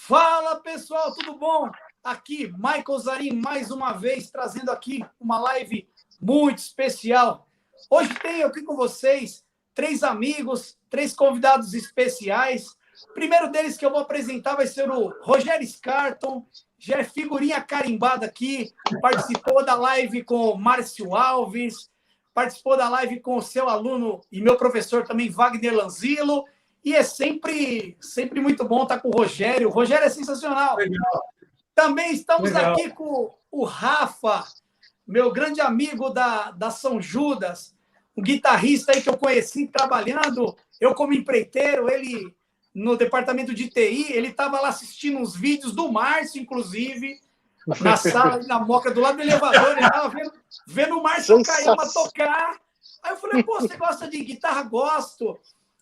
Fala pessoal, tudo bom? Aqui, Michael Zarin, mais uma vez, trazendo aqui uma live muito especial. Hoje tenho aqui com vocês 3 amigos, 3 convidados especiais. O primeiro deles que eu vou apresentar vai ser o Rogério Scarton, já é figurinha carimbada aqui, participou da live com o Márcio Alves, participou da live com o seu aluno e meu professor também, Wagner Lanzillo. E é sempre muito bom estar com o Rogério. O Rogério é sensacional. Legal. Também estamos aqui com o Rafa, meu grande amigo da São Judas, um guitarrista aí que eu conheci trabalhando, eu como empreiteiro, ele no departamento de TI, ele estava lá assistindo uns vídeos do Márcio, inclusive, na sala, na moca, do lado do elevador, ele estava vendo o Márcio Kayama tocar. Aí eu falei, pô, você gosta de guitarra? Gosto.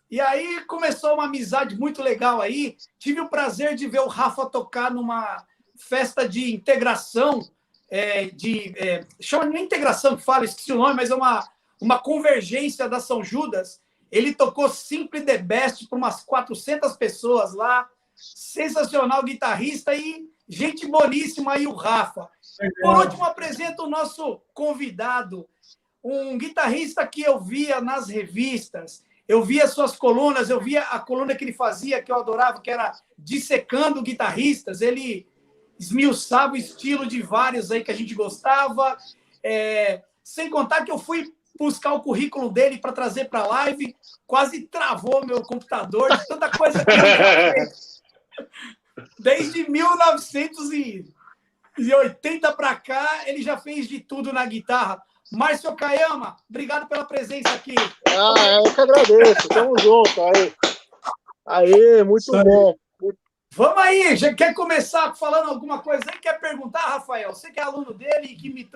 E aí começou uma amizade muito legal aí. Tive o prazer de ver o Rafa tocar numa festa de integração, chama de integração que fala, esqueci o nome, mas é uma convergência da São Judas. Ele tocou Simply the Best para umas 400 pessoas lá. Sensacional guitarrista e gente boníssima aí, o Rafa. Por último, apresento o nosso convidado, um guitarrista que eu via nas revistas. Eu via suas colunas, eu via a coluna que ele fazia, que eu adorava, que era Dissecando Guitarristas. Ele esmiuçava o estilo de vários aí que a gente gostava. Sem contar que eu fui buscar o currículo dele para trazer para a live, quase travou meu computador de tanta coisa que ele já fez. Desde 1980 para cá, ele já fez de tudo na guitarra. Márcio Kayama, obrigado pela presença aqui. Eu que agradeço. Tamo junto. Aí, muito bom. Vamos aí, já quer começar falando alguma coisa aí? Quer perguntar, Rafael? Você que é aluno dele e que me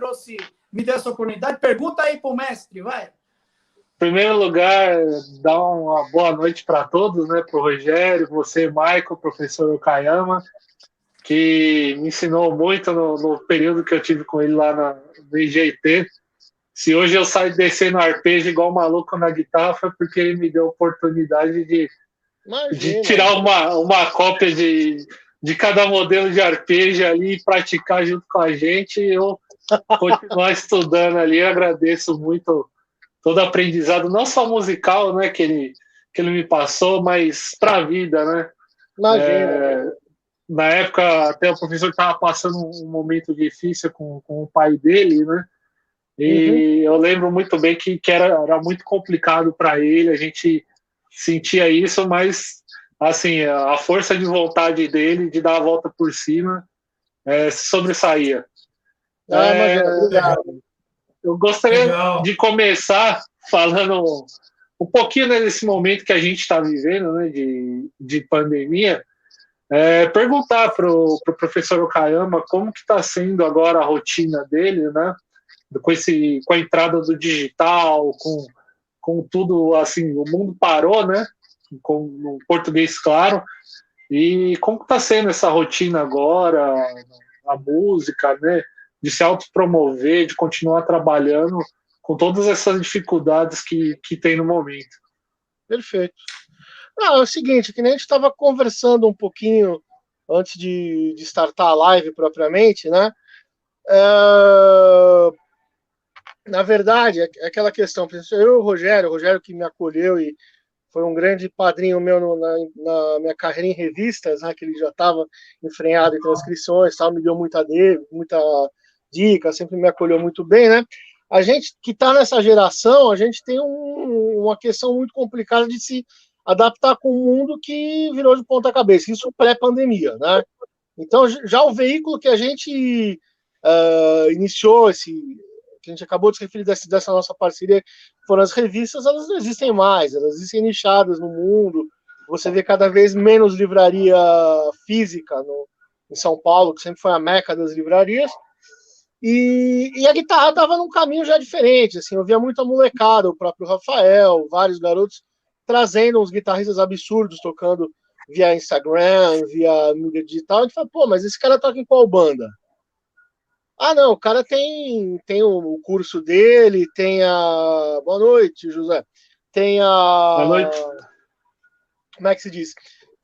deu essa oportunidade, pergunta aí pro mestre, vai. Em primeiro lugar, dar uma boa noite para todos, né? Para o Rogério, você, Michael, professor Kayama, que me ensinou muito no período que eu tive com ele lá no IGT. Se hoje eu saio descendo arpejo igual maluco na guitarra, foi porque ele me deu a oportunidade de tirar uma cópia de cada modelo de arpejo ali e praticar junto com a gente. Eu continuar estudando ali, eu agradeço muito todo o aprendizado, não só musical, né, que ele me passou, mas para a vida, né? Na época, até o professor estava passando um momento difícil com o pai dele, né? E eu lembro muito bem que era muito complicado para ele, a gente sentia isso, mas assim, a força de vontade dele de dar a volta por cima sobressaía. Obrigado. Eu gostaria de começar falando um pouquinho desse momento que a gente está vivendo, né, de pandemia. Perguntar para o professor Kayama como que está sendo agora a rotina dele, né? Com a entrada do digital, com tudo assim, o mundo parou, né? No português, claro. E como está sendo essa rotina agora, a música, né? De se autopromover, de continuar trabalhando com todas essas dificuldades que tem no momento. Perfeito. É o seguinte, que nem a gente estava conversando um pouquinho antes de startar a live propriamente, né? Na verdade, é aquela questão, eu e o Rogério que me acolheu e foi um grande padrinho meu na minha carreira em revistas, né, que ele já estava enfrenhado em transcrições, tal, me deu muita dica, sempre me acolheu muito bem, né? A gente que está nessa geração, a gente tem uma questão muito complicada de se adaptar com um mundo que virou de ponta cabeça, isso pré-pandemia, né? Então, já o veículo que a gente iniciou que a gente acabou de se referir dessa nossa parceria, foram as revistas, elas não existem mais, elas existem nichadas no mundo, você vê cada vez menos livraria física em São Paulo, que sempre foi a meca das livrarias, e a guitarra estava num caminho já diferente, assim, eu via muita molecada, o próprio Rafael, vários garotos trazendo uns guitarristas absurdos, tocando via Instagram, via mídia digital, a gente fala, pô, mas esse cara toca em qual banda? Não, o cara tem o curso dele, tem a... Boa noite, José. Tem a... Boa noite. Como é que se diz?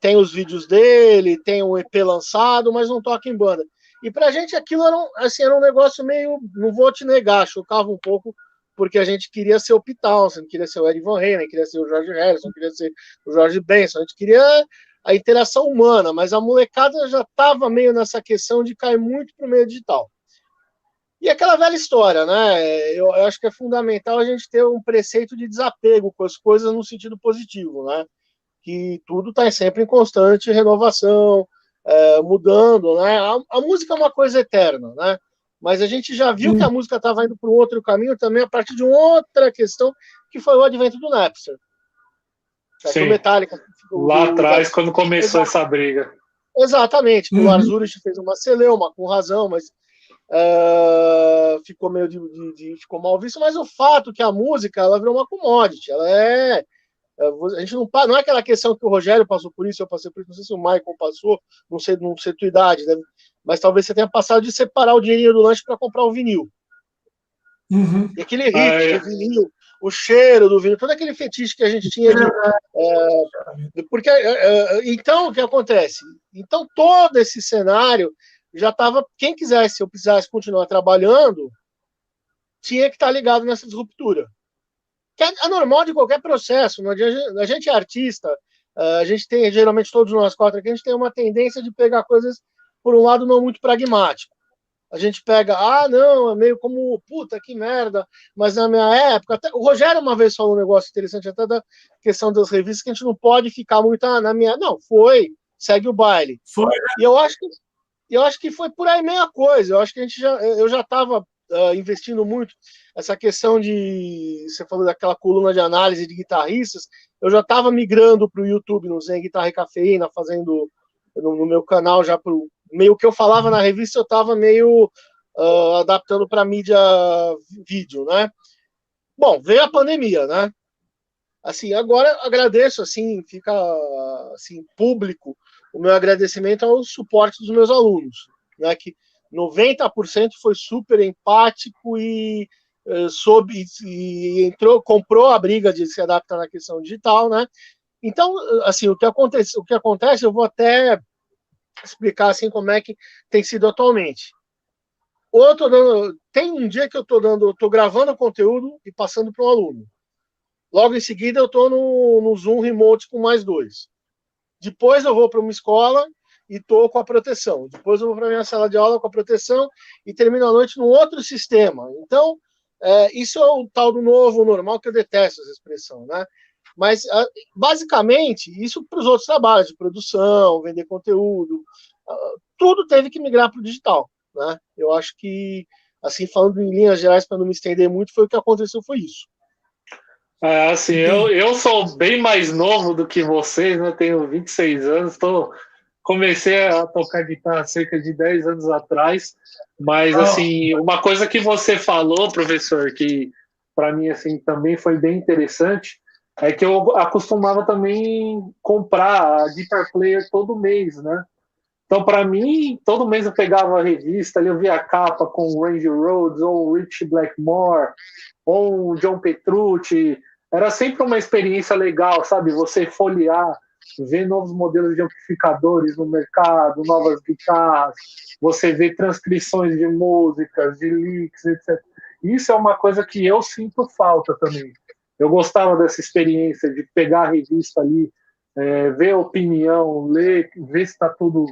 tem os vídeos dele, tem um EP lançado, mas não toca em banda. E pra gente aquilo era um negócio meio, não vou te negar, chocava um pouco, porque a gente queria ser o Pete Townshend, queria ser o Eddie Van Halen, queria ser o George Harrison, queria ser o George Benson, a gente queria a interação humana, mas a molecada já estava meio nessa questão de cair muito pro meio digital. E aquela velha história, né? Eu acho que é fundamental a gente ter um preceito de desapego com as coisas no sentido positivo, né? Que tudo está sempre em constante renovação, mudando, né? A música é uma coisa eterna, né? Mas a gente já viu que a música estava indo para um outro caminho também a partir de uma outra questão, que foi o advento do Napster. Sim. Do Metallica. Lá atrás, quando começou essa briga. Exatamente, que o Lars Ulrich fez uma celeuma, com razão, mas ficou meio ficou mal visto, mas o fato que a música ela virou uma commodity, a gente não é aquela questão que o Rogério passou por isso, eu passei por isso, não sei se o Michael passou, não sei tua idade, né? Mas talvez você tenha passado de separar o dinheirinho do lanche para comprar o vinil. E aquele ritmo do vinil, o cheiro do vinil, todo aquele fetiche que a gente tinha porque então o que acontece? Então todo esse cenário já estava, quem quisesse ou precisasse continuar trabalhando, tinha que estar ligado nessa disruptura. Que é normal de qualquer processo. A gente é artista, a gente tem, geralmente todos nós quatro aqui, a gente tem uma tendência de pegar coisas por um lado não muito pragmático. A gente pega, não, é meio como, puta, que merda, mas na minha época, até, o Rogério uma vez falou um negócio interessante, até da questão das revistas, que a gente não pode ficar muito na minha... Não, segue o baile. Foi. E eu acho que foi por aí meia coisa. Eu acho que eu já estava investindo muito essa questão de, você falou daquela coluna de análise de guitarristas, eu já estava migrando para o YouTube, no Zen Guitarra e Cafeína, fazendo no meu canal já pro meio que eu falava na revista, eu estava meio adaptando para mídia vídeo, né? Bom, veio a pandemia, né? Assim, agora agradeço, assim, fica assim público o meu agradecimento ao suporte dos meus alunos, né? Que 90% foi super empático e comprou a briga de se adaptar na questão digital, né? Então, assim, o que acontece, eu vou até explicar assim como é que tem sido atualmente. Tem um dia que eu estou gravando conteúdo e passando para um aluno. Logo em seguida eu estou no Zoom remote com mais 2. Depois eu vou para uma escola e estou com a proteção. Depois eu vou para a minha sala de aula com a proteção e termino a noite num outro sistema. Então, isso é o tal do novo normal, que eu detesto essa expressão, né? Mas, basicamente, isso para os outros trabalhos, de produção, vender conteúdo, tudo teve que migrar para o digital, né? Eu acho que, assim, falando em linhas gerais, para não me estender muito, foi o que aconteceu, foi isso. Assim, eu sou bem mais novo do que vocês, né? Tenho 26 anos, comecei a tocar guitarra cerca de 10 anos atrás, mas, assim, uma coisa que você falou, professor, que para mim, assim, também foi bem interessante, é que eu acostumava também comprar a Guitar Player todo mês, né? Então, para mim, todo mês eu pegava a revista, ali eu via a capa com o Randy Rhoads, ou o Rich Blackmore, ou o John Petrucci. Era sempre uma experiência legal, sabe? Você folhear, ver novos modelos de amplificadores no mercado, novas guitarras, você vê transcrições de músicas, de leaks, etc. Isso é uma coisa que eu sinto falta também. Eu gostava dessa experiência de pegar a revista ali, ver a opinião, ler, ver se está tudo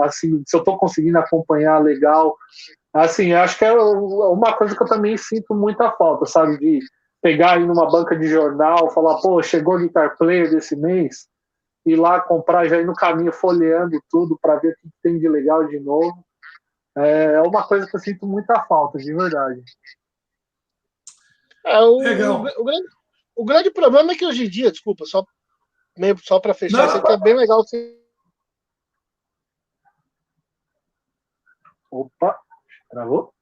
assim, se eu estou conseguindo acompanhar legal. Assim, acho que é uma coisa que eu também sinto muita falta, sabe? De pegar aí numa banca de jornal, falar, pô, chegou o Guitar Player desse mês, ir lá comprar, já ir no caminho folheando tudo para ver o que tem de legal de novo. É uma coisa que eu sinto muita falta, de verdade. O grande problema é que hoje em dia, desculpa, só para fechar, isso aqui é bem legal. Opa, travou?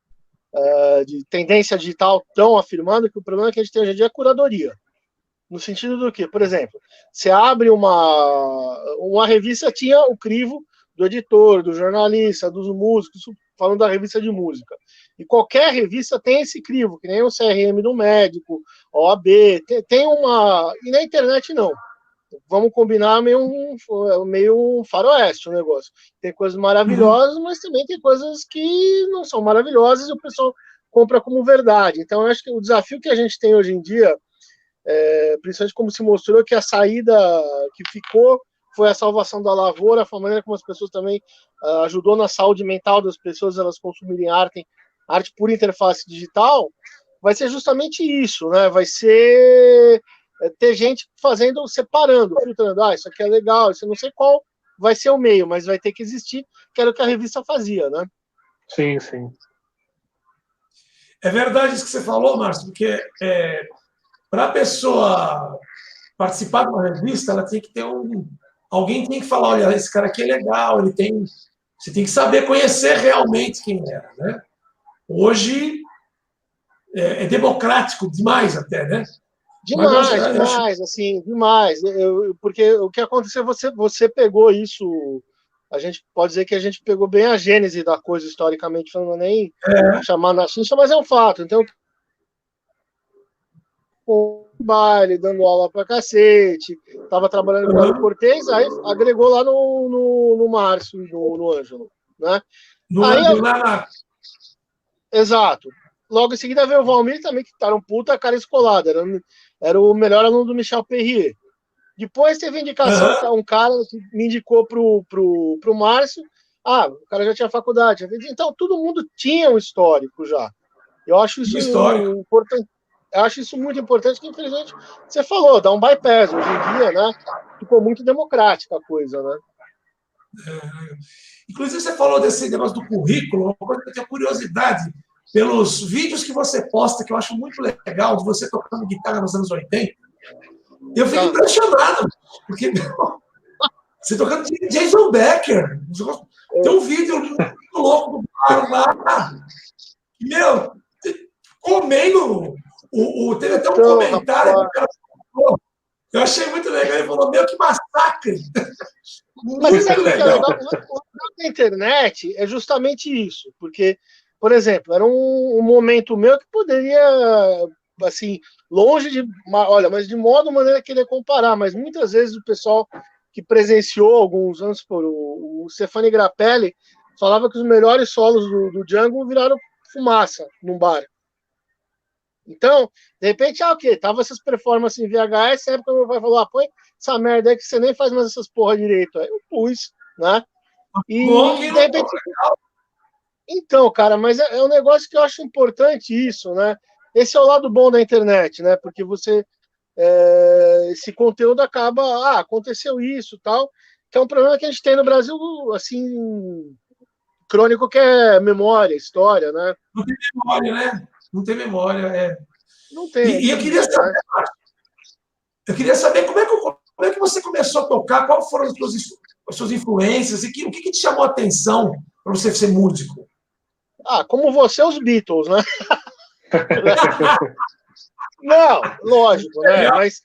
De tendência digital estão afirmando que o problema que a gente tem hoje em dia é a curadoria. No sentido do quê? Por exemplo, você abre uma revista, tinha o crivo do editor, do jornalista, dos músicos, falando da revista de música. E qualquer revista tem esse crivo, que nem o CRM do médico, OAB, tem uma... E na internet não. vamos combinar, meio um faroeste o negócio. Tem coisas maravilhosas, mas também tem coisas que não são maravilhosas e o pessoal compra como verdade. Então, eu acho que o desafio que a gente tem hoje em dia, principalmente como se mostrou que a saída que ficou foi a salvação da lavoura, a maneira como as pessoas também ajudou na saúde mental das pessoas, elas consumirem arte por interface digital, vai ser justamente isso, né? Vai ser ter gente separando, filtrando, isso aqui é legal, isso eu não sei qual vai ser o meio, mas vai ter que existir, que era o que a revista fazia, né? Sim, sim. É verdade isso que você falou, Márcio, porque para a pessoa participar de uma revista, ela tem que ter alguém tem que falar, olha, esse cara aqui é legal, você tem que saber conhecer realmente quem era, né? Hoje é democrático demais até, né? Demais, assim, demais. Porque o que aconteceu, você pegou isso, a gente pode dizer que a gente pegou bem a gênese da coisa, historicamente falando, nem chamar na xixa, mas é um fato. Então, com baile, dando aula pra cacete, tava trabalhando com o Cortez, aí agregou lá no Márcio e no Ângelo, né? Exato. Logo em seguida veio o Valmir também, que era um puta cara escolado, era o melhor aluno do Michel Perrier. Depois teve indicação, um cara que me indicou pro Márcio, o cara já tinha faculdade. Então, todo mundo tinha um histórico já. Eu acho isso importante. Eu acho isso muito importante, que infelizmente você falou, dá um bypass. Hoje em dia, né? Ficou muito democrática a coisa, né? Inclusive, você falou desse negócio do currículo, uma coisa que eu tenho curiosidade, pelos vídeos que você posta, que eu acho muito legal, de você tocando guitarra nos anos 80, eu fico impressionado, porque você tocando Jason Becker, tem um vídeo muito louco do bar lá, comendo, teve até um comentário que o cara falou, eu achei muito legal, ele falou, que massacre! Mas sabe o que é legal? O legal da internet é justamente isso, porque, por exemplo, era um momento meu que poderia, assim, longe de, olha, mas de modo maneira querer comparar, mas muitas vezes o pessoal que presenciou alguns anos, o Stefani Grappelli falava que os melhores solos do Django viraram fumaça num bar. Então, de repente, tava essas performances em VHS, na época meu pai falou, põe essa merda aí que você nem faz mais essas porra direito. Aí eu pus, né? E, de repente... Então, cara, mas é um negócio que eu acho importante isso, né? Esse é o lado bom da internet, né? Porque esse conteúdo acaba, aconteceu isso, tal, que é um problema que a gente tem no Brasil, assim, crônico, que é memória, história, né? Não tem memória, né? Não tem memória, Não tem. E eu queria saber, como é que você começou a tocar, quais foram as suas influências, e o que te chamou a atenção para você ser músico? Como você, os Beatles, né? Não, lógico, né? Mas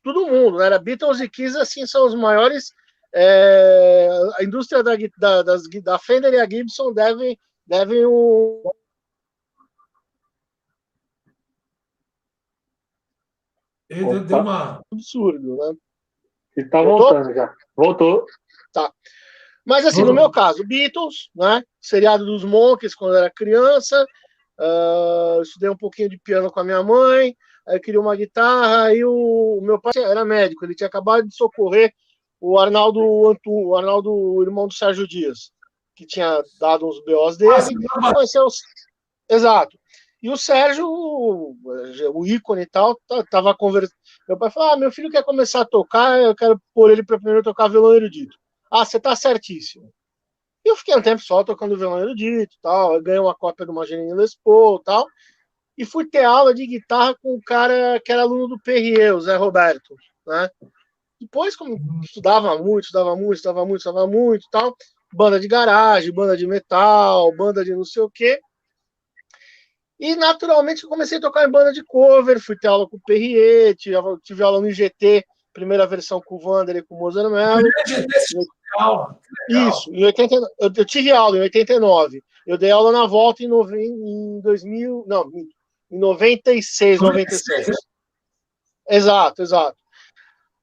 todo mundo, né? Era Beatles e Kiss, assim, são os maiores. A indústria da Fender e a Gibson devem um deu uma absurdo, né? E tá voltando já. Voltou. Tá. Mas assim, no meu caso, Beatles, né? Seriado dos Monkees quando eu era criança. Estudei um pouquinho de piano com a minha mãe. Aí eu queria uma guitarra. Aí o meu pai era médico, ele tinha acabado de socorrer o Arnaldo Antunes, o irmão do Sérgio Dias, que tinha dado uns BOs dele. Exato. E o Sérgio, o ícone e tal, tava conversando. Meu pai falou: meu filho quer começar a tocar, eu quero pôr ele para primeiro tocar violão erudito. Você tá certíssimo. E eu fiquei um tempo só tocando violão erudito e tal. Eu ganhei uma cópia de uma Genine Les Paul e tal. E fui ter aula de guitarra com o cara que era aluno do Perrier, o Zé Roberto, né? Depois, como estudava muito e tal, banda de garagem, banda de metal, banda de não sei o quê. E, naturalmente, eu comecei a tocar em banda de cover, fui ter aula com o Perrier, tive aula no IGT, primeira versão com o Vander e com o Mozart Mello. Isso, eu tive aula em 89. Eu dei aula na volta em 96, 97. Exato, exato.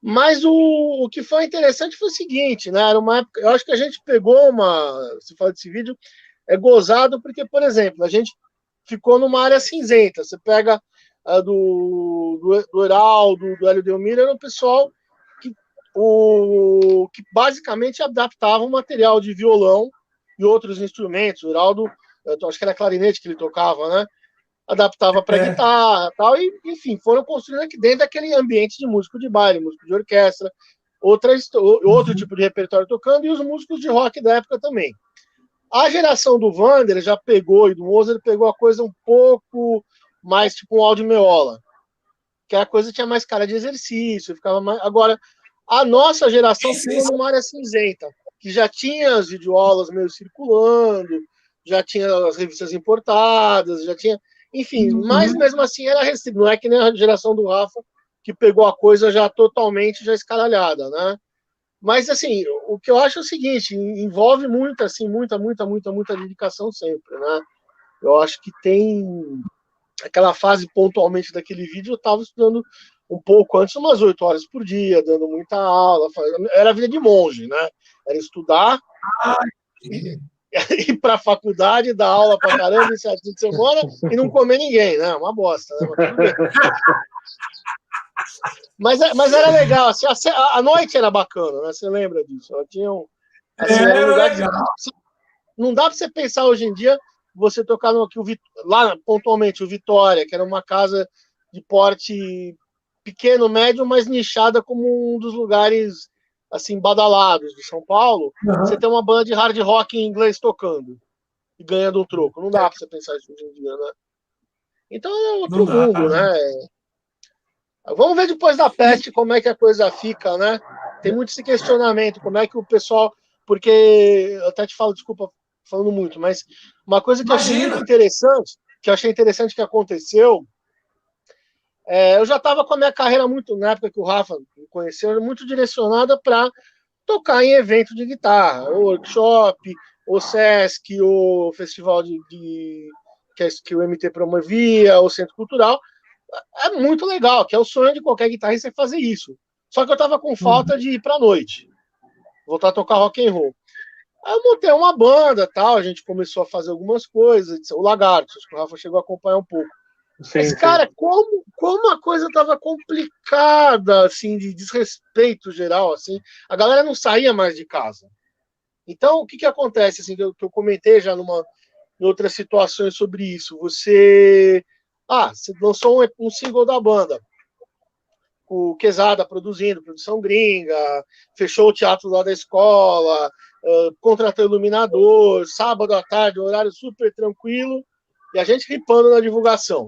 Mas o que foi interessante foi o seguinte, né? Era uma época, eu acho que a gente pegou se fala desse vídeo, é gozado porque, por exemplo, a gente ficou numa área cinzenta. Você pega do Heraldo, do Hélio Delmiro, era um pessoal que basicamente adaptava o material de violão e outros instrumentos. O Heraldo, eu acho que era clarinete que ele tocava, né? Adaptava para guitarra tal, e, enfim, foram construindo aqui dentro daquele ambiente de músico de baile, músico de orquestra, outro tipo de repertório tocando, e os músicos de rock da época também. A geração do Vander já pegou, e do Mozart pegou a coisa um pouco mais tipo um Aldi-Meola, que a coisa tinha mais cara de exercício, ficava mais... Agora, a nossa geração ficou numa área cinzenta, que já tinha as videoaulas meio circulando, já tinha as revistas importadas, já tinha... Enfim, mas mesmo assim era restrito. Não é que nem a geração do Rafa, que pegou a coisa já totalmente já escaralhada, né? Mas, assim, o que eu acho é o seguinte, envolve muita, assim, muita dedicação sempre, né? Eu acho que tem aquela fase pontualmente daquele vídeo, eu estava estudando um pouco antes, umas 8 horas por dia, dando muita aula, era vida de monge, né? Era estudar... ir para a faculdade, dar aula para caramba em 7 dias de semana e não comer ninguém, né? Uma bosta, né? Mas tudo bem. Mas era legal, assim, a noite era bacana, né? Você lembra disso? Ela tinha assim, era um lugar não dá para você pensar hoje em dia você tocar lá pontualmente o Vitória, que era uma casa de porte pequeno, médio, mas nichada como um dos lugares assim, badalados de São Paulo, você tem uma banda de hard rock em inglês tocando e ganhando um troco. Não dá pra você pensar isso hoje em dia, né? Então é outro mundo, né? Vamos ver depois da peste como é que a coisa fica, né? Tem muito esse questionamento, como é que o pessoal... Porque, eu até te falo, desculpa falando muito, mas uma coisa que eu achei muito interessante, que aconteceu, eu já estava com a minha carreira muito, na época que o Rafa me conheceu, muito direcionada para tocar em evento de guitarra, ou workshop, ou Sesc, ou festival que o MT promovia, ou centro cultural. É muito legal, que é o sonho de qualquer guitarrista fazer isso. Só que eu estava com falta de ir para a noite, voltar a tocar rock and roll. Aí eu montei uma banda, tal, a gente começou a fazer algumas coisas, o Lagarto, acho que o Rafa chegou a acompanhar um pouco. Sim, mas, cara, como a coisa tava complicada, assim, de desrespeito geral, assim, a galera não saía mais de casa. Então, o que acontece, assim, que eu comentei já em outras situações sobre isso, você lançou um single da banda, o Quesada produzindo, produção gringa, fechou o teatro lá da escola, contratou iluminador, sábado à tarde, horário super tranquilo, e a gente ripando na divulgação.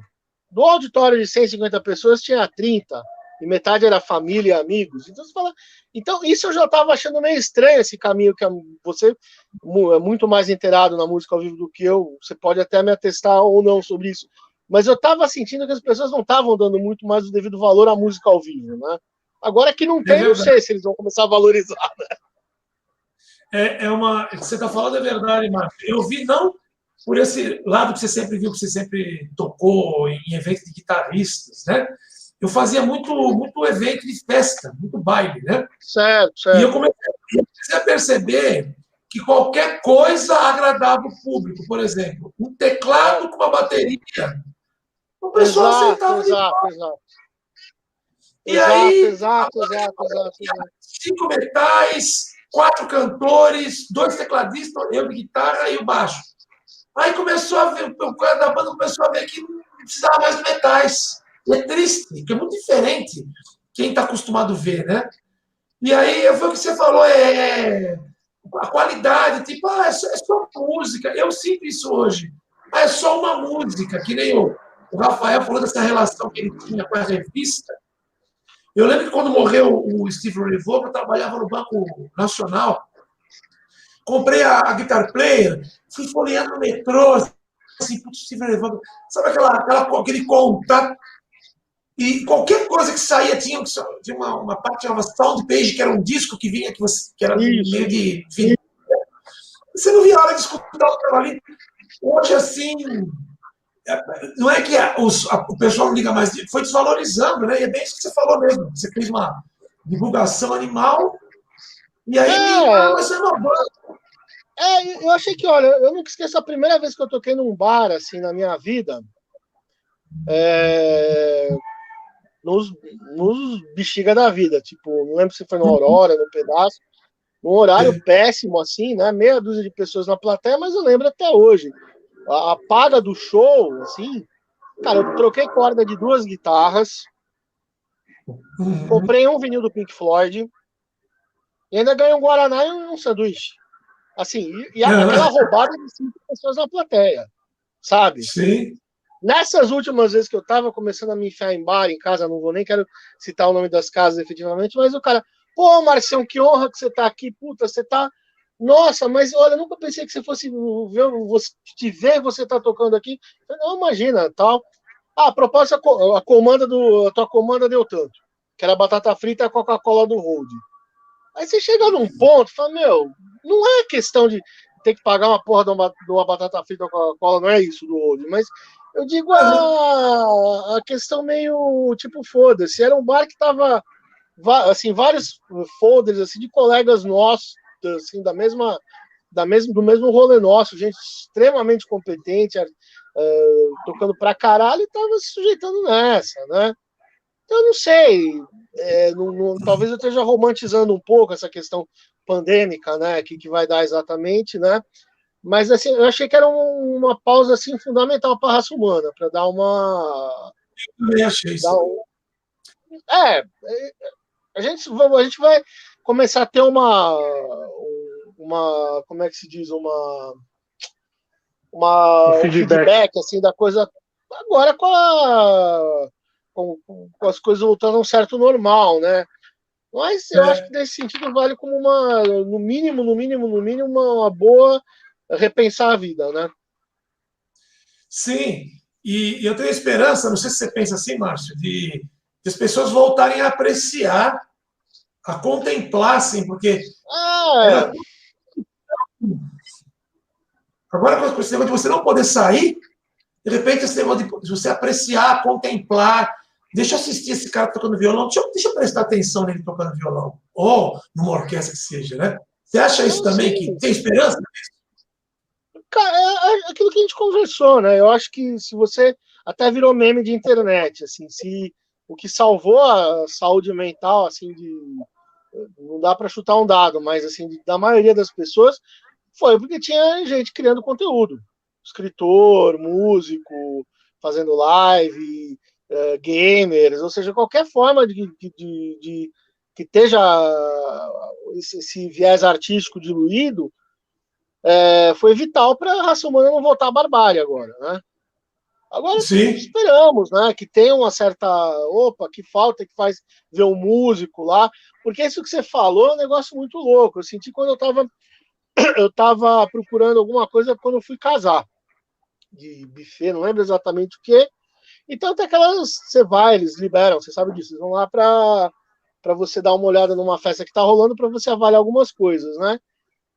Do auditório de 150 pessoas tinha 30, e metade era família e amigos. Então, você fala... então isso eu já estava achando meio estranho, esse caminho, que você é muito mais inteirado na música ao vivo do que eu, você pode até me atestar ou não sobre isso, mas eu estava sentindo que as pessoas não estavam dando muito mais o devido valor à música ao vivo, né? Agora que não tem, não sei se eles vão começar a valorizar, né? O que você está falando é verdade, Marcos. Eu vi, não por esse lado que você sempre viu, que você sempre tocou em eventos de guitarristas, né? Eu fazia muito evento de festa, muito baile, né? Certo. E eu comecei a perceber que qualquer coisa agradava o público. Por exemplo, um teclado com uma bateria. O pessoal aceitava de boa. E aí, exato. 5 metais, 4 cantores, 2 tecladistas, eu de guitarra e o baixo. Aí começou a ver, o cara da banda começou a ver que não precisava mais de metais. E é triste, porque é muito diferente quem está acostumado a ver, né? E aí, foi o que você falou, a qualidade, tipo, é só música. Eu sinto isso hoje. É só uma música, que nem o Rafael falou dessa relação que ele tinha com a revista. Eu lembro que quando morreu o Steve Ray Vaughan, eu trabalhava no Banco Nacional. Comprei a Guitar Player, fui folheando no metrô, assim, putz, Steve Ray Vaughan, sabe aquele contato? E qualquer coisa que saía tinha uma parte chamada Sound Page, que era um disco que vinha, que era meio de vinil. Você não via a hora de escutar o trabalho. Hoje, assim, não é que o pessoal não liga mais, foi desvalorizando, né? E é bem isso que você falou mesmo. Você fez uma divulgação animal e aí você não. Eu achei que, olha, eu nunca esqueço a primeira vez que eu toquei num bar, assim, na minha vida, nos bexiga da vida, tipo, não lembro se foi no Aurora, no Pedaço, num horário péssimo, assim, né, meia dúzia de pessoas na plateia, mas eu lembro até hoje, a paga do show, assim, cara, eu troquei corda de 2 guitarras, comprei um vinil do Pink Floyd, e ainda ganhei um Guaraná e um sanduíche. Assim, aquela roubada de 5 pessoas na plateia, sabe? Sim. Nessas últimas vezes que eu tava começando a me enfiar em bar, em casa, não vou nem quero citar o nome das casas efetivamente, mas o cara, pô, Marcião, que honra que você tá aqui, puta, você tá. Nossa, mas olha, eu nunca pensei que você fosse te ver e você tá tocando aqui. Não, imagina, tal. A propósito, a tua comanda deu tanto, que era batata frita e a Coca-Cola do Road. Aí você chega num ponto, fala, meu, não é questão de ter que pagar uma porra de uma batata frita com Coca-Cola, não é isso do Old, mas eu digo a questão meio, tipo, foda-se, era um bar que tava, assim, vários folders, assim, de colegas nossos, assim, do mesmo rolê nosso, gente extremamente competente, tocando pra caralho, e tava se sujeitando nessa, né? Eu não sei, talvez eu esteja romantizando um pouco essa questão pandêmica, né, que vai dar exatamente, né, mas assim, eu achei que era uma pausa assim fundamental para a raça humana, para dar uma... Eu também achei isso. A gente vai começar a ter uma como é que se diz, um feedback assim da coisa agora com as coisas voltando a um certo normal, né? Mas eu acho que nesse sentido vale como no mínimo, uma boa repensar a vida, né? Sim, e eu tenho esperança, não sei se você pensa assim, Márcio, de as pessoas voltarem a apreciar, a contemplar, assim, porque agora com esse negócio de você não poder sair, de repente esse negócio de você apreciar, contemplar, deixa eu assistir esse cara tocando violão, deixa eu prestar atenção nele tocando violão, ou numa orquestra que seja, né? Você acha isso também, que tem esperança? Cara, é aquilo que a gente conversou, né? Eu acho que se você até virou meme de internet, assim, se o que salvou a saúde mental, assim, não dá para chutar um dado, mas assim, da maioria das pessoas, foi porque tinha gente criando conteúdo, escritor, músico, fazendo live, gamers, ou seja, qualquer forma que esteja esse viés artístico diluído, foi vital para a raça humana não voltar à barbárie agora, né? Agora Sim. esperamos, né, que tenha uma certa, que falta, que faz ver um músico lá, porque isso que você falou é um negócio muito louco. Eu senti quando eu tava procurando alguma coisa quando eu fui casar, de buffet, não lembro exatamente o que. Então tem aquelas, você vai, eles liberam, você sabe disso, eles vão lá para você dar uma olhada numa festa que tá rolando para você avaliar algumas coisas, né?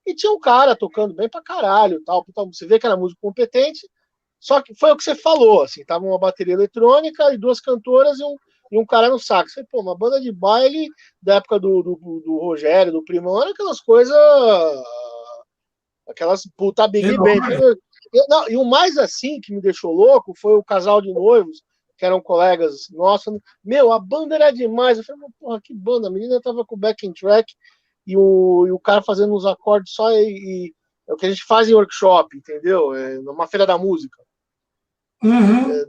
E tinha um cara tocando bem pra caralho, tal, você vê que era músico competente, só que foi o que você falou, assim, tava uma bateria eletrônica e 2 cantoras e um cara no sax. Falei, pô, uma banda de baile da época do Rogério, do Primão, era aquelas coisas, aquelas puta big band. Não, e o mais assim que me deixou louco foi o casal de noivos, que eram colegas nossos. Meu, a banda era demais. Eu falei, porra, que banda, a menina tava com backing track e o cara fazendo uns acordes só e é o que a gente faz em workshop, entendeu? Numa feira da música.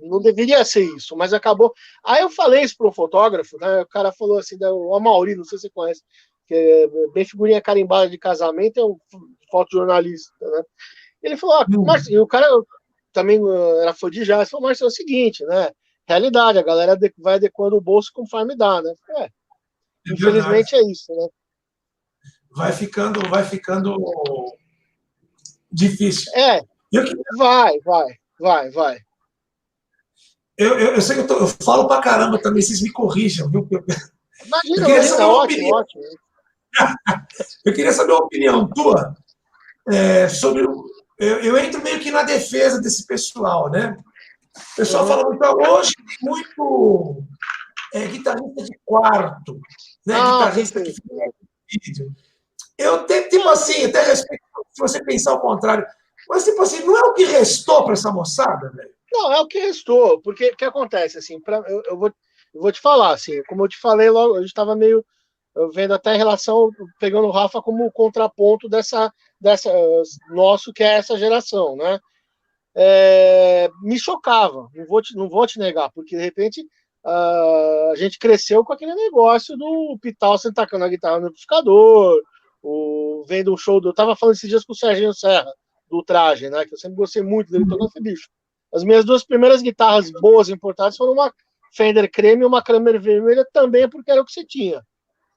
Não deveria ser isso, mas acabou. Aí eu falei isso para um fotógrafo, né? O cara falou assim, o Amauri, não sei se você conhece, que é bem figurinha carimbada de casamento, é um fotojornalista, né? Ele falou, Márcio, e o cara também era fã de jazz, falou, Márcio, é o seguinte, né? Realidade, a galera vai adequando o bolso conforme dá, né? Infelizmente é isso, né? Vai ficando difícil. Vai. Eu sei que eu falo pra caramba também, vocês me corrijam, viu? Imagina, ótimo. Eu queria saber uma opinião tua sobre. Eu entro meio que na defesa desse pessoal, né? O pessoal fala muito hoje, muito guitarrista de quarto, né? Guitarrista que fica vídeo. Eu tenho, tipo assim, até respeito se você pensar ao contrário, mas, tipo assim, não é o que restou para essa moçada, velho? Não, é o que restou, porque o que acontece, assim, eu vou te falar, assim, como eu te falei logo, a gente estava meio vendo até em relação, pegando o Rafa como contraponto dessa nosso, que é essa geração, né? Me chocava, não vou te negar, porque de repente a gente cresceu com aquele negócio do Pital sendo tacando a guitarra no amplificador, vendo um show eu tava falando esses dias com o Serginho Serra, do Traje, né? Que eu sempre gostei muito dele tocando esse bicho. As minhas duas primeiras guitarras boas importadas foram uma Fender Creme e uma Kramer vermelha, também porque era o que você tinha.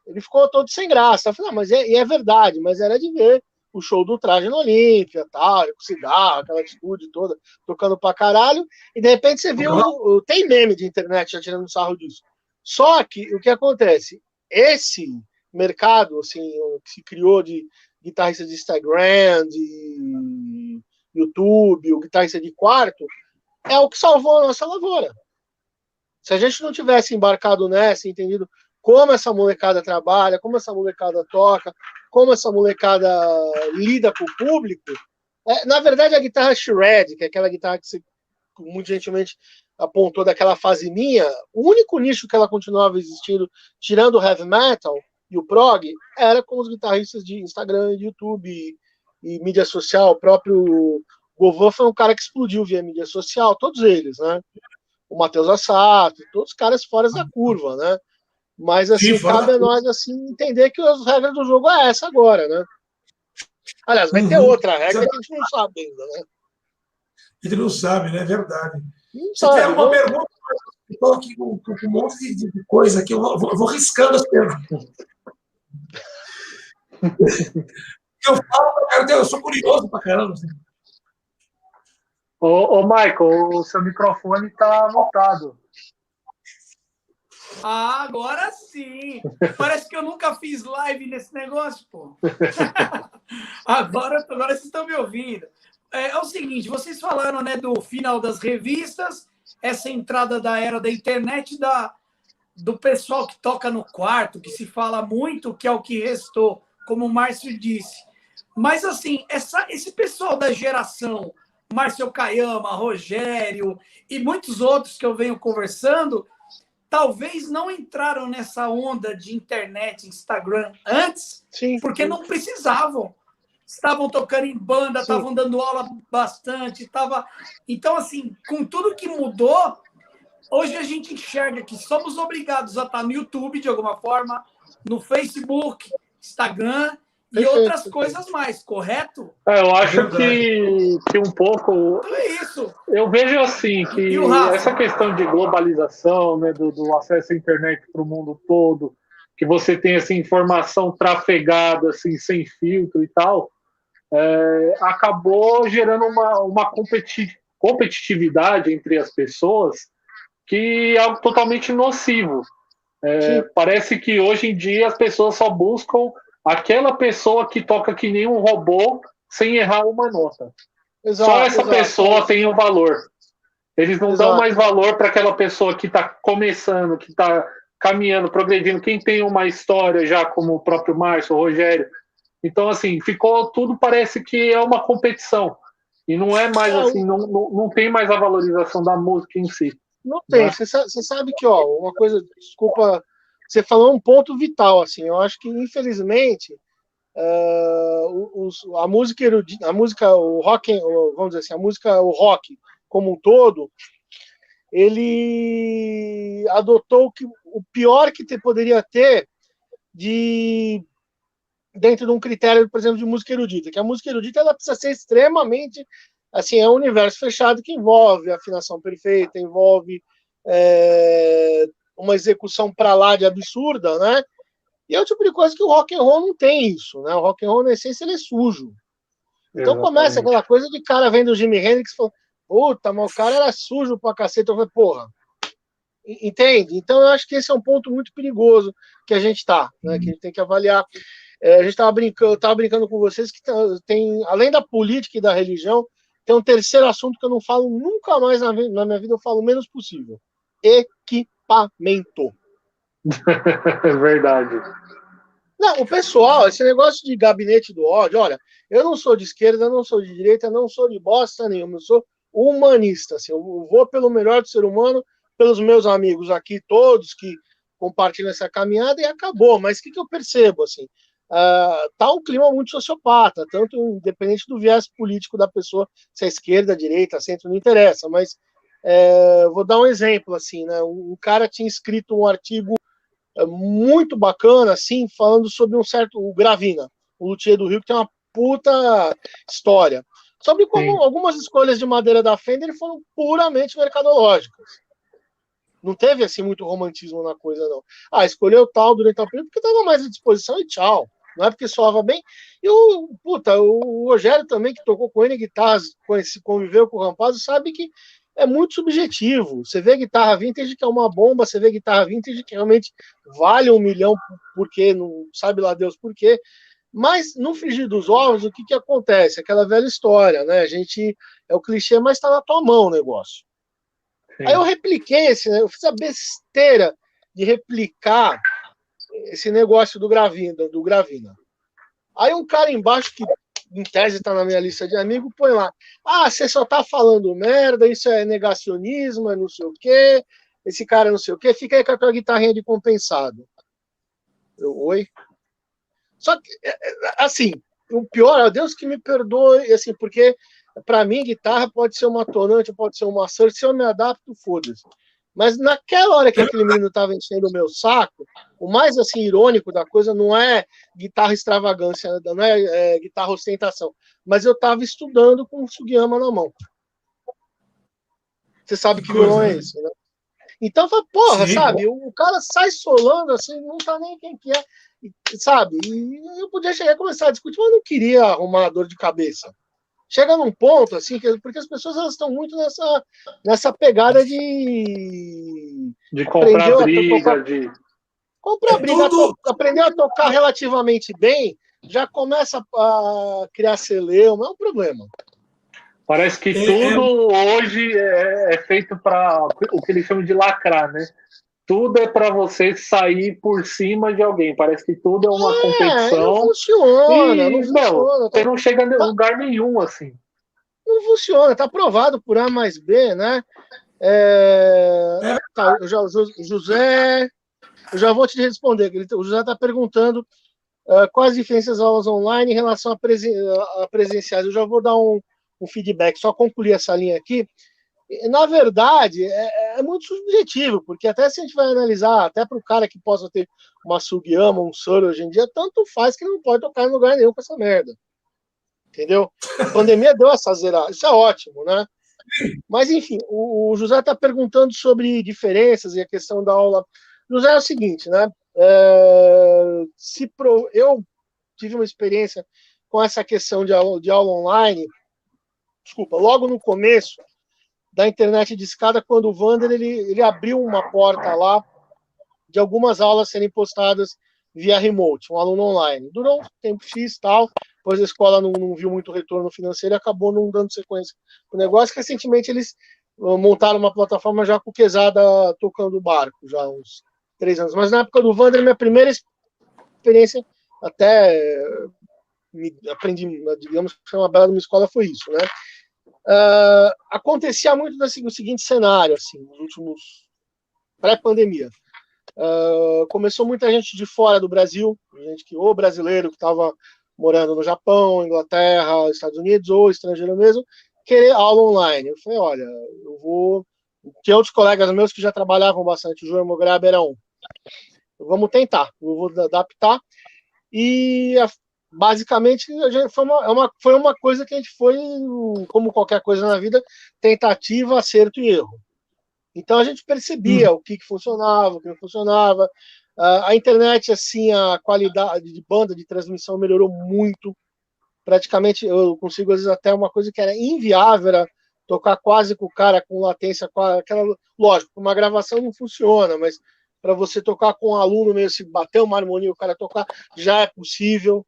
Ele ficou todo sem graça. Eu falei, mas é verdade, mas era de ver o show do Traje no Olímpia, tal, com cigarro, aquela atitude toda, tocando pra caralho, e de repente você viu, tem meme de internet já tirando sarro disso. Só que o que acontece? Esse mercado, assim, que se criou de guitarrista de Instagram, de YouTube, o guitarrista de quarto, é o que salvou a nossa lavoura. Se a gente não tivesse embarcado nessa, entendido como essa molecada trabalha, como essa molecada toca, como essa molecada lida com o público, na verdade a guitarra shred, que é aquela guitarra que você muito gentilmente apontou daquela fase minha, o único nicho que ela continuava existindo, tirando o heavy metal e o prog, era com os guitarristas de Instagram, de YouTube e mídia social. O próprio Govan foi um cara que explodiu via mídia social, todos eles, né? O Matheus Assato, todos os caras fora da curva, né? Mas, assim, cabe a nós, assim, entender que as regras do jogo é essa agora, né? Aliás, vai ter outra regra que a gente não sabe ainda, né? A gente não sabe, né? É verdade. Não Se sabe, tiver alguma pergunta, eu estou aqui com um monte de coisa aqui, eu vou riscando as perguntas. Eu falo, eu sou curioso pra caramba. Assim. Ô, Michael, o seu microfone está mutado. Ah, agora sim! Parece que eu nunca fiz live nesse negócio, pô. Agora vocês estão me ouvindo. É o seguinte, vocês falaram, né, do final das revistas, essa entrada da era da internet, do pessoal que toca no quarto, que se fala muito, que é o que restou, como o Márcio disse. Mas, assim, esse pessoal da geração, Márcio Kayama, Rogério e muitos outros que eu venho conversando, talvez não entraram nessa onda de internet, Instagram antes, sim, porque não precisavam. Estavam tocando em banda, estavam dando aula bastante, Então, assim, com tudo que mudou, hoje a gente enxerga que somos obrigados a estar no YouTube, de alguma forma, no Facebook, Instagram e outras coisas mais, correto? Eu acho que um pouco... Então é isso. Eu vejo assim, que essa questão de globalização, né, do acesso à internet para o mundo todo, que você tem essa informação trafegada, assim, sem filtro e tal, acabou gerando uma competitividade entre as pessoas que é algo totalmente nocivo. Parece que hoje em dia as pessoas só buscam aquela pessoa que toca que nem um robô sem errar uma nota. Só essa pessoa tem um valor. Eles não dão mais valor para aquela pessoa que está começando, que está caminhando, progredindo, quem tem uma história já, como o próprio Márcio, o Rogério. Então, assim, ficou tudo, parece que é uma competição. E não é mais assim, não tem mais a valorização da música em si. Não tem. Né? Você sabe que, ó, uma coisa, desculpa, você falou um ponto vital, assim, eu acho que, infelizmente, a música erudita, a música, o rock, vamos dizer assim, a música, o rock como um todo, ele adotou o pior que poderia ter dentro de um critério, por exemplo, de música erudita, que a música erudita ela precisa ser extremamente, assim, é um universo fechado que envolve afinação perfeita, envolve uma execução para lá de absurda, né? E é o tipo de coisa que o rock and roll não tem isso, né? O rock and roll, na essência, ele é sujo. Então começa aquela coisa de cara vendo o Jimi Hendrix e fala, puta, mas o cara era sujo pra cacete. Eu falei, porra, entende? Então eu acho que esse é um ponto muito perigoso que a gente tá, né? Que a gente tem que avaliar. A gente eu tava brincando com vocês que tem, além da política e da religião, tem um terceiro assunto que eu não falo nunca mais na minha vida, eu falo o menos possível. Equipamento. É verdade. Não, o pessoal, esse negócio de gabinete do ódio, olha, eu não sou de esquerda, não sou de direita, não sou de bosta nenhuma, eu sou humanista, assim, eu vou pelo melhor do ser humano, pelos meus amigos aqui, todos que compartilham essa caminhada, e acabou. Mas o que eu percebo, assim, tá um clima muito sociopata, tanto independente do viés político da pessoa, se é esquerda, direita, centro, não interessa, mas vou dar um exemplo, assim, né, um cara tinha escrito um artigo muito bacana, assim, falando sobre um certo, o Gravina, o luthier do Rio, que tem uma puta história, sobre como algumas escolhas de madeira da Fender foram puramente mercadológicas. Não teve, assim, muito romantismo na coisa, não. Escolheu tal durante o período porque estava mais à disposição e tchau. Não é porque soava bem. E o Rogério também, que tocou com N guitarras, conviveu com o Rampazzo, sabe que é muito subjetivo. Você vê guitarra vintage que é uma bomba, você vê guitarra vintage que realmente vale 1 milhão, porque não sabe lá Deus por quê. Mas no frigir dos ovos, o que acontece? Aquela velha história, né? A gente é o clichê, mas está na tua mão o negócio. Sim. Aí eu repliquei eu fiz a besteira de replicar esse negócio do Gravina. Aí um cara embaixo que em tese está na minha lista de amigos, põe lá, você só tá falando merda, isso é negacionismo, é não sei o quê, esse cara não sei o quê, fica aí com a tua guitarrinha de compensado. Oi? Só que, assim, o pior, Deus que me perdoe, assim, porque para mim guitarra pode ser uma tonante, pode ser uma surf, se eu me adapto, foda-se. Mas naquela hora que aquele menino estava enchendo o meu saco, o mais assim irônico da coisa não é guitarra extravagância, não é guitarra ostentação, mas eu estava estudando com o Sugiyama na mão. Você sabe que violão é esse, né? Então, porra, sim, sabe? O cara sai solando assim, não tá nem quem que é, sabe? E eu podia chegar e começar a discutir, mas eu não queria arrumar dor de cabeça. Chega num ponto, assim, porque as pessoas elas estão muito nessa pegada de comprar briga, comprar briga, aprender a tocar relativamente bem, já começa a criar celeuma, é um problema. Parece que tudo hoje é feito para o que eles chamam de lacrar, né? Tudo é para você sair por cima de alguém. Parece que tudo é uma competição. Não funciona, não funciona. Você não chega a lugar nenhum, assim. Não funciona, tá provado por A mais B, né? José, eu já vou te responder. O José está perguntando quais diferenças das aulas online em relação a presenciais. Eu já vou dar um feedback, só concluir essa linha aqui. Na verdade, é muito subjetivo, porque até se a gente vai analisar, até para o cara que possa ter uma Sugiyama, um Sur hoje em dia, tanto faz que ele não pode tocar em lugar nenhum com essa merda. Entendeu? A pandemia deu essa zerada. Isso é ótimo, né? Mas, enfim, o José está perguntando sobre diferenças e a questão da aula. José, é o seguinte, né? Eu tive uma experiência com essa questão de aula online, logo no começo da internet de escada, quando o Vander ele abriu uma porta lá de algumas aulas serem postadas via remote, um aluno online. Durou um tempo X tal, depois a escola não viu muito retorno financeiro e acabou não dando sequência o negócio, que recentemente eles montaram uma plataforma já com o Quesada tocando o barco, já há uns 3 anos. Mas na época do Vander, minha primeira experiência, até aprendi, digamos que foi uma bela de uma escola, foi isso, né? Acontecia muito o seguinte cenário, assim, nos últimos pré-pandemia. Começou muita gente de fora do Brasil, gente ou brasileiro que estava morando no Japão, Inglaterra, Estados Unidos, ou estrangeiro mesmo, querer aula online. Eu falei, olha, eu vou... Tinha outros colegas meus que já trabalhavam bastante, o João Mograb era um. Vamos tentar, eu vou adaptar. E basicamente foi uma coisa que a gente foi, como qualquer coisa na vida, tentativa, acerto e erro. Então a gente percebia o que funcionava, o que não funcionava. A internet, assim, a qualidade de banda de transmissão melhorou muito. Praticamente eu consigo, às vezes, até uma coisa que era inviável, era tocar quase com o cara com latência, lógico, uma gravação não funciona, mas para você tocar com um aluno mesmo, se bater uma harmonia, o cara tocar, já é possível,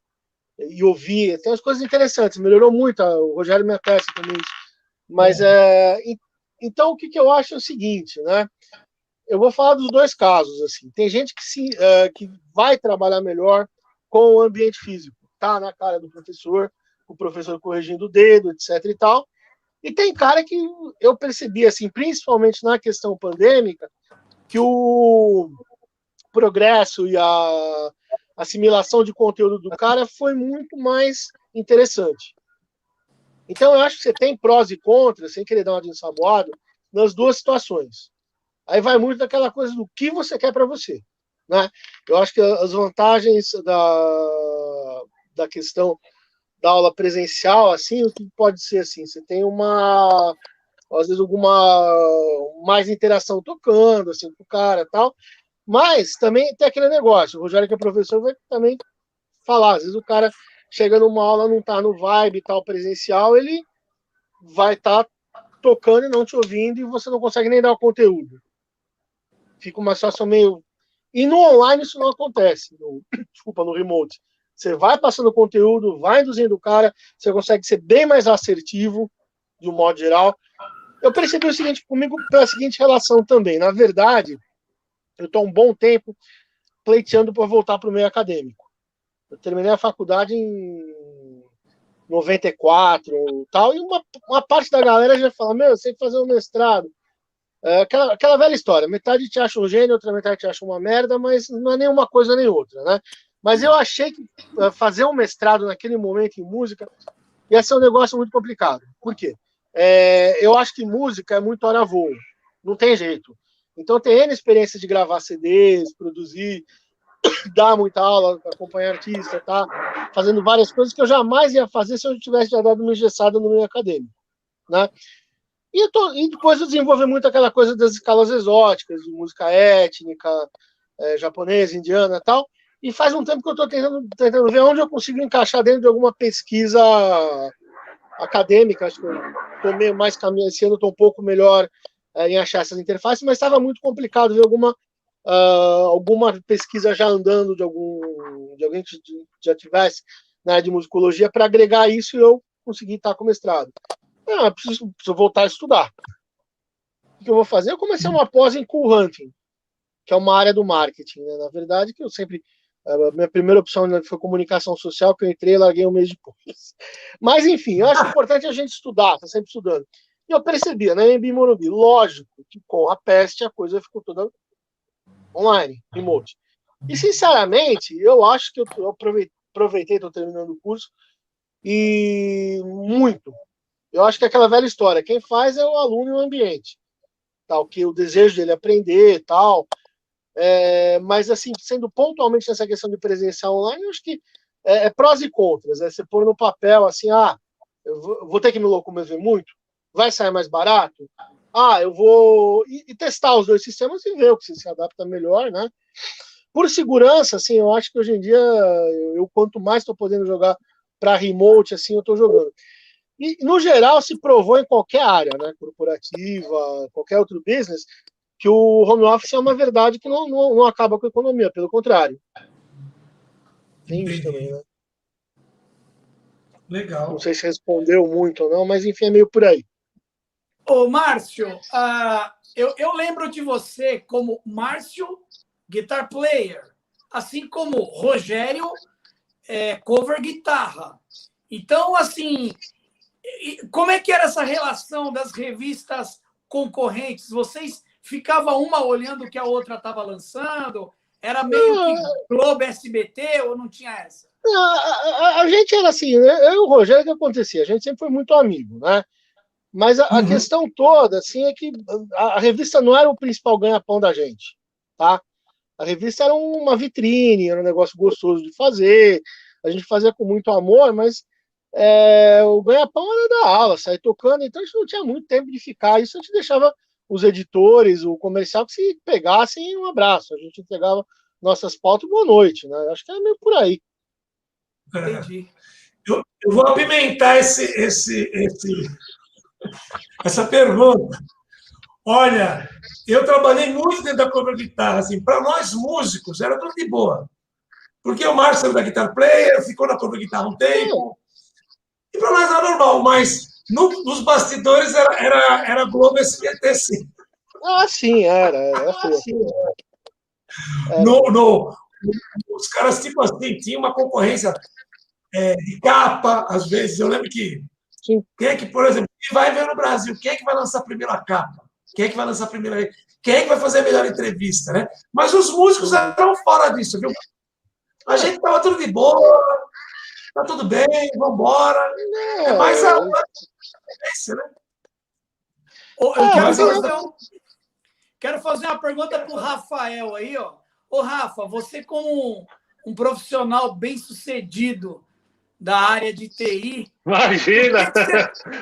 e ouvir. Tem umas coisas interessantes, melhorou muito. O Rogério me atesta também. Mas, então, o que eu acho é o seguinte, né? Eu vou falar dos dois casos, assim. Tem gente que vai trabalhar melhor com o ambiente físico, tá na cara do professor, o professor corrigindo o dedo, etc e tal. E tem cara que eu percebi, assim, principalmente na questão pandêmica, que o progresso e a assimilação de conteúdo do cara foi muito mais interessante. Então, eu acho que você tem prós e contras, sem querer dar uma de ensaboado, nas duas situações. Aí vai muito daquela coisa do que você quer para você, né? Eu acho que as vantagens da questão da aula presencial, assim, o que pode ser assim, você tem às vezes alguma mais interação tocando, assim, com o cara e tal, mas também tem aquele negócio, o Rogério que é professor vai também falar, às vezes o cara chega numa aula, não tá no vibe e tal, presencial, ele vai estar tocando e não te ouvindo e você não consegue nem dar o conteúdo. Fica uma situação meio... E no online isso não acontece, no remote. Você vai passando conteúdo, vai induzindo o cara, você consegue ser bem mais assertivo, de um modo geral. Eu percebi o seguinte comigo, pela seguinte relação também. Na verdade, eu estou há um bom tempo pleiteando para voltar para o meio acadêmico. Eu terminei a faculdade em 94 e tal, e uma parte da galera já fala, eu sei fazer um mestrado. Aquela velha história, metade te acha um gênio, outra metade te acha uma merda, mas não é nem uma coisa nem outra, né? Mas eu achei que fazer um mestrado naquele momento em música ia ser um negócio muito complicado. Por quê? Eu acho que música é muito hora voo, não tem jeito. Então tem N experiência de gravar CDs, produzir, dar muita aula, acompanhar artista, tá? Fazendo várias coisas que eu jamais ia fazer se eu tivesse já dado uma engessada no meio acadêmico, né? E depois eu desenvolvi muito aquela coisa das escalas exóticas, de música étnica, japonesa, indiana e tal. E faz um tempo que eu estou tentando ver onde eu consigo encaixar dentro de alguma pesquisa acadêmica. Acho que eu estou meio mais caminho esse ano, estou um pouco melhor em achar essas interfaces, mas estava muito complicado ver alguma pesquisa já andando de alguém que já tivesse na área de musicologia para agregar isso e eu conseguir estar com o mestrado. Eu preciso voltar a estudar. O que eu vou fazer? Eu comecei uma pós em Cool Hunting, que é uma área do marketing, né? Na verdade, que eu sempre... A minha primeira opção foi comunicação social, que eu entrei e larguei um mês depois. Mas, enfim, eu acho importante a gente estudar, tá sempre estudando. E eu percebia, na Embi Morumbi, lógico que com a peste a coisa ficou toda online, remote. E, sinceramente, eu acho que eu aproveitei, estou terminando o curso, e muito. Eu acho que é aquela velha história, quem faz é o aluno e o ambiente. Tal, que o desejo dele aprender e tal. Mas, assim, sendo pontualmente nessa questão de presencial online, eu acho que é prós e contras. Você pôr no papel, assim, eu vou ter que me locomover muito? Vai sair mais barato? Eu vou... E testar os dois sistemas e ver o que se adapta melhor, né? Por segurança, assim, eu acho que hoje em dia, quanto mais estou podendo jogar para remote, assim, eu estou jogando. E, no geral, se provou em qualquer área, né? Corporativa, qualquer outro business, que o home office é uma verdade que não acaba com a economia, pelo contrário. Tem isso também, né? Legal. Não sei se respondeu muito ou não, mas enfim, é meio por aí. Ô, Márcio, eu lembro de você como Márcio Guitar Player, assim como Rogério cover guitarra. Então, assim, como é que era essa relação das revistas concorrentes? Vocês ficavam uma olhando o que a outra estava lançando? Era meio que Globo, SBT ou não tinha essa? A gente era assim, né? Eu e o Rogério, o que acontecia? A gente sempre foi muito amigo, né? Mas a questão toda, assim, é que a revista não era o principal ganha-pão da gente, tá? A revista era uma vitrine, era um negócio gostoso de fazer, a gente fazia com muito amor, mas o ganha-pão era da aula, sair tocando, então a gente não tinha muito tempo de ficar, isso a gente deixava os editores, o comercial, que se pegassem, um abraço, a gente entregava nossas pautas, boa noite, né? Acho que é meio por aí. Entendi. Eu vou apimentar essa pergunta. Olha, eu trabalhei muito dentro da cover guitarra, assim, para nós músicos era tudo de boa. Porque o Márcio era da Guitar Player, ficou na cover guitarra um tempo, e para nós era normal, mas Nos bastidores era Globo SBT, sim. Ah, sim, era assim. Os caras, tipo assim, tinha uma concorrência de capa, às vezes. Eu lembro que Sim. quem é que, por exemplo, quem vai ver no Brasil, quem é que vai lançar a primeira capa? Quem é que vai lançar a primeira. Quem é que vai fazer a melhor entrevista, né? Mas os músicos eram fora disso, viu? A gente estava tudo de boa, tá tudo bem, vamos embora. É mais a experiência, né? Quero fazer uma pergunta para o Rafael aí, ó. Ô, Rafa, você como um profissional bem-sucedido da área de TI... Imagina!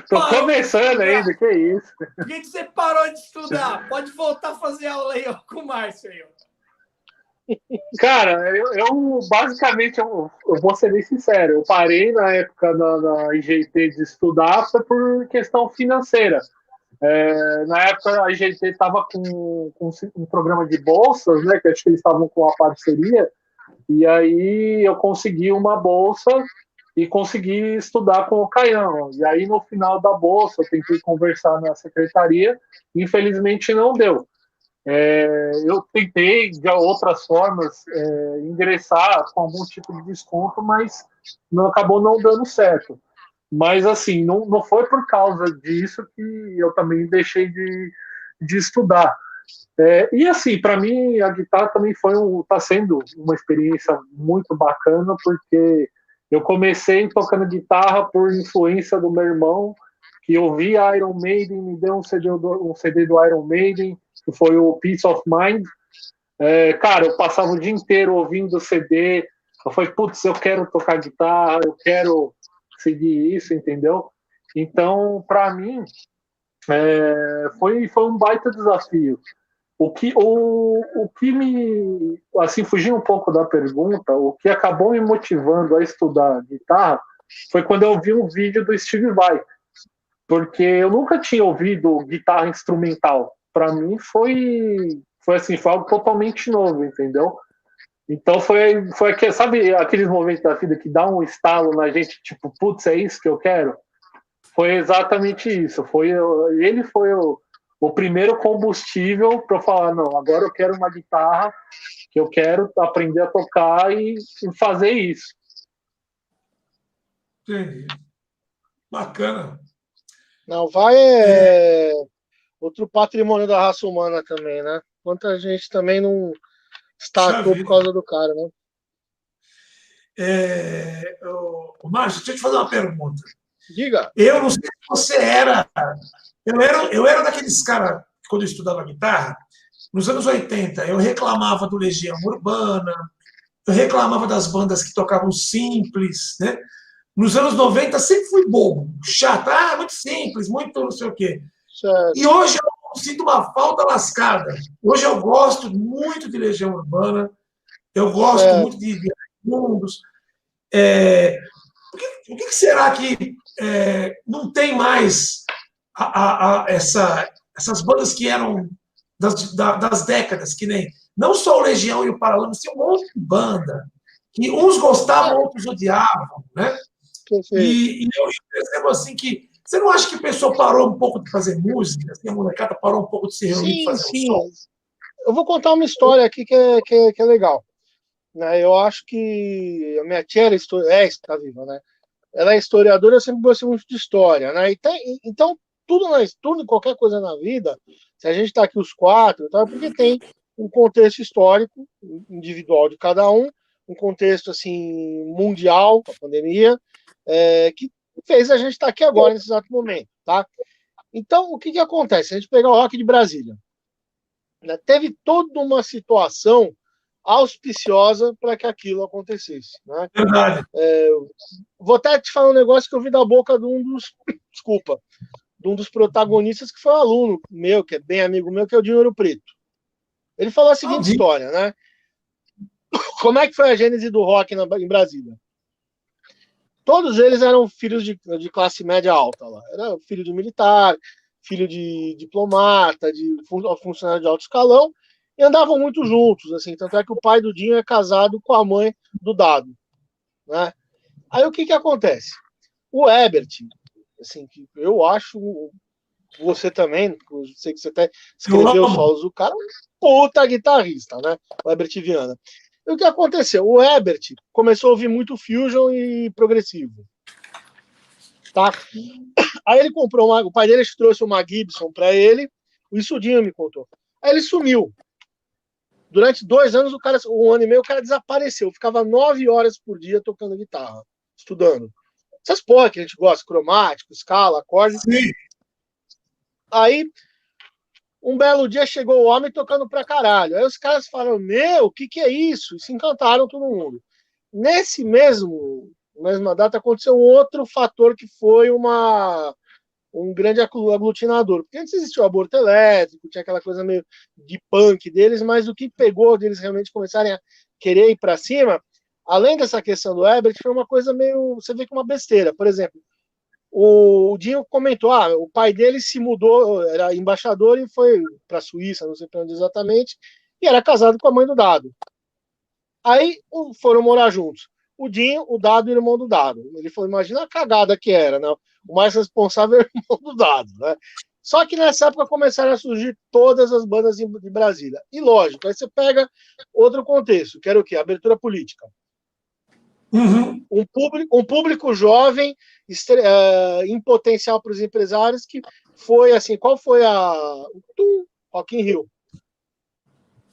Tô começando ainda, que isso? Por que você parou de estudar? Pode voltar a fazer aula aí, ó, com o Márcio aí, ó. Cara, eu basicamente, eu vou ser bem sincero, eu parei na época na IGT de estudar foi por questão financeira. Na época a IGT estava com um programa de bolsas, né, que acho que eles estavam com uma parceria, e aí eu consegui uma bolsa e consegui estudar com o Caião. E aí no final da bolsa eu tentei conversar na secretaria, infelizmente não deu. Eu tentei de outras formas ingressar com algum tipo de desconto, mas acabou não dando certo. Mas assim, não foi por causa disso que eu também deixei de estudar. E assim, para mim a guitarra também está sendo uma experiência muito bacana, porque eu comecei tocando guitarra por influência do meu irmão, que ouvia Iron Maiden, me deu um CD do Iron Maiden, que foi o Peace of Mind. Cara, eu passava o dia inteiro ouvindo o CD. Eu falei, putz, eu quero tocar guitarra, eu quero seguir isso, entendeu? Então, para mim, foi um baita desafio. O que me, assim, fugindo um pouco da pergunta, o que acabou me motivando a estudar guitarra foi quando eu vi um vídeo do Steve Vai, porque eu nunca tinha ouvido guitarra instrumental. Para mim foi algo totalmente novo, entendeu? Então foi sabe aqueles momentos da vida que dá um estalo na gente, tipo, putz, é isso que eu quero? Foi exatamente isso. Ele foi o primeiro combustível para eu falar, não, agora eu quero uma guitarra, que eu quero aprender a tocar e fazer isso. Entendi. Bacana. Não, outro patrimônio da raça humana também, né? Quanta gente também não startou por causa do cara, né? Márcio, deixa eu te fazer uma pergunta. Diga. Eu não sei se você era. Eu era daqueles caras, quando eu estudava guitarra, nos anos 80, eu reclamava do Legião Urbana, eu reclamava das bandas que tocavam simples, né? Nos anos 90, sempre fui bobo, chato, muito simples, muito não sei o quê. Certo. E hoje eu sinto uma falta lascada. Hoje eu gosto muito de Legião Urbana, eu gosto muito de Raimundos. Por que será que não tem mais essas bandas que eram das décadas, que nem não só o Legião e o Paralamas, tinha um monte de banda, que uns gostavam, outros odiavam, né? E eu percebo assim que você não acha que o pessoal parou um pouco de fazer música? Assim, a molecada parou um pouco de se reunir e fazer um som? Eu vou contar uma história aqui que é legal. Né? Eu acho que a minha tia está viva, né? Ela é historiadora, eu sempre gostei muito de história, né? Então, tudo, qualquer coisa na vida, se a gente está aqui os quatro, tá? Porque tem um contexto histórico, individual de cada um contexto assim mundial, com a pandemia, que fez a gente estar aqui agora, nesse exato momento, tá? Então, o que acontece? Se a gente pegar o Rock de Brasília, né? Teve toda uma situação auspiciosa para que aquilo acontecesse, né? Verdade. Vou até te falar um negócio que eu vi da boca de um dos protagonistas, que foi um aluno meu, que é bem amigo meu, que é o Dinheiro Preto. Ele falou a seguinte história, né? Como é que foi a gênese do rock em Brasília? Todos eles eram filhos de classe média alta lá. Era filho de militar, filho de diplomata, de funcionário de alto escalão, e andavam muito juntos, assim. Tanto é que o pai do Dinho é casado com a mãe do Dado, né? Aí o que acontece? O Ebert, assim, que eu acho, você também, sei que você até escreveu solos, o cara é um puta guitarrista, né? O Herbert Viana. E o que aconteceu? O Herbert começou a ouvir muito fusion e progressivo. Tá? Aí ele comprou o pai dele trouxe uma Gibson para ele, o Isudinho me contou. Aí ele sumiu. Durante 2 anos, um ano e meio, o cara desapareceu. Ficava 9 horas por dia tocando guitarra, estudando. Essas porra que a gente gosta, cromático, escala, acorde. Sim. Aí, um belo dia, chegou o homem tocando pra caralho. Aí os caras falaram, o que é isso? E se encantaram todo mundo. Nessa mesma data, aconteceu um outro fator que foi um grande aglutinador. Porque antes existia o aborto elétrico, tinha aquela coisa meio de punk deles, mas o que pegou deles realmente começarem a querer ir para cima, além dessa questão do Herbert, foi uma coisa meio, você vê que uma besteira. Por exemplo, o Dinho comentou, o pai dele se mudou, era embaixador e foi para a Suíça, não sei para onde exatamente, e era casado com a mãe do Dado. Aí foram morar juntos. O Dinho, o Dado e o irmão do Dado. Ele falou, imagina a cagada que era, né? O mais responsável é o irmão do Dado, né? Só que nessa época começaram a surgir todas as bandas de Brasília. E lógico, aí você pega outro contexto, que era o quê? Abertura política. Uhum. Um público jovem, em potencial para os empresários, que foi assim, qual foi Rock in Rio.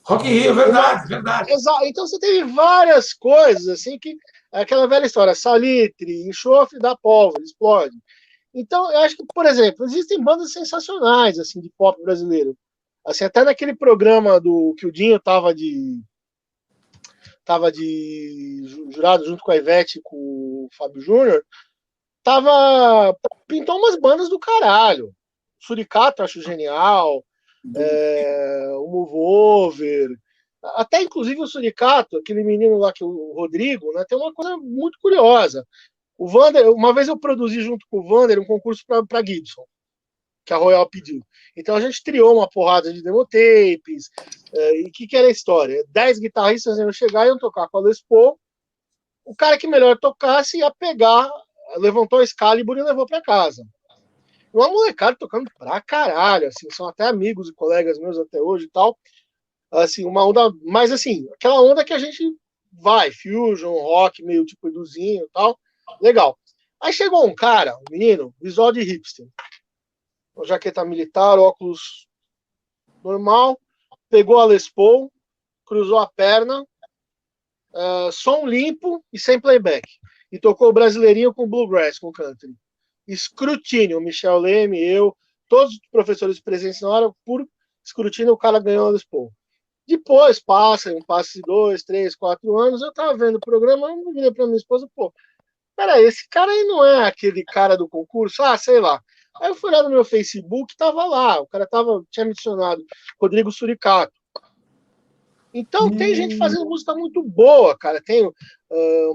Rock in Rio, verdade. Exato. Então você teve várias coisas, assim, que aquela velha história, salitre, enxofre dá pólvora, explode. Então, eu acho que, por exemplo, existem bandas sensacionais, assim, de pop brasileiro. Assim, até naquele programa que o Dinho tava de jurado junto com a Ivete e com o Fábio Júnior, pintou umas bandas do caralho. Suricato, acho genial. O Move Over. Até, inclusive, o Suricato, aquele menino lá, o Rodrigo, né, tem uma coisa muito curiosa. O Vander, uma vez eu produzi junto com o Vander um concurso para Gibson, que a Royal pediu. Então a gente triou uma porrada de demotapes. E o que era a história? 10 guitarristas iam chegar e iam tocar com a Les Paul. O cara que melhor tocasse ia pegar, levantou a Excalibur e levou para casa. Uma molecada tocando pra caralho, assim, são até amigos e colegas meus até hoje e tal. Assim, uma onda, mas assim, aquela onda que a gente vai, fusion, rock, meio tipo eduzinho e tal. Legal. Aí chegou um cara, um menino, visual de hipster. Uma jaqueta militar, óculos normal, pegou a Les Paul, cruzou a perna, som limpo e sem playback. E tocou o Brasileirinho com bluegrass, com country. Escrutínio, Michel Leme, eu, todos os professores presentes na hora, por escrutínio, o cara ganhou a Les Paul. Depois, passe 2, 3, 4 anos, eu tava vendo o programa, eu virei pra minha esposa, peraí, esse cara aí não é aquele cara do concurso? Sei lá. Aí eu fui lá no meu Facebook, tava lá, o cara tinha mencionado Rodrigo Suricato. Então tem gente fazendo música muito boa, cara. Tem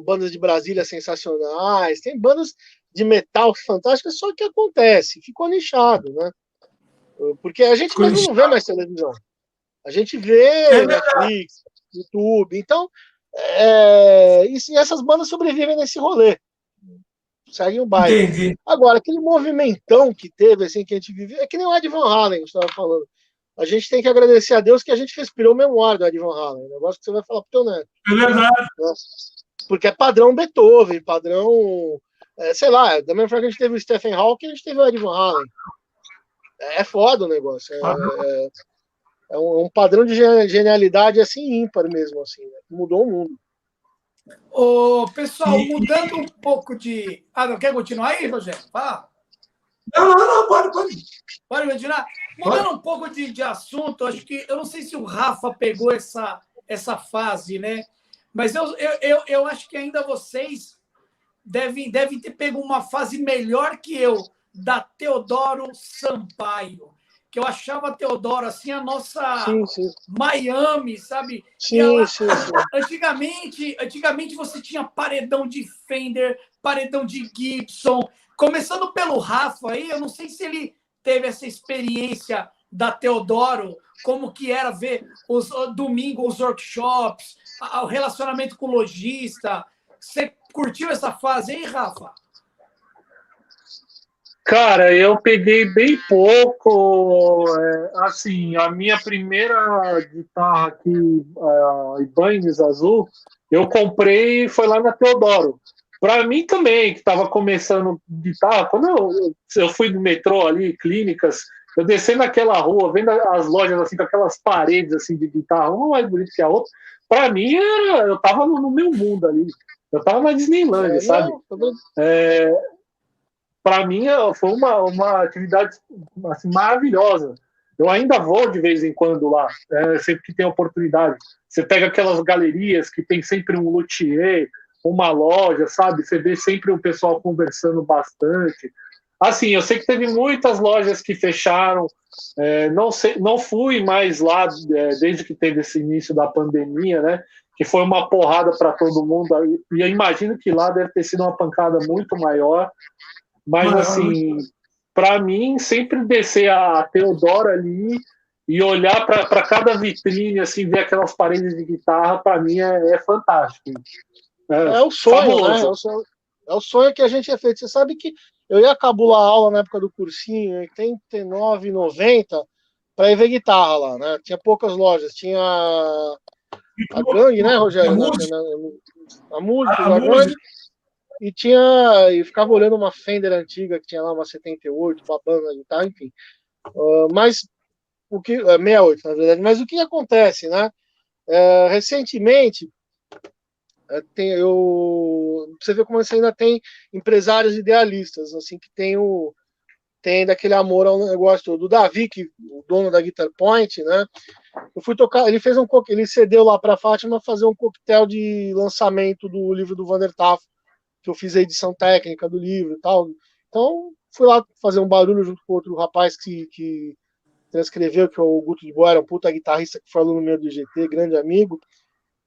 bandas de Brasília sensacionais, tem bandas de metal fantásticas, só que acontece, ficou nichado, né? Porque a gente mesmo não vê mais televisão. A gente vê Netflix, YouTube. Então, e essas bandas sobrevivem nesse rolê. Seguem o baile. Entendi. Agora, aquele movimentão que teve, assim, que a gente viveu, é que nem o Ed Van Halen, a gente estava falando. A gente tem que agradecer a Deus que a gente respirou memória do Ed Van Halen. Um negócio que você vai falar pro teu neto. É verdade. Porque é padrão Beethoven, padrão... sei lá, da mesma forma que a gente teve o Stephen Hawking, a gente teve o Ed Van Halen. É foda o negócio. É um padrão de genialidade assim ímpar mesmo, assim, né? Mudou o mundo. Pessoal, mudando um pouco de... não quer continuar aí, Rogério? Fala. Não, pode. Pode continuar? Mudando um pouco de assunto, acho que... Eu não sei se o Rafa pegou essa fase, né? Mas eu acho que ainda vocês devem ter pego uma fase melhor que eu, da Teodoro Sampaio. Que eu achava a Teodoro assim, a nossa sim. Miami, sabe? Sim. Antigamente você tinha paredão de Fender, paredão de Gibson. Começando pelo Rafa aí, eu não sei se ele teve essa experiência da Teodoro, como que era ver domingo os workshops, o relacionamento com o lojista. Você curtiu essa fase aí, Rafa? Cara, eu peguei bem pouco. Assim, a minha primeira guitarra aqui, a Ibanez Azul, eu comprei foi lá na Teodoro. Para mim também, que estava começando guitarra, quando eu fui no metrô ali, clínicas, eu desci naquela rua, vendo as lojas assim, com aquelas paredes assim de guitarra, uma mais bonita que a outra. Para mim, eu tava no meu mundo ali. Eu tava na Disneyland, sabe? Não, Para mim foi uma atividade assim, maravilhosa. Eu ainda vou de vez em quando lá, sempre que tem oportunidade. Você pega aquelas galerias que tem sempre um luthier, uma loja, sabe? Você vê sempre o pessoal conversando bastante. Assim, eu sei que teve muitas lojas que fecharam. Não fui mais lá desde que teve esse início da pandemia, né? Que foi uma porrada para todo mundo. E eu imagino que lá deve ter sido uma pancada muito maior. Mas, assim, para mim, sempre descer a Teodora ali e olhar para cada vitrine, assim, ver aquelas paredes de guitarra, para mim é fantástico. É o sonho, né? É o sonho que a gente é feito. Você sabe que eu ia cabular aula na época do cursinho, em 89, 90, para ir ver guitarra lá, né? Tinha poucas lojas. Tinha a Gangue, né, Rogério? A música, a Gangue. E ficava olhando uma Fender antiga que tinha lá uma 78, babando na guitarra, enfim. Mas o que 68, na verdade. Mas o que acontece, né? Recentemente você vê como você ainda tem empresários idealistas, assim, que tem daquele amor ao negócio do Davi, o dono da Guitar Point, né? Eu fui tocar, ele cedeu lá para a Fátima fazer um coquetel de lançamento do livro do Vander Tafo, que eu fiz a edição técnica do livro e tal. Então, fui lá fazer um barulho junto com outro rapaz que transcreveu, que é o Guto de Boa, era um puta guitarrista que foi aluno meu do IGT, grande amigo.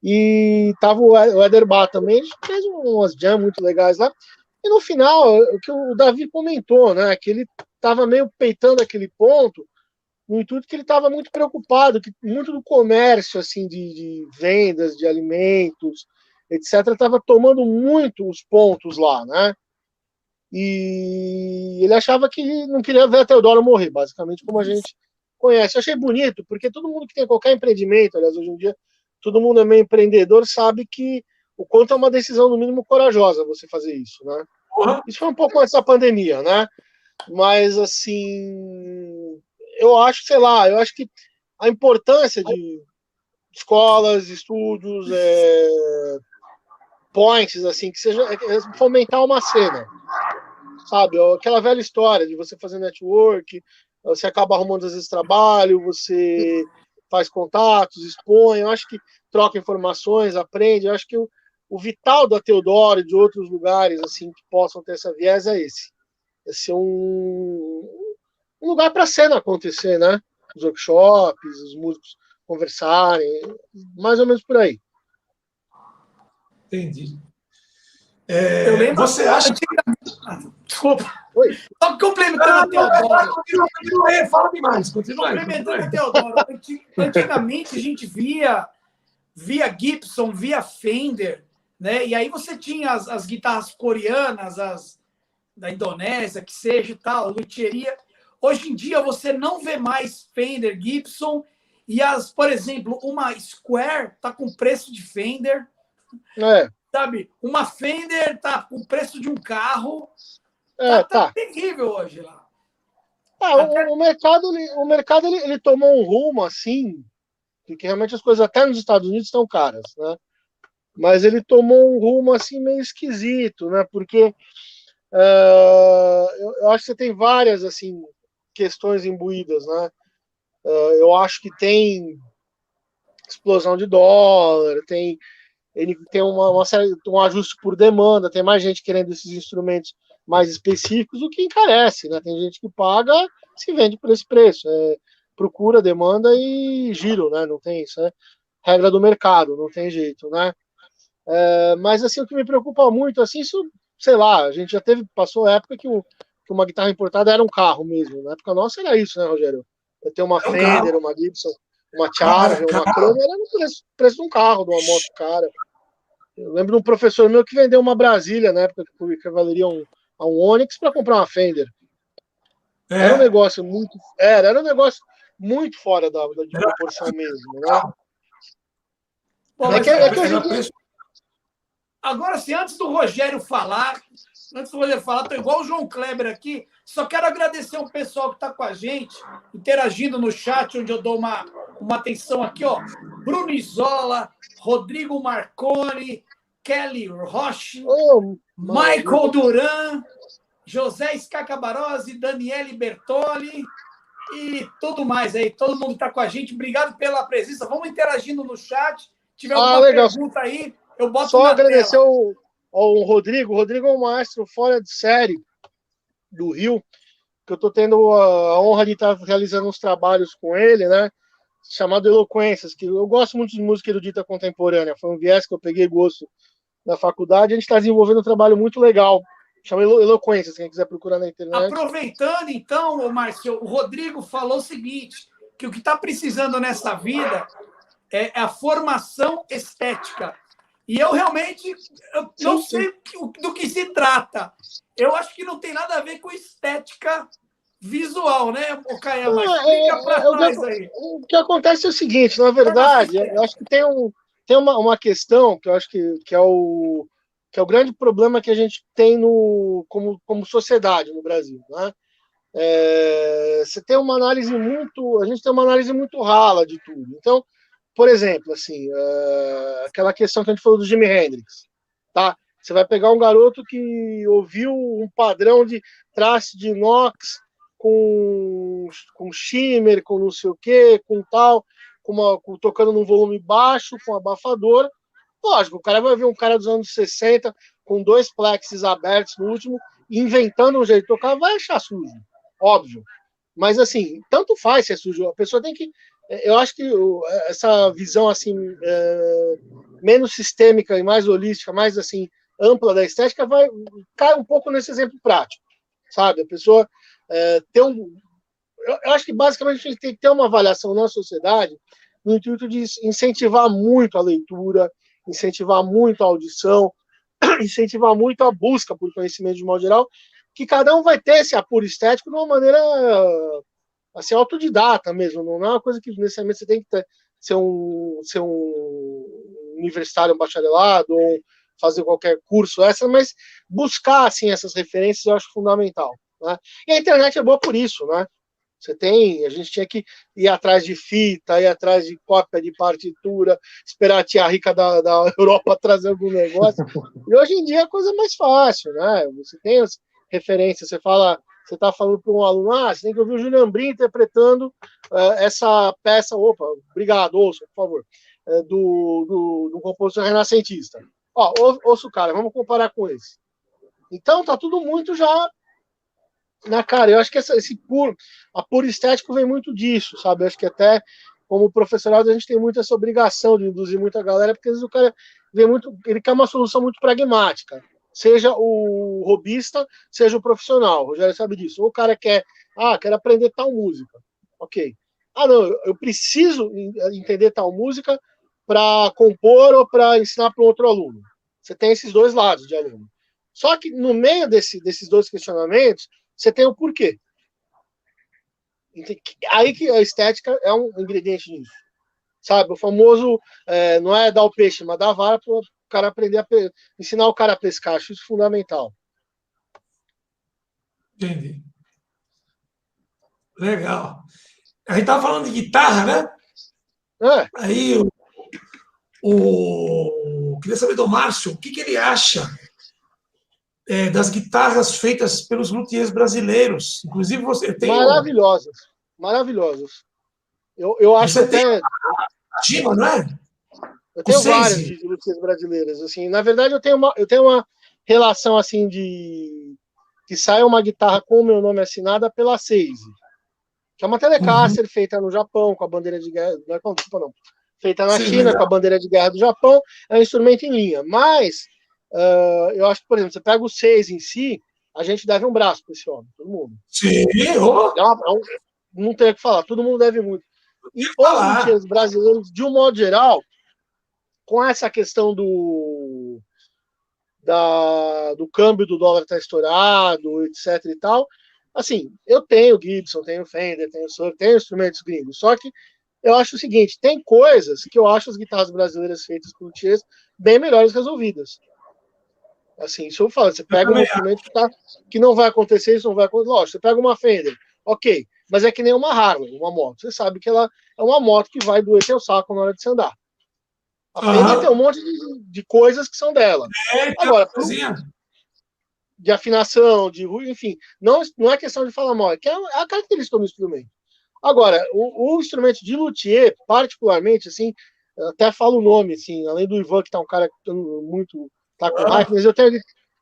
E tava o Éder Bá também, a gente fez umas jam muito legais lá. E no final, o que o Davi comentou, né, que ele tava meio peitando aquele ponto, no intuito que ele estava muito preocupado, que muito do comércio, assim, de vendas, de alimentos, etc., estava tomando muito os pontos lá, né? E ele achava que não queria ver a Teodoro morrer, basicamente, como a gente conhece. Eu achei bonito, porque todo mundo que tem qualquer empreendimento, aliás, hoje em dia, todo mundo é meio empreendedor, sabe que o quanto é uma decisão, no mínimo, corajosa você fazer isso, né? Isso foi um pouco antes da pandemia, né? Mas, assim, eu acho que a importância de escolas, estúdios, points, assim, que seja fomentar uma cena, sabe? Aquela velha história de você fazer network, você acaba arrumando às vezes trabalho, você faz contatos, expõe, eu acho que troca informações, aprende, eu acho que o vital da Teodoro e de outros lugares, assim, que possam ter essa viés é esse. É ser um lugar para a cena acontecer, né? Os workshops, os músicos conversarem, mais ou menos por aí. Entendi. Eu lembro. Você acha que. Desculpa. Oi. Só complementando a Teodoro. Continua aí, fala demais. Complementando a Teodoro. Antigamente a gente via Gibson, via Fender, né? E aí você tinha as guitarras coreanas, as da Indonésia, que seja e tal, luthieria. Hoje em dia você não vê mais Fender, Gibson e por exemplo, uma Square tá com preço de Fender. Sabe? Uma Fender tá com o preço de um carro. Tá terrível hoje lá. O mercado ele tomou um rumo assim, porque realmente as coisas até nos Estados Unidos estão caras, né? Mas ele tomou um rumo assim meio esquisito, né? Porque eu acho que você tem várias assim questões imbuídas, né? Eu acho que tem explosão de dólar, ele tem um ajuste por demanda, tem mais gente querendo esses instrumentos mais específicos, o que encarece, né? Tem gente que paga, se vende por esse preço. Procura, demanda e giro, né? Não tem isso, né? Regra do mercado, não tem jeito, né? Mas assim, o que me preocupa muito, assim, isso, sei lá, a gente já passou a época que uma guitarra importada era um carro mesmo. Na época nossa era isso, né, Rogério? Eu tenho uma Fender, uma Gibson, uma Charger, uma Kramer, era no preço de um carro, de uma moto cara. Eu lembro de um professor meu que vendeu uma Brasília na época que valeria a um Onix para comprar uma Fender. Era um negócio muito. Era um negócio muito fora de proporção mesmo, né? Bom, É mas que hoje em dia. agora, se antes do Rogério falar, estou igual o João Kleber aqui. Só quero agradecer o pessoal que está com a gente, interagindo no chat, onde eu dou uma atenção aqui, ó. Bruno Isola, Rodrigo Marconi, Kelly Roche, Michael Duran, José Scacabarose, Daniele Bertoli e tudo mais aí. Todo mundo está com a gente. Obrigado pela presença. Vamos interagindo no chat. Se tiver alguma legal. pergunta aí, eu boto só na agradecer tela. ao Rodrigo. O Rodrigo é um maestro fora de série do Rio, que eu estou tendo a honra de estar realizando uns trabalhos com ele, né? Chamado Eloquências, que eu gosto muito de música erudita contemporânea. Foi um viés que eu peguei gosto na faculdade. A gente está desenvolvendo um trabalho muito legal. Chama Eloquências, quem quiser procurar na internet. Aproveitando, então, Márcio, o Rodrigo falou o seguinte, que o que está precisando nessa vida é a formação estética. E eu realmente não sei do que se trata. Eu acho que não tem nada a ver com estética visual, né, Okayama? Explica para nós aí. O que acontece é o seguinte, na verdade, eu acho que tem uma questão que eu acho que é o grande problema que a gente tem como sociedade no Brasil, né? Você tem uma análise a gente tem uma análise muito rala de tudo. Então, por exemplo, assim, aquela questão que a gente falou do Jimi Hendrix, tá? Você vai pegar um garoto que ouviu um padrão de traste de inox com shimmer, com não sei o quê, com tal, tocando num volume baixo, com abafador. Lógico, o cara vai ver um cara dos anos 60 com 2 plexis abertos no último, inventando um jeito de tocar, vai achar sujo, óbvio. Mas, assim, tanto faz se é sujo. A pessoa tem que... Eu acho que essa visão, assim, menos sistêmica e mais holística, mais, assim, ampla da estética, cai um pouco nesse exemplo prático, sabe? A pessoa ter eu acho que, basicamente, a gente tem que ter uma avaliação na sociedade no intuito de incentivar muito a leitura, incentivar muito a audição, incentivar muito a busca por conhecimento de modo geral, que cada um vai ter esse apuro estético de uma maneira assim, autodidata mesmo, não é uma coisa que necessariamente você tem que ser um universitário, um bacharelado, ou fazer qualquer curso mas buscar assim, essas referências eu acho fundamental. Né? E a internet é boa por isso, né? A gente tinha que ir atrás de fita, ir atrás de cópia de partitura, esperar a tia rica da Europa trazer algum negócio. E hoje em dia a coisa é mais fácil, né? Você tem as referências, você está falando para um aluno, você tem que ouvir o Julian Brim interpretando essa peça, obrigado, ouça, por favor, do compositor renascentista. Ouça o cara, vamos comparar com esse. Então tá tudo muito já na cara. Eu acho que apuro estético vem muito disso, sabe? Eu acho que até como professorado a gente tem muito essa obrigação de induzir muita galera, porque às vezes o cara ele quer uma solução muito pragmática, seja o hobbyista, seja o profissional. O Rogério sabe disso. Ou o cara quer aprender tal música. Ok. Não, eu preciso entender tal música para compor ou para ensinar para um outro aluno. Você tem esses dois lados de aluno. Só que no meio desses dois questionamentos, você tem o porquê. Aí que a estética é um ingrediente nisso. Sabe? O famoso, não é dar o peixe, mas dar a vara para o cara aprender ensinar o cara a pescar. Acho isso fundamental. Entendi. Legal. A gente estava falando de guitarra, né? Aí queria saber do Márcio, o que ele acha das guitarras feitas pelos luthiers brasileiros. Inclusive, você tem... Maravilhosos. Eu acho você que até... Tima, não é? Eu tenho várias de luthiers brasileiras. Assim, na verdade, eu tenho uma relação assim de que sai uma guitarra com o meu nome assinada pela Seise, que é uma Telecaster feita no Japão com a bandeira de guerra, não, feita na China legal. Com a bandeira de guerra do Japão, é um instrumento em linha. Mas eu acho que, por exemplo, você pega o Seise em si, a gente deve um braço para esse homem, todo mundo. Sim, não tem o que falar, todo mundo deve muito. E os luthiers brasileiros, de um modo geral, com essa questão do câmbio do dólar estar estourado, etc. e tal, Assim, eu tenho Gibson, tenho Fender, tenho instrumentos gringos, só que eu acho o seguinte, tem coisas que eu acho as guitarras brasileiras feitas por luthiers bem melhores resolvidas. Assim, se eu falar, você pega um instrumento que não vai acontecer, isso não vai acontecer. Lógico, você pega uma Fender, ok, mas é que nem uma Harley, uma moto. Você sabe que ela é uma moto que vai doer seu saco na hora de você andar. A Fender tem um monte de coisas que são dela. Agora, de afinação, de ruído, enfim, não é questão de falar mal, é que é a característica do instrumento. Agora, o instrumento de luthier, particularmente, assim, até falo o nome, assim, além do Ivan, que tá um cara muito tá com hype,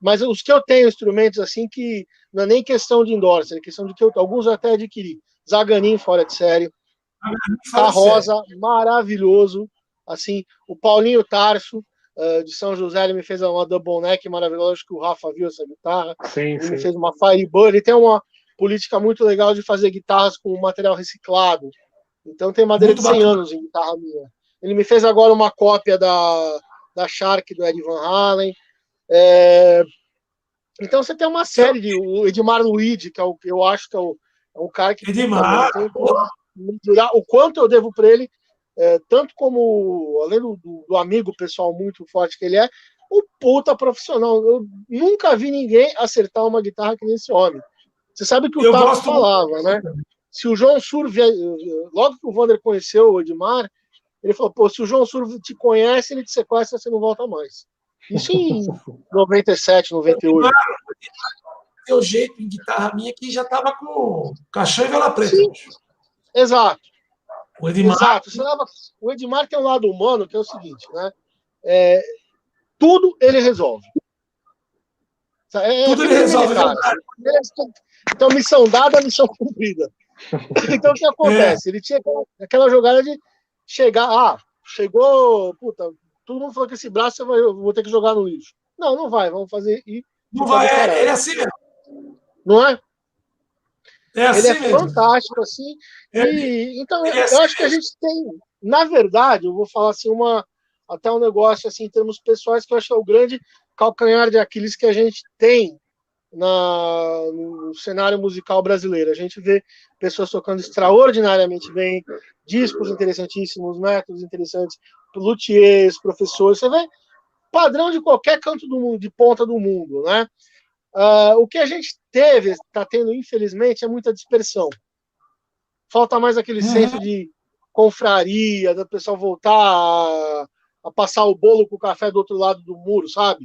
mas os que eu tenho instrumentos assim que não é nem questão de endorser, é questão de que alguns eu até adquiri. Zaganin fora de série, Carroza, maravilhoso, assim, o Paulinho Tarso de São José, ele me fez uma double neck maravilhosa, acho que o Rafa viu essa guitarra, ele me fez uma Firebird, ele tem uma política muito legal de fazer guitarras com material reciclado, então tem madeira muito de 100 anos em guitarra minha. Ele me fez agora uma cópia da Shark, do Eddie Van Halen. Então você tem uma série de... O Edmar Luigi, que eu acho que é o cara que... Edmar! O quanto eu devo para ele, tanto como, além do amigo pessoal muito forte que ele é, o puta profissional. Eu nunca vi ninguém acertar uma guitarra que nem esse homem. Você sabe que o Tato falava, né? Se o João Sur... Logo que o Wander conheceu o Edmar, ele falou, pô, se o João Sur te conhece, ele te sequestra, você não volta mais. Isso em 97, 98. Teu jeito em guitarra minha que já tava com caixão e vela preta. Sim, exato. O Edmar... Exato. O Edmar tem um lado humano que é o seguinte, né? Tudo ele resolve. Tudo ele resolve. Então, missão dada, missão cumprida. Então, o que acontece? Ele tinha aquela jogada de chegar, chegou, puta, todo mundo falou que esse braço eu vou ter que jogar no lixo. Não vai, vamos fazer e... Não vai, ele é assim mesmo. Não é? É assim ele mesmo. Fantástico, assim. Então, eu acho que a gente tem, na verdade, eu vou falar assim, até um negócio assim, em termos pessoais, que eu acho que é o grande calcanhar de Aquiles que a gente tem no cenário musical brasileiro. A gente vê pessoas tocando extraordinariamente bem, discos interessantíssimos, métodos interessantes, luthiers, professores, você vê padrão de qualquer canto do mundo, de ponta do mundo, né? O que a gente está tendo, infelizmente, é muita dispersão. Falta mais aquele senso de confraria, do pessoal voltar a passar o bolo com o café do outro lado do muro, sabe?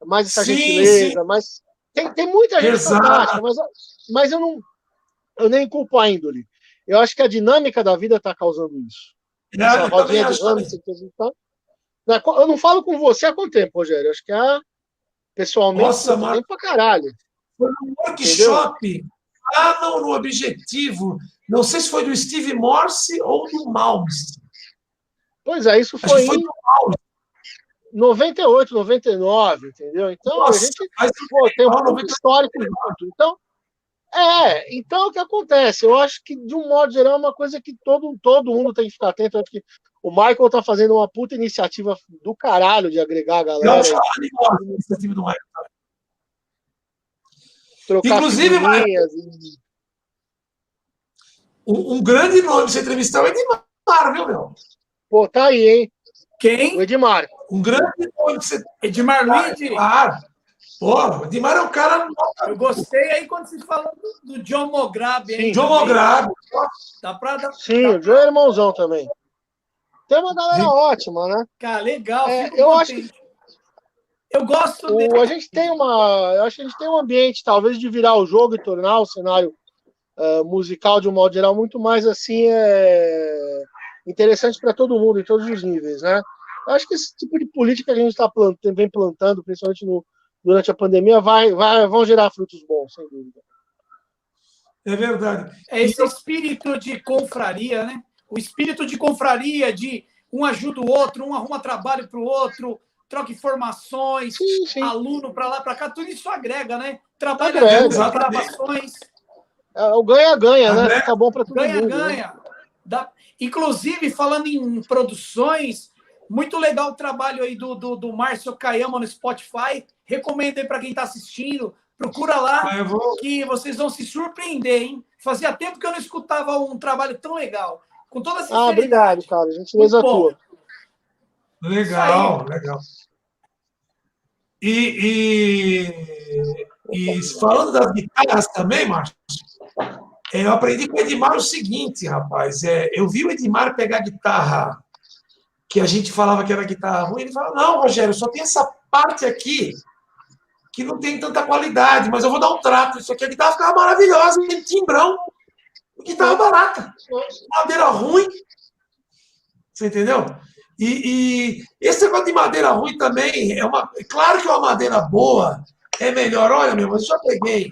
Mais essa gentileza, mas tem muita gente fantástica, mas eu nem culpo a índole. Eu acho que a dinâmica da vida está causando isso. Essa rodinha de Hamilton que a gente tá... Eu não falo com você há quanto tempo, Rogério? Eu acho que pessoalmente, nossa, tempo pra caralho. Foi um workshop lá no Objetivo. Não sei se foi do Steve Morse ou do Malmsteen. Pois é, isso foi em 98, 99, entendeu? Então, nossa, a gente tem um pouco histórico junto. Então o que acontece? Eu acho que, de um modo geral, é uma coisa que todo mundo tem que ficar atento. Eu acho que o Michael tá fazendo uma puta iniciativa do caralho de agregar a galera. Iniciativa do Michael. Trocar inclusive, Michael, um grande nome de você entrevistar é o Edmar, viu, meu? Pô, tá aí, hein? Quem? O Edmar. Um grande nome de você... Edmar Luigi? Claro. Pô, o Edmar é um cara... Eu gostei aí quando você falou do John Mograbi, hein? John Mograbi. Sim, o John é irmãozão também. Tem uma galera ótima, né? Cara, legal. Eu acho que... Eu gosto dele. Eu acho que a gente tem um ambiente, talvez, de virar o jogo e tornar o cenário musical, de um modo geral, muito mais, assim, interessante para todo mundo, em todos os níveis, né? Eu acho que esse tipo de política que a gente vem plantando, principalmente durante a pandemia, vão gerar frutos bons, sem dúvida. É verdade. É esse espírito de confraria, né? O espírito de confraria, de um ajuda o outro, um arruma trabalho para o outro, troca informações, sim. Aluno para lá, para cá, tudo isso agrega, né? Trabalho, gravações. O ganha-ganha, né? Fica bom para todo mundo. Ganha-ganha. Né? Inclusive, falando em produções, Muito legal o trabalho aí do Márcio Kayama no Spotify. Recomendo aí para quem está assistindo. Procura lá que vocês vão se surpreender, hein? Fazia tempo que eu não escutava um trabalho tão legal. Com toda a sinceridade. Obrigado, cara. A gente fez a tua. Legal. E falando das guitarras também, Márcio, eu aprendi com o Edmar o seguinte, rapaz. Eu vi o Edmar pegar guitarra que a gente falava que era guitarra ruim. Ele falou, não, Rogério, só tem essa parte aqui que não tem tanta qualidade, mas eu vou dar um trato. Isso aqui, a guitarra ficava maravilhosa, tem timbrão, guitarra barata, madeira ruim. Você entendeu? E esse negócio de madeira ruim também claro que uma madeira boa é melhor. Olha, meu, mas eu já peguei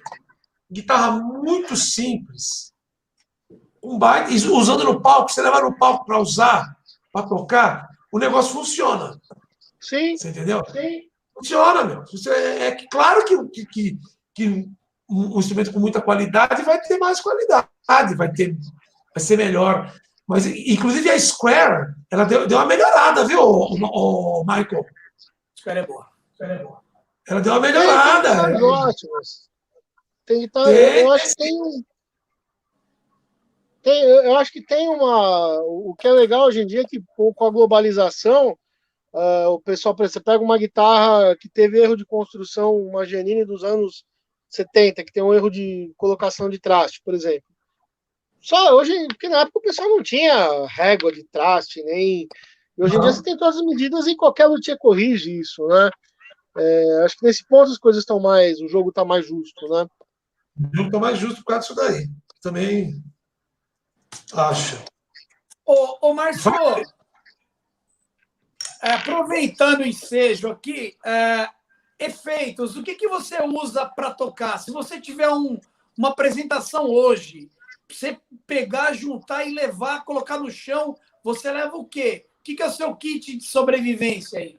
guitarra muito simples, usando no palco, você leva no palco para usar, para tocar, o negócio funciona. Sim. Você entendeu? Sim. Funciona, meu. Claro que um instrumento com muita qualidade vai ter mais qualidade, vai ser melhor. Mas, inclusive, a Square, ela deu uma melhorada, viu, Michael? Square é boa. Ela deu uma melhorada. Tem guitarra, eu acho que eu acho que tem o que é legal hoje em dia é que com a globalização, o pessoal, você pega uma guitarra que teve erro de construção, uma Genini dos anos 70, que tem um erro de colocação de traste, por exemplo. Só hoje, porque na época o pessoal não tinha régua de traste, nem. E hoje em dia você tem todas as medidas e qualquer luthier corrige isso, né? Acho que nesse ponto as coisas estão mais. O jogo está mais justo, né? O jogo está mais justo por causa disso daí. Também acho. Ô Márcio, aproveitando o ensejo aqui, efeitos, o que você usa para tocar? Se você tiver uma apresentação hoje, você pegar, juntar e levar, colocar no chão, você leva o quê? O que é o seu kit de sobrevivência aí?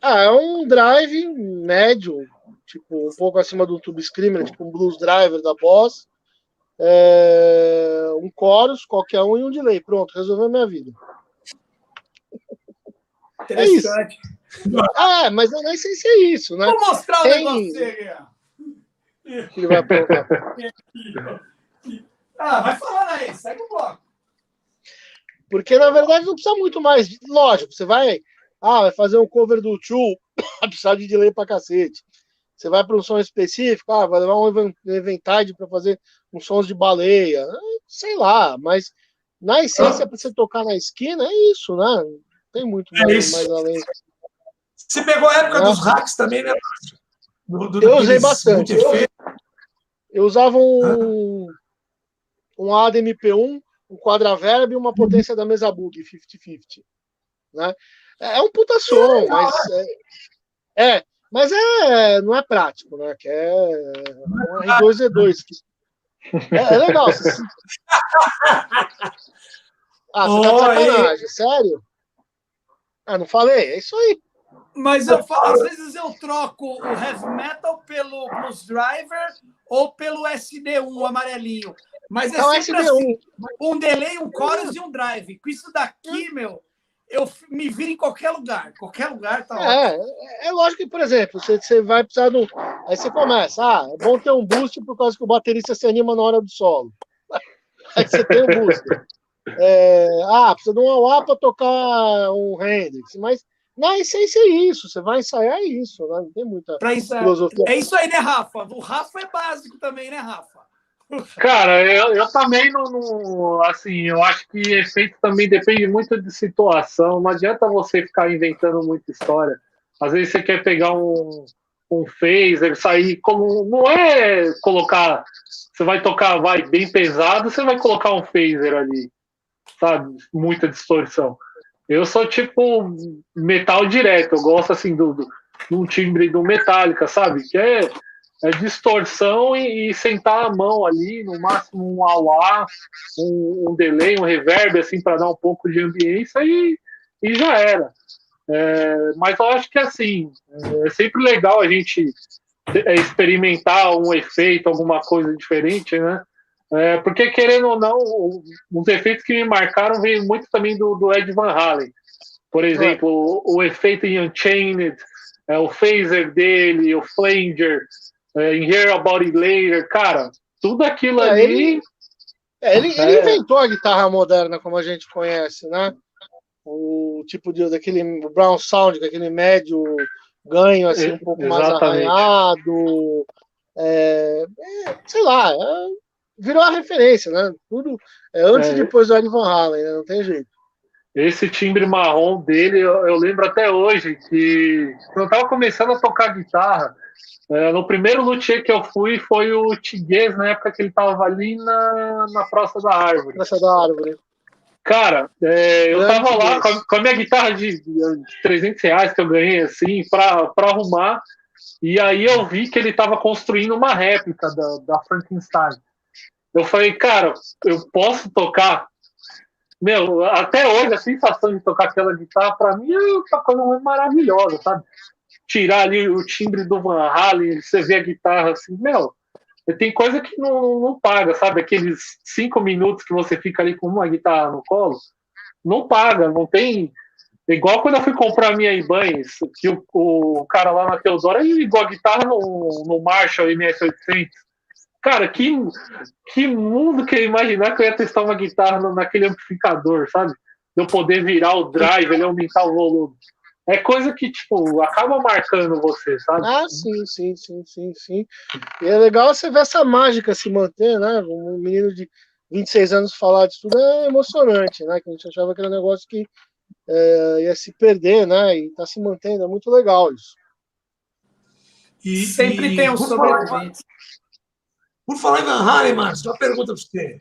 É um drive médio, tipo, um pouco acima do Tube Screamer, tipo um Blues Driver da Boss, um chorus, qualquer um, e um delay. Pronto, resolveu a minha vida. Interessante. Mas na essência é isso, né? Vou mostrar o negócio aí. Que ele vai apontar. Vai falando aí, segue o bloco. Porque, na verdade, não precisa muito mais. Lógico, você vai fazer um cover do Tool, vai precisar de delay pra cacete. Você vai para um som específico, vai levar um Eventide para fazer uns sons de baleia, sei lá, mas na essência, para você tocar na esquina, é isso, né? Não tem muito mais além. Você pegou a época dos hacks também, né, Márcio? Eu usei bastante. Eu usava um ADMP1, um quadraverb e uma potência da mesa Bug 50-50. Né? É um puta som, mas não é prático, né? Que é um R2-E2. É legal. Você tá de sacanagem, sério? Não falei, é isso aí. Mas eu falo, às vezes eu troco o heavy metal pelo Blues Driver ou pelo SD1, o amarelinho. Mas é sempre assim, um delay, um chorus e um drive. Com isso daqui, eu me viro em qualquer lugar. Qualquer lugar tá ótimo. É lógico que, por exemplo, você vai precisar de um... Aí você começa, é bom ter um boost por causa que o baterista se anima na hora do solo. Aí você tem um boost. Precisa de um wah para tocar um Hendrix, mas na essência é isso, você vai ensaiar isso, né? Não tem muita filosofia. É isso aí, né, Rafa? O Rafa é básico também, né, Rafa? Cara, eu também não. Assim, eu acho que efeito também depende muito de situação. Não adianta você ficar inventando muita história. Às vezes você quer pegar um phaser, sair como. Não é colocar. Você vai tocar bem pesado, você vai colocar um phaser ali, sabe? Muita distorção. Eu sou tipo metal direto. Eu gosto assim de um timbre do Metallica, sabe? Que é distorção e sentar a mão ali, no máximo um wah, um delay, um reverb, assim, para dar um pouco de ambiência e já era. Mas eu acho que, assim, é sempre legal a gente experimentar um efeito, alguma coisa diferente, né? Porque, querendo ou não, os efeitos que me marcaram veio muito também do Ed Van Halen. Por exemplo, o efeito em Unchained, o phaser dele, o flanger, em Hear About It Later, cara, tudo aquilo ali... Ele inventou a guitarra moderna, como a gente conhece, né? O tipo daquele brown sound, com aquele médio ganho, assim, um pouco mais arranhado. Sei lá, virou a referência, né? Tudo antes e depois do Eddie Van Halen, né? Não tem jeito. Esse timbre marrom dele, eu lembro até hoje que quando eu tava começando a tocar guitarra, no primeiro luthier que eu fui foi o Tiguez, na época que ele tava ali na Praça da Árvore. Praça da Árvore. Cara, eu tava lá com a minha guitarra de R$300 que eu ganhei, assim, pra arrumar, e aí eu vi que ele tava construindo uma réplica da Frankenstein. Eu falei, cara, eu posso tocar? Meu, até hoje a sensação de tocar aquela guitarra pra mim é uma coisa muito maravilhosa, sabe? Tirar ali o timbre do Van Halen, você vê a guitarra assim, meu, tem coisa que não paga, sabe? Aqueles 5 minutos que você fica ali com uma guitarra no colo, não paga, não tem... Igual quando eu fui comprar a minha Ibanez, que o cara lá na Teodora ligou a guitarra no Marshall MS-800. Cara, que mundo que eu ia imaginar que eu ia testar uma guitarra naquele amplificador, sabe? De eu poder virar o drive, ele aumentar o volume. É coisa que, tipo, acaba marcando você, sabe? Ah, sim. E é legal você ver essa mágica se manter, né? Um menino de 26 anos falar disso tudo é emocionante, né? Que a gente achava que era um negócio que ia se perder, né? E tá se mantendo, é muito legal isso. Sempre tem um sobrevivente. Por falar em Van Halen, Márcio, uma pergunta para você.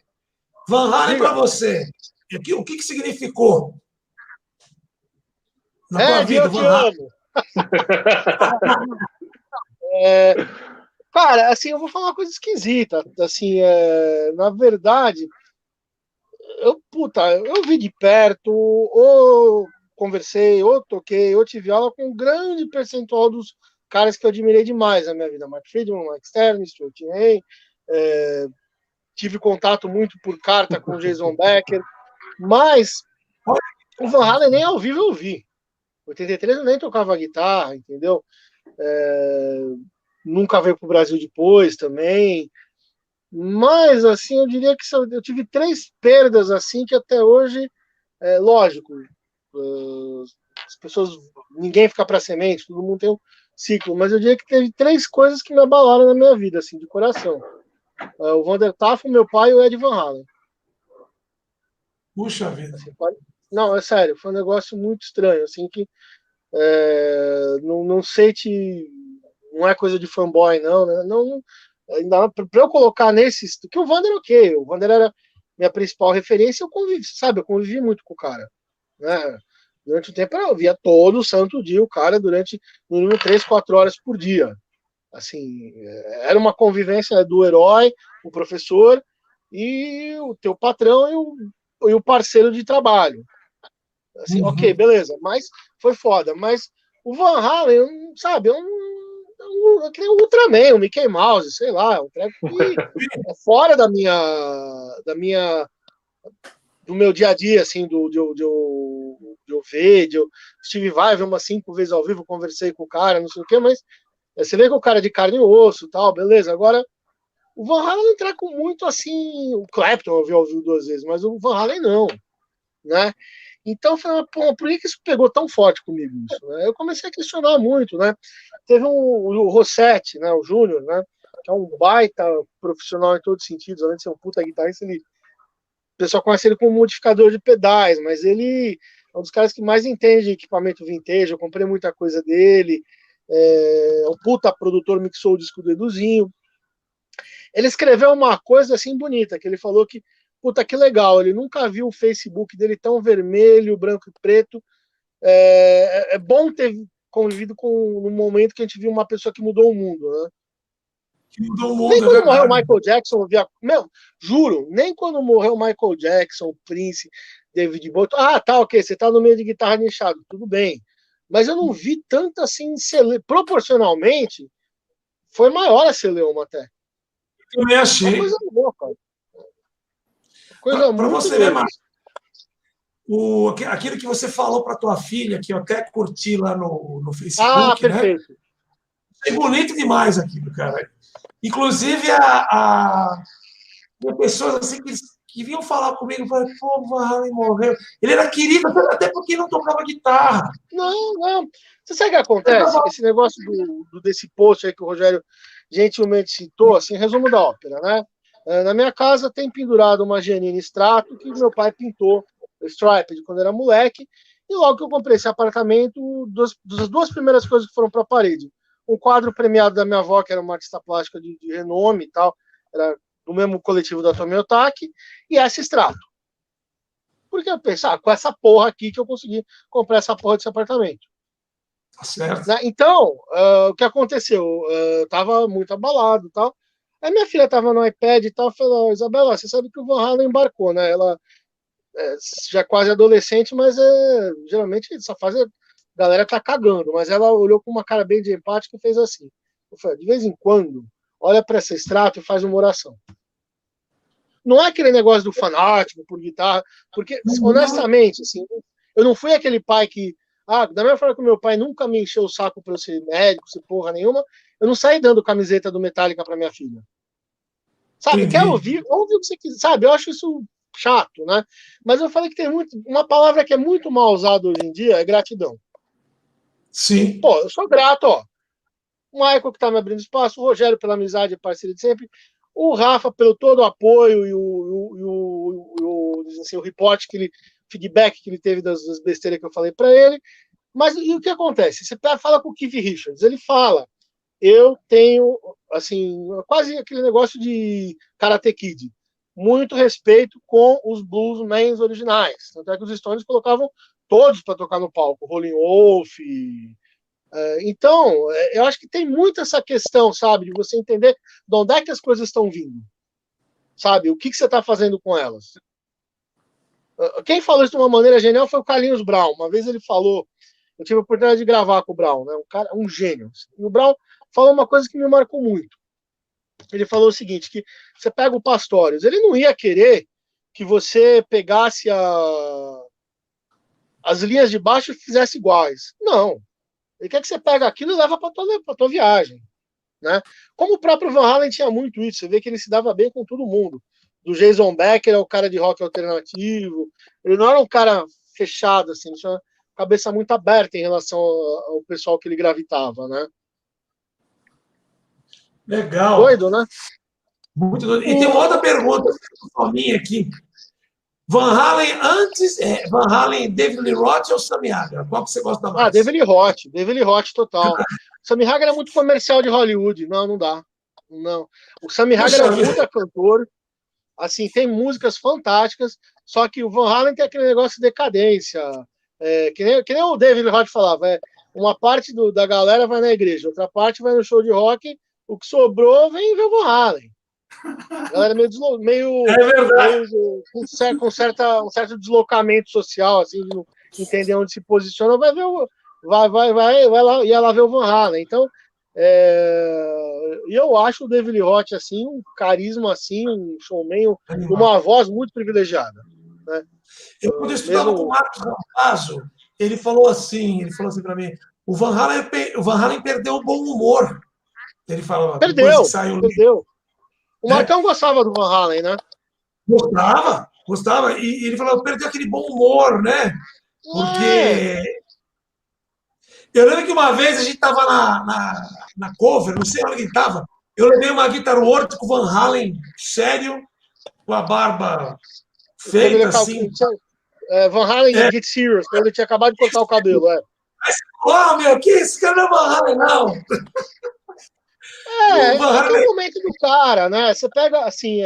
Van Halen para você, o que significou na tua vida, Van Halen? Cara, assim, eu vou falar uma coisa esquisita. Assim, na verdade, eu vi de perto, ou conversei, ou toquei, ou tive aula com um grande percentual dos caras que eu admirei demais na minha vida. Mark Friedman, Mike Stern, Stuart Hay, tive contato muito por carta com o Jason Becker, mas o Van Halen nem ao vivo eu vi. Em 83 eu nem tocava guitarra, entendeu? Nunca veio para o Brasil depois também. Mas, assim, eu diria que eu tive 3 perdas, assim, que até hoje, lógico, as pessoas, ninguém fica para semente, todo mundo tem um ciclo, mas eu diria que teve 3 coisas que me abalaram na minha vida, assim, de coração. O Vander Tafel, meu pai e o Eddie Van Halen. Puxa vida. Assim, não, é sério, foi um negócio muito estranho, assim, que não sei não é coisa de fanboy, não, né? Não, ainda para eu colocar nesses, que o Vander o Vander era minha principal referência, eu convivi muito com o cara, né? Durante o tempo eu via todo santo dia o cara durante no mínimo 3, 4 horas por dia. Assim, era uma convivência do herói, o professor e o teu patrão e o parceiro de trabalho. Assim, ok, beleza, mas foi foda. Mas o Van Halen, sabe, eu queria um Ultraman, um Mickey Mouse, sei lá, um treco que é fora do meu dia a dia, assim, de eu ver, Steve Vai, ver umas 5 vezes ao vivo, conversei com o cara, não sei o quê, mas você vê que o cara é de carne e osso, tal, beleza. Agora, o Van Halen não treco muito, assim, o Clapton eu vi ao vivo 2 vezes, mas o Van Halen não, né? Então, foi por que isso pegou tão forte comigo? Isso, né? Eu comecei a questionar muito, né? Teve o Rossetti, né? O Júnior, né? Que é um baita profissional em todos os sentidos, além de ser um puta guitarrista, o pessoal conhece ele como modificador de pedais, mas ele é um dos caras que mais entende de equipamento vintage, eu comprei muita coisa dele, é um puta produtor, mixou o disco do Eduzinho. Ele escreveu uma coisa assim bonita, que ele falou que puta, que legal, ele nunca viu o Facebook dele tão vermelho, branco e preto. É bom ter convivido num momento que a gente viu uma pessoa que mudou o mundo, né? Que mudou o mundo, nem quando morreu o Michael Jackson, eu via... Meu, juro, nem quando morreu o Michael Jackson, o Prince, David Bowie... tá, ok, você tá no meio de guitarra nichado, tudo bem. Mas eu não vi tanto assim, proporcionalmente, foi maior a Celeuma até. Eu também achei. Uma coisa louca. Para você ver, Marcos, aquilo que você falou para tua filha, que eu até curti lá no Ah, Facebook, né? perfeito. É bonito demais aquilo, cara. Inclusive, tinha pessoas assim que vinham falar comigo, falaram, pô, o Van Halen morreu. Ele era querido até porque não tocava guitarra. Não. Você sabe o que acontece? Esse negócio desse post aí que o Rogério gentilmente citou, assim, resumo da ópera, né? Na minha casa tem pendurado uma Giannini Strato que meu pai pintou, Striped, quando era moleque, e logo que eu comprei esse apartamento, das duas primeiras coisas que foram para a parede, um quadro premiado da minha avó, que era uma artista plástica de renome e tal, era do mesmo coletivo da Tomi Otaki, e essa Strato. Porque eu pensei, com essa porra aqui que eu consegui comprar essa porra desse apartamento. Tá certo. Né? Então, o que aconteceu? Eu tava muito abalado e tal. Aí minha filha tava no iPad e tal, falou, Isabela, você sabe que o Van Halen embarcou, né? Ela já é quase adolescente, mas geralmente essa fase a galera tá cagando, mas ela olhou com uma cara bem de empática e fez assim. Eu falei, de vez em quando, olha para essa Strato e faz uma oração. Não é aquele negócio do fanático por guitarra, porque, honestamente, assim, eu não fui aquele pai que, da mesma forma que o meu pai nunca me encheu o saco para eu ser médico, ser porra nenhuma, eu não saí dando camiseta do Metallica para minha filha. Sabe, quer ouvir? Ouve o que você quiser, sabe? Eu acho isso chato, né? Mas eu falei que tem uma palavra que é muito mal usada hoje em dia, é gratidão. Sim. Pô, eu sou grato, ó. O Michael que tá me abrindo espaço, o Rogério pela amizade e parceria de sempre, o Rafa pelo todo o apoio e o reporte feedback que ele teve das besteiras que eu falei para ele. Mas e o que acontece? Você fala com o Keith Richards, ele fala, eu tenho, assim, quase aquele negócio de Karate Kid, muito respeito com os bluesmen originais. Tanto é que os Stones colocavam todos para tocar no palco, Rolling Wolf. Então, eu acho que tem muito essa questão, sabe, de você entender de onde é que as coisas estão vindo. Sabe, o que você está fazendo com elas. Quem falou isso de uma maneira genial foi o Carlinhos Brown. Uma vez ele falou, eu tive a oportunidade de gravar com o Brown, né? Um gênio. E o Brown falou uma coisa que me marcou muito. Ele falou o seguinte, que você pega o Pastorius, ele não ia querer que você pegasse as linhas de baixo e fizesse iguais. Não. Ele quer que você pegue aquilo e leva para tua viagem. Né? Como o próprio Van Halen tinha muito isso, você vê que ele se dava bem com todo mundo. Do Jason Becker ao cara de rock alternativo. Ele não era um cara fechado, assim, ele tinha uma cabeça muito aberta em relação ao pessoal que ele gravitava, né? Legal. Doido, né? Muito doido. E tem uma outra pergunta minha aqui. Van Halen, David Lee Roth ou Sammy Hagar? Qual que você gosta mais? David Lee Roth total. Sammy Hagar é muito comercial de Hollywood. Não dá. Não. O Sammy Hagar é um puta cantor. Assim, tem músicas fantásticas, só que o Van Halen tem aquele negócio de decadência. Que nem o David Lee Roth falava, uma parte da galera vai na igreja, outra parte vai no show de rock, o que sobrou vem ver o Van Halen. A galera meio com um certo deslocamento social, assim, de não entender onde se posiciona, vai lá ver o Van Halen. Então, eu acho o David Lee Roth assim, um carisma assim, um showman, uma voz muito privilegiada. Né? Quando eu estudava com o Marcos Rambazzo, ele falou assim para mim, o Van Halen perdeu o bom humor. Ele falou, perdeu. O Marcão gostava do Van Halen, né? Gostava. E ele falou, perdeu aquele bom humor, né? Porque eu lembro que uma vez a gente estava na cover, não sei onde ele estava, eu levei uma Guitar World com o Van Halen, sério, com a barba feita assim. Van Halen Get Serious, quando ele tinha acabado de cortar o cabelo, Mas, meu, que esse cara não é Van Halen, não. É o momento do cara, né? Você pega, assim,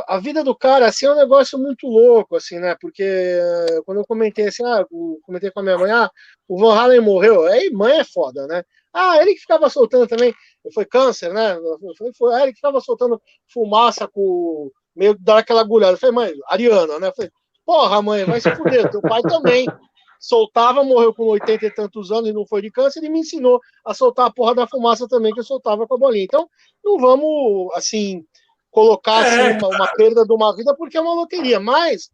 a vida do cara, assim, é um negócio muito louco, assim, né? Porque quando eu comentei assim, comentei com a minha mãe, o Van Halen morreu. Aí, mãe é foda, né? Ele que ficava soltando também, foi câncer, né? Foi ele que ficava soltando fumaça com meio dar aquela agulhada. Eu falei, mãe, Ariana, né? Eu falei, porra, mãe, vai se fuder, teu pai também soltava, morreu com 80 e tantos anos e não foi de câncer, e me ensinou a soltar a porra da fumaça também, que eu soltava com a bolinha. Então, não vamos, assim, colocar assim, uma perda de uma vida, porque é uma loteria. Mas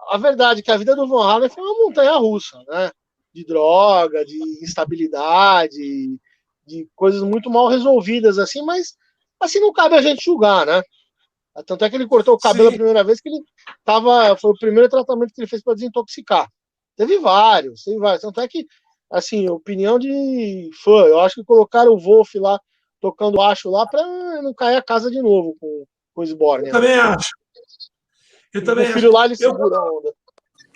a verdade é que a vida do Van Halen foi uma montanha-russa, né? De droga, de instabilidade, de coisas muito mal resolvidas, assim, mas assim não cabe a gente julgar, né? Tanto é que ele cortou o cabelo a primeira vez que ele tava. Foi o primeiro tratamento que ele fez para desintoxicar. Teve vários. Tanto é que, assim, opinião de fã, eu acho que colocaram o Wolf lá, tocando acho lá, para não cair a casa de novo com o Sborne. Eu também acho. O filho lá, ele segura a onda.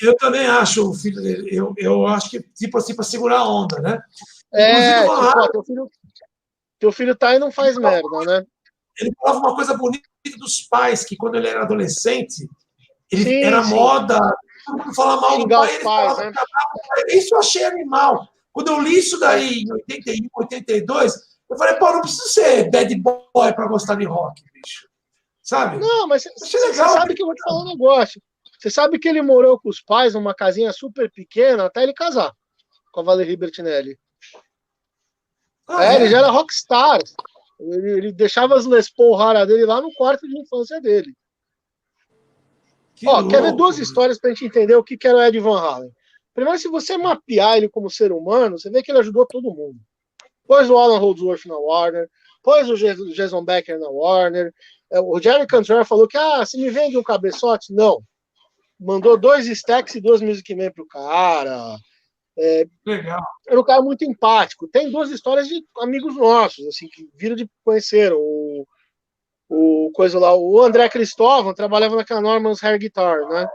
Eu também acho, o filho dele. Eu acho que, tipo assim, para segurar a onda, né? Teu filho tá e não faz merda, né? Ele falava uma coisa bonita dos pais, que quando ele era adolescente, era moda, todo mundo falava mal do pai, ele falava, né? Isso eu achei animal. Quando eu li isso daí em 81, 82, eu falei, pô, não preciso ser bad boy para gostar de rock, bicho. Sabe? Não, mas você sabe que eu vou te falar um negócio. Você sabe que ele morou com os pais numa casinha super pequena até ele casar com a Valerie Bertinelli. Ele já era rockstar. Ele deixava as Les Paul raras dele lá no quarto de infância dele. Quer ver duas histórias pra gente entender o que era o Ed Van Halen? Primeiro, se você mapear ele como ser humano, você vê que ele ajudou todo mundo. Pôs o Alan Holdsworth na Warner, pôs o Jason Becker na Warner. O Jerry Cantrell falou que, se me vende um cabeçote, não. Mandou 2 stacks e 2 Music Man pro cara. Legal. Era um cara muito empático. Tem 2 histórias de amigos nossos, assim, que viram de conhecer. O André Cristóvão trabalhava naquela Norman's Hair Guitar, né?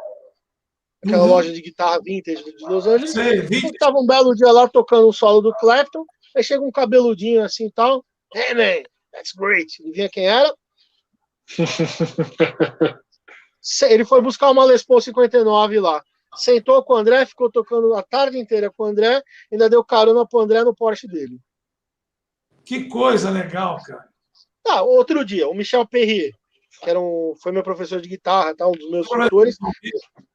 Aquela loja de guitarra vintage de Los Angeles. Ele tava um belo dia lá tocando um solo do Clapton, aí chega um cabeludinho assim e tal. Hey man, that's great. Adivinha quem era? Ele foi buscar uma Les Paul 59 lá. Sentou com o André, ficou tocando a tarde inteira com o André, ainda deu carona pro André no Porsche dele. Que coisa legal, cara. Outro dia, o Michel Perrier, que foi meu professor de guitarra, um dos meus tutores,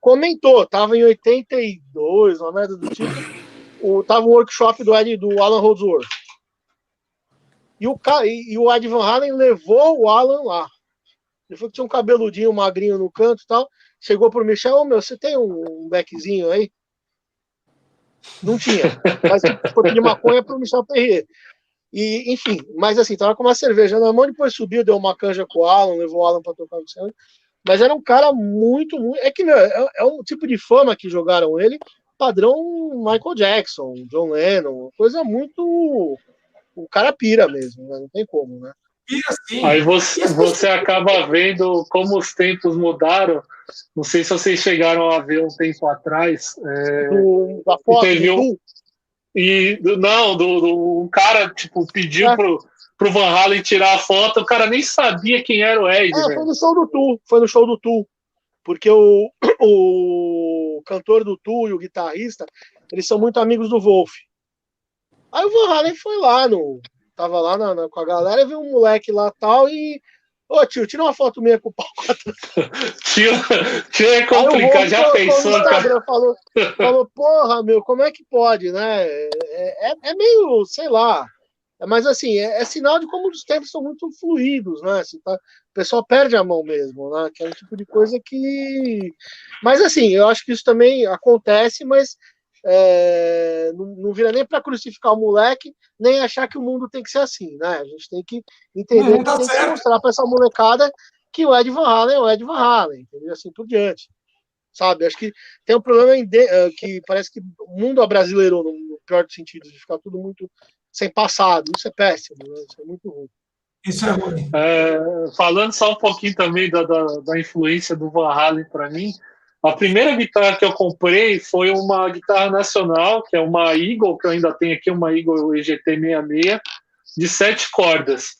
comentou, tava em 82, uma merda do tipo, tava o workshop do Alan Holdsworth. E o Ed Van Halen levou o Alan lá. Ele falou que tinha um cabeludinho, magrinho no canto e tal. Chegou pro Michel, você tem um beckzinho aí? Não tinha. Mas foi pedir maconha pro Michel Perrier. E, enfim, mas assim, tava com uma cerveja na mão, depois subiu, deu uma canja com o Alan, levou o Alan pra tocar no céu. Mas era um cara muito. É que, é um tipo de fama que jogaram ele, padrão Michael Jackson, John Lennon, coisa muito. O cara pira mesmo, né? Não tem como, né? Aí você acaba vendo como os tempos mudaram. Não sei se vocês chegaram a ver um tempo atrás. Da foto teve um cara tipo, pediu pro Van Halen tirar a foto, o cara nem sabia quem era o Ed. Foi no show do Tool. Porque o cantor do Tool e o guitarrista, eles são muito amigos do Wolf. Aí o Van Halen foi lá, tava lá com a galera, e viu um moleque lá tal, e ô tio, tira uma foto minha com o pau Tio é complicado, já pensou, cara? Falou, porra, meu, como é que pode, né? É meio, sei lá, mas assim, é sinal de como os tempos são muito fluidos, né? Assim, o pessoal perde a mão mesmo, né? Que é um tipo de coisa que... Mas assim, eu acho que isso também acontece, mas não vira nem para crucificar o moleque, nem achar que o mundo tem que ser assim, né? A gente tem que entender que tem que mostrar para essa molecada que o Ed Van Halen é o Ed Van Halen, entendeu? Assim por diante, sabe? Acho que tem um problema que parece que o mundo abrasileirou, no pior dos sentidos, de ficar tudo muito sem passado. Isso é péssimo, né? Isso é muito ruim. Isso é ruim. Falando só um pouquinho também da influência do Van Halen para mim, a primeira guitarra que eu comprei foi uma guitarra nacional, que é uma Eagle, que eu ainda tenho aqui, uma Eagle EGT66, de 7 cordas.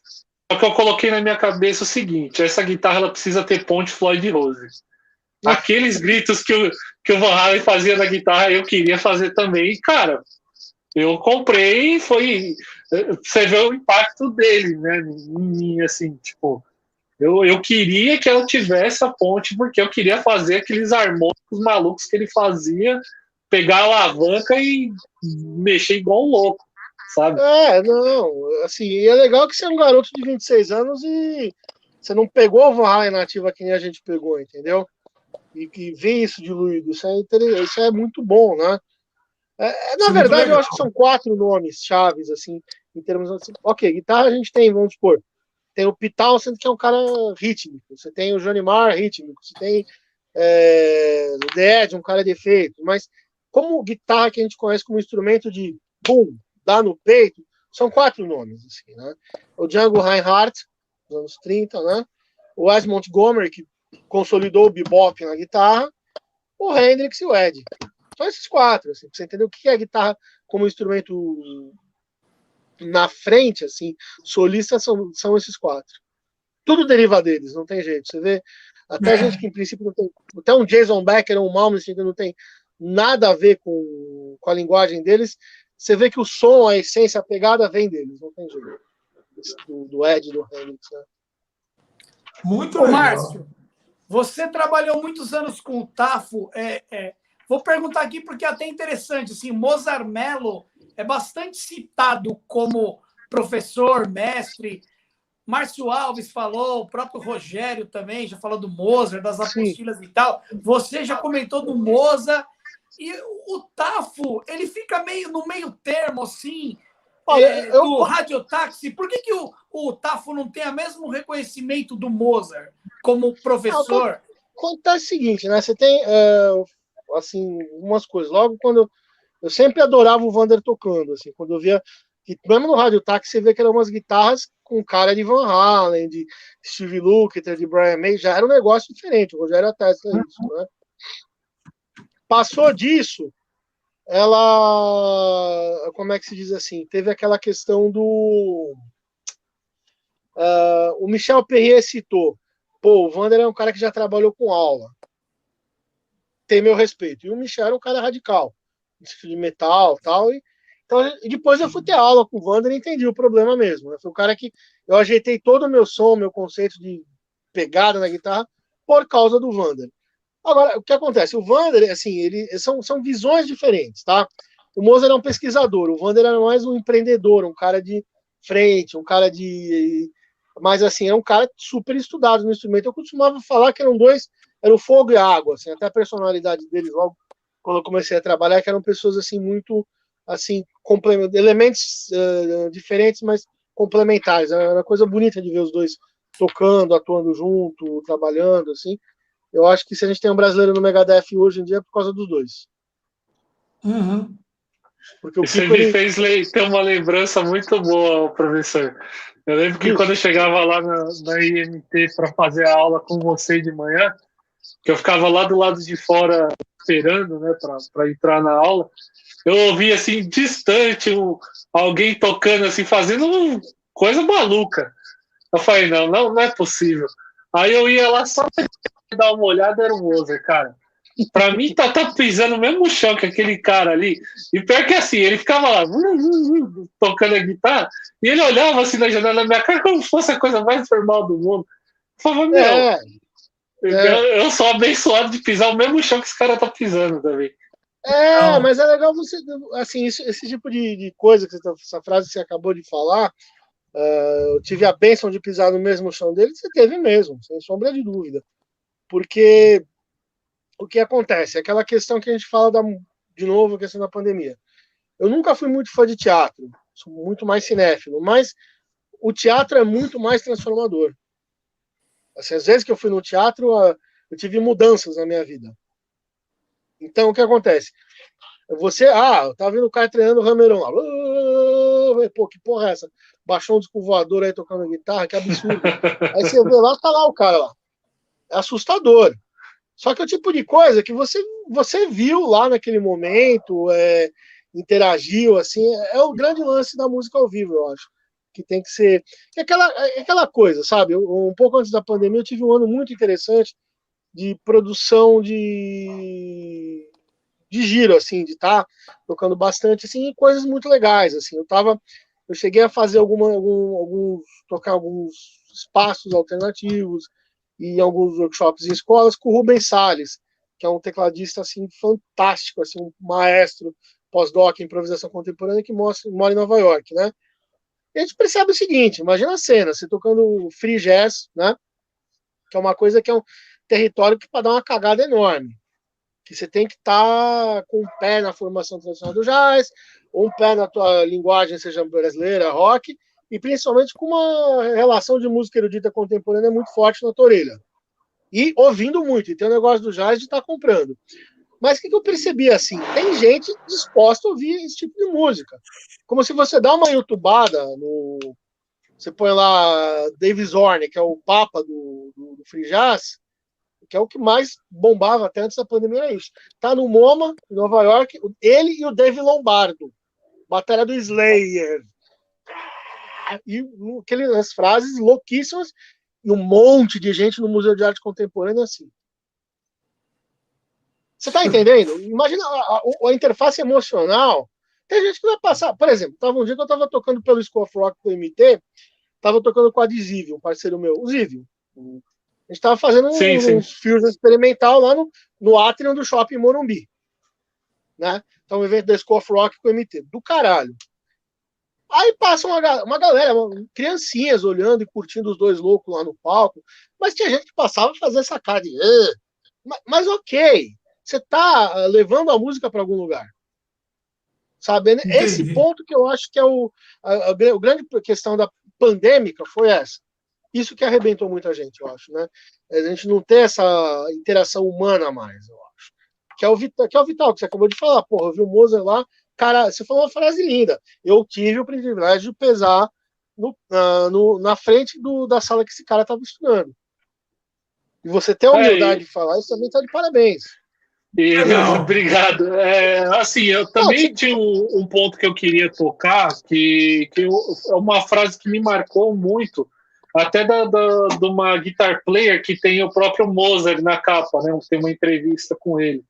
Só que eu coloquei na minha cabeça o seguinte, essa guitarra ela precisa ter ponte Floyd Rose. Aqueles gritos que o Van Halen fazia na guitarra, eu queria fazer também. E, cara, eu comprei e foi... Você vê o impacto dele, né, em mim, assim, tipo... Eu queria que ela tivesse a ponte, porque eu queria fazer aqueles harmônicos malucos que ele fazia, pegar a alavanca e mexer igual um louco, sabe? Não, assim, é legal que você é um garoto de 26 anos e você não pegou o Van Halen nativa que nem a gente pegou, entendeu? E ver isso diluído, isso é muito bom, né? Na verdade, eu acho que são 4 nomes chaves, assim, em termos assim. Ok, guitarra a gente tem, vamos supor, tem o Pete Townshend, que é um cara rítmico, você tem o Johnny Marr, rítmico, você tem o The Edge, um cara de efeito, mas como guitarra que a gente conhece como instrumento de boom, dá no peito, são 4 nomes, assim, né? O Django Reinhardt, dos anos 30, né? O Wes Montgomery, que consolidou o bebop na guitarra, o Hendrix e o Ed. Só esses 4, assim, pra você entender o que é a guitarra como instrumento na frente, assim, solista são esses 4. Tudo deriva deles, não tem jeito. Você vê, até gente que em princípio não tem, até um Jason Becker ou um Malmsteen que não tem nada a ver com a linguagem deles, você vê que o som, a essência, a pegada vem deles, não tem jeito. Do Ed, do Hendrix, né? Muito Ô, legal. Márcio, você trabalhou muitos anos com o Tafo. Vou perguntar aqui porque é até interessante. Assim, Mozart Mello é bastante citado como professor, mestre. Márcio Alves falou, o próprio Rogério também já falou do Mozart, das apostilas e tal. Você já comentou do Mozart. E o Tafo, ele fica meio no meio termo, assim, do radiotáxi. Por que o Tafo não tem o mesmo reconhecimento do Mozart como professor? Acontece o seguinte, né? Você tem, assim, umas coisas. Logo quando eu sempre adorava o Vander tocando, assim, quando eu via que mesmo no radiotáxi você vê que eram umas guitarras com cara de Van Halen, de Steve Lukather, de Brian May, já era um negócio diferente. O Rogério atesta isso, né? Passou disso, ela, como é que se diz assim, teve aquela questão do o Michel Perrier citou, pô, o Vander é um cara que já trabalhou com aula, tem meu respeito, e o Michel era um cara radical, de metal tal, e depois eu fui ter aula com o Vander e entendi o problema mesmo, né? Foi o cara que eu ajeitei todo o meu som, meu conceito de pegada na guitarra por causa do Vander. Agora, o que acontece? O Vander, assim, são visões diferentes, tá? O Mozart é um pesquisador, o Vander era mais um empreendedor, um cara de frente, um cara de... Mas, assim, é um cara super estudado no instrumento. Eu costumava falar que eram fogo e água, assim, até a personalidade deles, logo quando eu comecei a trabalhar, que eram pessoas, assim, muito, assim, elementos diferentes, mas complementares. Era uma coisa bonita de ver os dois tocando, atuando junto, trabalhando, assim. Eu acho que se a gente tem um brasileiro no Megadeth hoje em dia é por causa dos dois. Uhum. Porque o Isso Kiko, me fez ter uma lembrança muito boa, professor. Eu lembro que quando eu chegava lá na IMT para fazer a aula com você de manhã, que eu ficava lá do lado de fora esperando, né, para entrar na aula, eu ouvia assim distante alguém tocando assim, fazendo coisa maluca. Eu falei, não é possível. Aí eu ia lá só para dar uma olhada, era o Mozart, cara. Pra mim, tá pisando no mesmo chão que aquele cara ali. E pior que assim, ele ficava lá tocando a guitarra e ele olhava assim na janela da minha cara como se fosse a coisa mais normal do mundo. Eu falava, eu sou abençoado de pisar o mesmo chão que esse cara tá pisando também. Mas é legal você, assim, esse tipo de coisa, essa frase que você acabou de falar, eu tive a bênção de pisar no mesmo chão dele, você teve mesmo, sem sombra de dúvida. Porque o que acontece? É aquela questão que a gente fala, de novo, a questão da pandemia. Eu nunca fui muito fã de teatro, sou muito mais cinéfilo, mas o teatro é muito mais transformador. Assim, às vezes que eu fui no teatro, eu tive mudanças na minha vida. Então, o que acontece? Eu tava vendo o cara treinando o Rameirão lá. Pô, que porra é essa? Baixou um disco voador aí tocando guitarra, que absurdo. Aí você vê lá, tá lá o cara lá. É assustador. Só que é o tipo de coisa que você viu lá naquele momento, interagiu, assim, é o grande lance da música ao vivo, eu acho. Que tem que ser. Aquela coisa, sabe? Um pouco antes da pandemia, eu tive um ano muito interessante de produção de giro, assim, de estar tocando bastante, assim, e coisas muito legais, assim. Eu cheguei a fazer tocar alguns espaços alternativos e alguns workshops em escolas com o Rubens Salles, que é um tecladista, assim, fantástico, assim, um maestro pós-doc em improvisação contemporânea que mora em Nova York, né? E a gente percebe o seguinte, imagina a cena, você tocando free jazz, né? que é uma coisa que é um território que pode dar uma cagada enorme. Que você tem que estar com um pé na formação tradicional do jazz, ou um pé na tua linguagem, seja brasileira, rock, e principalmente com uma relação de música erudita contemporânea muito forte na tua orelha. E ouvindo muito, e tem o negócio do jazz de estar comprando. Mas o que eu percebi assim? Tem gente disposta a ouvir esse tipo de música. Como se você dá uma youtubada no. Você põe lá Dave Zorn, que é o papa do free jazz, que é o que mais bombava até antes da pandemia, é isso. Tá no MoMA, em Nova York, ele e o Dave Lombardo, bateria do Slayer. E aquelas frases louquíssimas, e um monte de gente no Museu de Arte Contemporânea assim. Você tá entendendo? Imagina a interface emocional. Tem gente que vai passar. Por exemplo, tava um dia que eu tava tocando pelo School of Rock com o MT, tava tocando com a Adizivio, um parceiro meu, o Zivio. A gente tava fazendo uns fusion experimental lá no Atrium do Shopping Morumbi. Né? Então, um evento da School of Rock com o MT. Do caralho. Aí passa uma galera, criancinhas olhando e curtindo os dois loucos lá no palco. Mas tinha gente que passava e fazia essa cara de... Mas ok. Você está levando a música para algum lugar. Sabe? Entendi. Esse ponto que eu acho que é a grande questão da pandêmica foi essa. Isso que arrebentou muita gente, eu acho. Né? A gente não ter essa interação humana mais, eu acho. Que é o Vital, que você acabou de falar. Porra, eu vi o Mozart lá. Cara, você falou uma frase linda. Eu tive o privilégio de pesar na frente da sala que esse cara estava estudando. E você ter a humildade de falar, isso também está de parabéns. Obrigado. Assim, eu também tinha um ponto que eu queria tocar, que é uma frase que me marcou muito, até de uma guitar player que tem o próprio Mozart na capa, né? Tem uma entrevista com ele,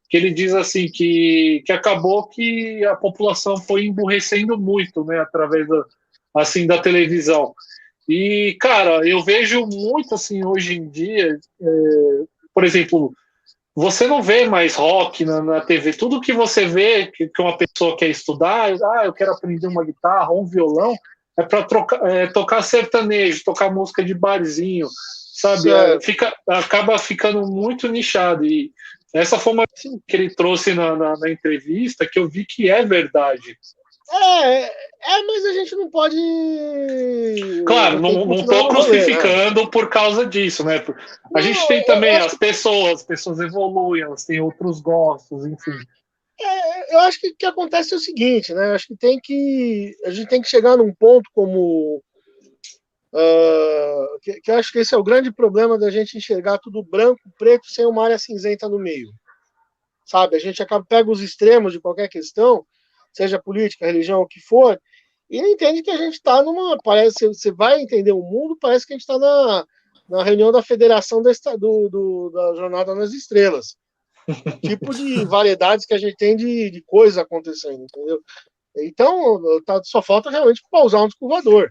que ele diz assim que acabou que a população foi emburrecendo muito, né? Através da televisão. E, cara, eu vejo muito assim hoje em dia, por exemplo, você não vê mais rock na TV. Tudo que você vê que uma pessoa quer estudar, eu quero aprender uma guitarra ou um violão, é para tocar sertanejo, tocar música de barzinho, sabe? Acaba ficando muito nichado. E essa foi uma que ele trouxe na entrevista, que eu vi que é verdade. Mas a gente não pode... Claro, não estou crucificando, né? Por causa disso, né? A gente tem também as pessoas evoluem, elas têm outros gostos, enfim. Eu acho que o que acontece é o seguinte, né? Eu acho que a gente tem que chegar num ponto como... que eu acho que esse é o grande problema da gente enxergar tudo branco, preto, sem uma área cinzenta no meio. Sabe? A gente pega os extremos de qualquer questão, seja política, religião, o que for, e entende que a gente está parece, você vai entender o mundo, parece que a gente está na reunião da Federação da Jornada nas Estrelas. Tipo de variedades que a gente tem de coisas acontecendo, entendeu? Então, só falta realmente pausar um descurvador.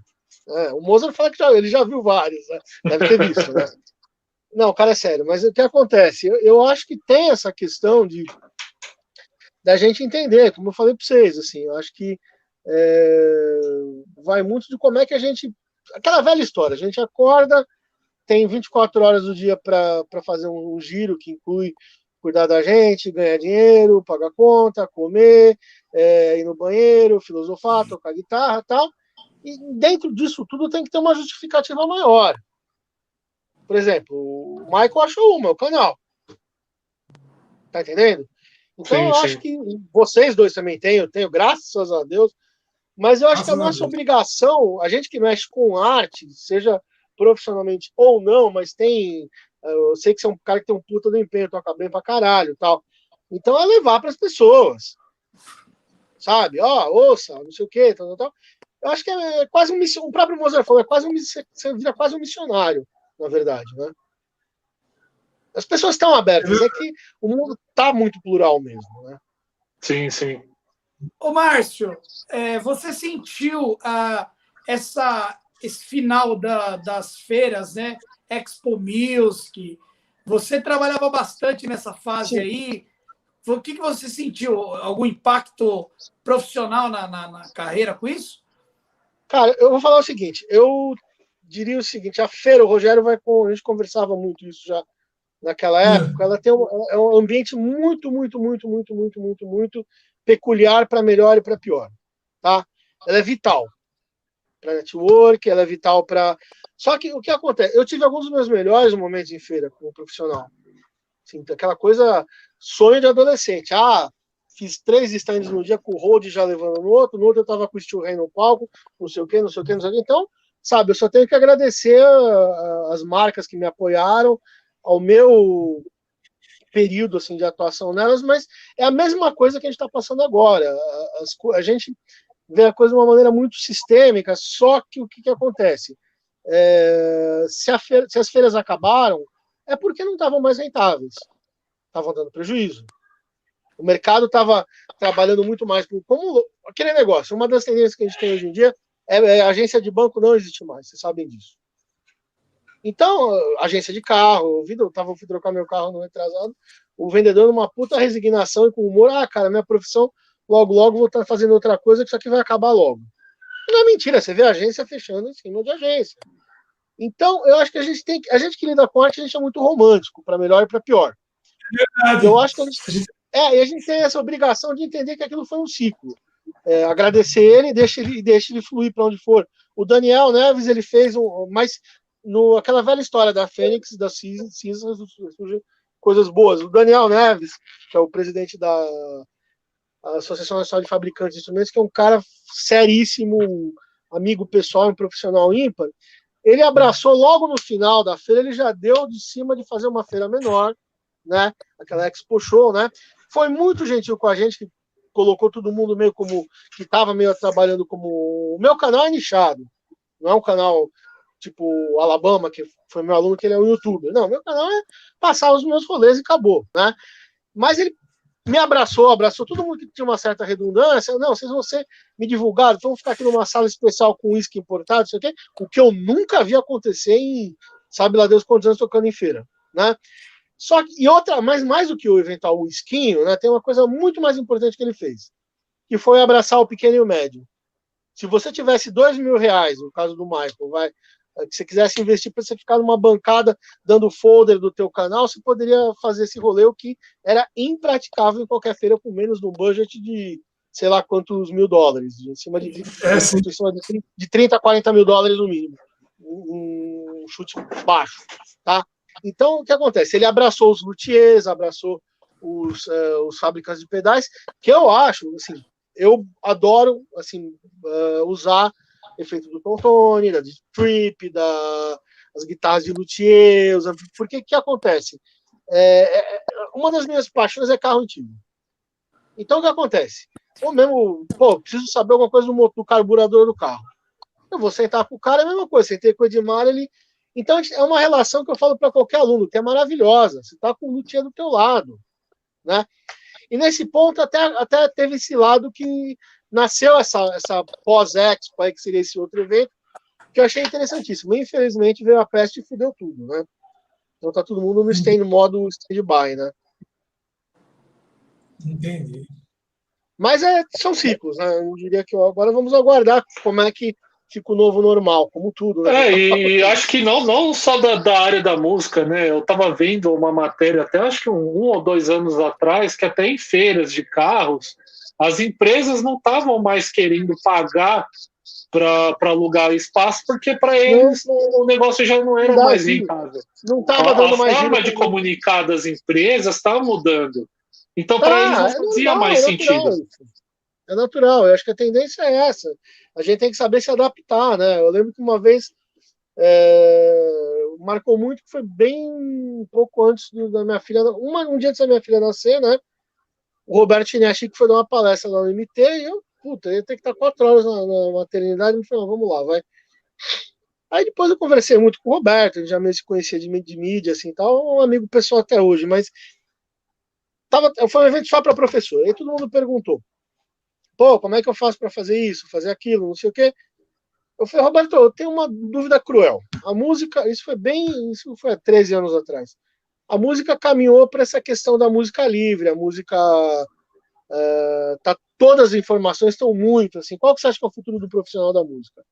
O Mozart fala que ele já viu vários, né? Deve ter visto, né? Não, cara, é sério, mas o que acontece? Eu acho que tem essa questão da gente entender, como eu falei para vocês, assim, eu acho que vai muito de como é que a gente... Aquela velha história, a gente acorda, tem 24 horas do dia para fazer um giro que inclui cuidar da gente, ganhar dinheiro, pagar conta, comer, ir no banheiro, filosofar, tocar guitarra e tal, e dentro disso tudo tem que ter uma justificativa maior. Por exemplo, o Michael achou o canal. Tá entendendo? Então eu acho que vocês dois também têm, eu tenho, graças a Deus, mas eu acho que a nossa obrigação, a gente que mexe com arte, seja profissionalmente ou não, mas eu sei que você é um cara que tem um puta do empenho, toca bem pra caralho e tal, então é levar para as pessoas, sabe? Ouça, não sei o que, tal. Eu acho que é quase o próprio Mozart falou, você vira quase um missionário, na verdade, né? As pessoas estão abertas, é que o mundo está muito plural mesmo, né? Sim, sim. Ô, Márcio, você sentiu esse final das feiras, né? Expo Music, você trabalhava bastante nessa fase. Sim. Aí. O que você sentiu? Algum impacto profissional na carreira com isso? Cara, eu vou falar o seguinte, eu diria o seguinte, a feira, o Rogério a gente conversava muito isso já naquela época, ela tem é um ambiente muito peculiar para melhor e para pior, tá? Ela é vital para network, ela é vital para... Só que o que acontece? Eu tive alguns dos meus melhores momentos em feira como profissional. Assim, aquela coisa, sonho de adolescente. Fiz 3 stands no dia com o Hold já levando no outro eu tava com o Steel Ray no palco, não sei o quê. Então, sabe, eu só tenho que agradecer as marcas que me apoiaram, ao meu período assim, de atuação nelas, mas é a mesma coisa que a gente está passando agora. A gente vê a coisa de uma maneira muito sistêmica, só que o que acontece? Se as feiras acabaram, é porque não estavam mais rentáveis, estavam dando prejuízo. O mercado estava trabalhando muito mais como aquele negócio. Uma das tendências que a gente tem hoje em dia é a agência de banco não existe mais, vocês sabem disso. Então, agência de carro, eu fui trocar meu carro no retrasado, o vendedor numa puta resignação e com humor, cara, minha profissão, logo vou estar fazendo outra coisa que isso aqui vai acabar logo. Não é mentira, você vê a agência fechando em cima de agência. Então, eu acho que a gente que lida com arte, a gente é muito romântico, para melhor e para pior. Verdade. Eu acho que a gente tem essa obrigação de entender que aquilo foi um ciclo. Agradecer ele, deixa ele fluir para onde for. O Daniel Neves, ele fez aquela velha história da Fênix, da cinzas, surgem coisas boas. O Daniel Neves, que é o presidente da Associação Nacional de Fabricantes de Instrumentos, que é um cara seríssimo, um amigo pessoal, um profissional ímpar, ele abraçou logo no final da feira, ele já deu de cima de fazer uma feira menor, né? Aquela Expo Show, né? Foi muito gentil com a gente, que colocou todo mundo meio como que estava meio trabalhando como... O meu canal é nichado, não é um canal tipo Alabama, que foi meu aluno, que ele é um youtuber. Não, meu canal é passar os meus rolês e acabou, né? Mas ele me abraçou todo mundo que tinha uma certa redundância. Não, vocês vão ser me divulgaram, então vamos ficar aqui numa sala especial com uísque importado, não sei o quê, o que eu nunca vi acontecer em, sabe lá Deus quantos anos tocando em feira, né? Só que, mas mais do que o eventual uísquinho, né, tem uma coisa muito mais importante que ele fez, que foi abraçar o pequeno e o médio. Se você tivesse R$2.000, no caso do Michael, que você quisesse investir para você ficar numa bancada dando folder do teu canal, você poderia fazer esse rolê, o que era impraticável em qualquer feira com menos no budget de sei lá quantos $1.000, em cima de 30 a 40 mil dólares no mínimo, um chute baixo, tá? Então, o que acontece? Ele abraçou os luthiers, abraçou os fabricantes de pedais, que eu acho, assim, eu adoro, assim, usar efeito do Tom Tony, da Deep Trip, as guitarras de luthier, porque o que acontece? Uma das minhas paixões é carro antigo. Então, o que acontece? Ou mesmo, preciso saber alguma coisa do carburador do carro. Eu vou sentar com o cara, é a mesma coisa, sentei com o Edmar, Então, é uma relação que eu falo para qualquer aluno, que é maravilhosa. Você está com o luthier do teu lado, né? E nesse ponto, até teve esse lado que nasceu essa pós-expo, aí, que seria esse outro evento, que eu achei interessantíssimo. Infelizmente, veio a peste e fudeu tudo, né? Então tá todo mundo no modo stand-by, né? Entendi. Mas são ciclos, né? Eu diria que agora vamos aguardar como é que fica o novo normal, como tudo, né? E acho que não só da área da música, né? Eu estava vendo uma matéria até acho que um ou 2 anos atrás, que até em feiras de carros, as empresas não estavam mais querendo pagar para alugar espaço, porque para eles o negócio já não era mais rentável. Não estava dando mais a forma de comunicar das empresas estava mudando. Então, para eles não fazia mais sentido. É natural, eu acho que a tendência é essa. A gente tem que saber se adaptar, né? Eu lembro que uma vez marcou muito, que foi bem um pouco antes da minha filha, um dia antes da minha filha nascer, né? O Roberto Chineschi que foi dar uma palestra lá no MT, e eu ia ter que estar 4 horas na maternidade, e me falou, vamos lá, vai. Aí depois eu conversei muito com o Roberto, a gente já meio se conhecia de mídia, assim, tal, um amigo pessoal até hoje, mas foi um evento só para professor, aí todo mundo perguntou, como é que eu faço para fazer isso, fazer aquilo, não sei o quê. Eu falei, Roberto, eu tenho uma dúvida cruel. A música, isso foi há 13 anos atrás. A música caminhou para essa questão da música livre, a música todas as informações estão muito assim. Qual que você acha que é o futuro do profissional da música?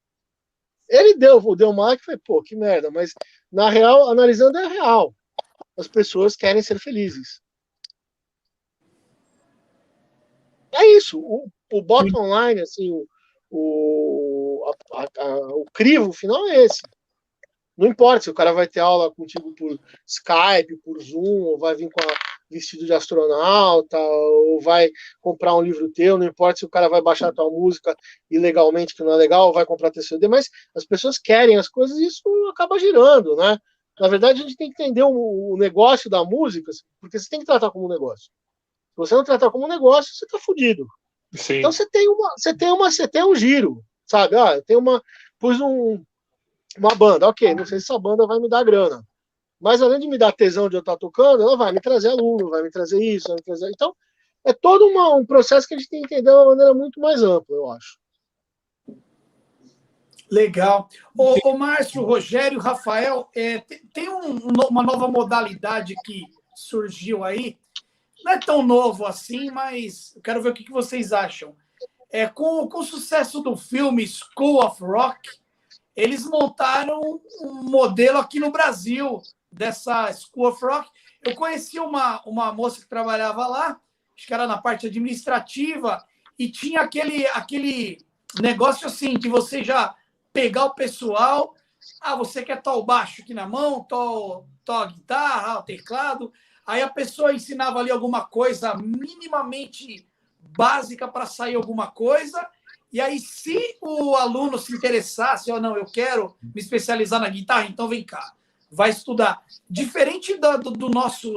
Ele deu mal que foi, pô, que merda, mas na real, analisando é real. As pessoas querem ser felizes. É isso. O bottom line, assim, o crivo final é esse. Não importa se o cara vai ter aula contigo por Skype, por Zoom, ou vai vir com vestido de astronauta, ou vai comprar um livro teu, não importa se o cara vai baixar a tua música ilegalmente, que não é legal, ou vai comprar teu CD, mas as pessoas querem as coisas e isso acaba girando, né? Na verdade, a gente tem que entender o negócio da música, porque você tem que tratar como um negócio. Se você não tratar como um negócio, você tá fudido. Sim. Então você tem um giro, sabe? Ah, eu tenho uma banda, ok, não sei se essa banda vai me dar grana. Mas além de me dar tesão de eu estar tocando, ela vai me trazer aluno, vai me trazer isso, vai me trazer. Então, é todo um processo que a gente tem que entender de uma maneira muito mais ampla, eu acho. Legal. Ô Márcio, Rogério, Rafael, tem uma nova modalidade que surgiu aí. Não é tão novo assim, mas eu quero ver o que vocês acham. Com o sucesso do filme School of Rock, eles montaram um modelo aqui no Brasil dessa School of Rock. Eu conheci uma moça que trabalhava lá, acho que era na parte administrativa, e tinha aquele negócio assim, que você já pegar o pessoal, você quer tal baixo aqui na mão, tal a guitarra, o teclado, aí a pessoa ensinava ali alguma coisa minimamente básica para sair alguma coisa, e aí se o aluno se interessasse, ou não, eu quero me especializar na guitarra, então vem cá, vai estudar. Diferente do nosso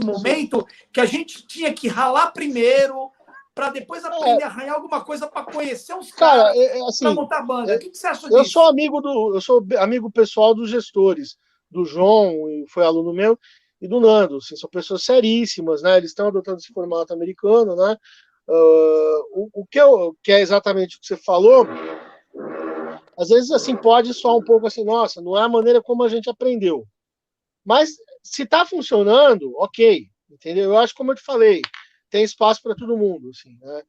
momento, que a gente tinha que ralar primeiro, para depois aprender a arranhar alguma coisa para conhecer os caras, assim, para montar banda. O que você acha disso? Eu sou amigo pessoal dos gestores, do João, foi aluno meu, e do Nando. Assim, são pessoas seríssimas, né? Eles estão adotando esse formato americano, né? Que é exatamente o que você falou, às vezes assim pode soar um pouco assim, nossa, não é a maneira como a gente aprendeu. Mas se está funcionando, ok, entendeu? Eu acho, como eu te falei, tem espaço para todo mundo, assim, né?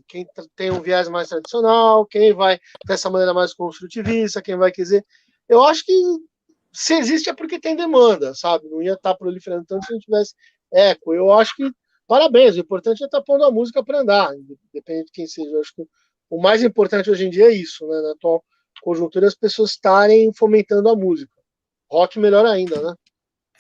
Quem tem um viés mais tradicional, quem vai dessa maneira mais construtivista, quem vai dizer. Eu acho que se existe é porque tem demanda, sabe? Não ia estar proliferando tanto se não tivesse eco. Eu acho que parabéns, o importante é estar pondo a música para andar, independente de quem seja. Eu acho que o mais importante hoje em dia é isso, né? Na atual conjuntura, as pessoas estarem fomentando a música. Rock melhor ainda, né?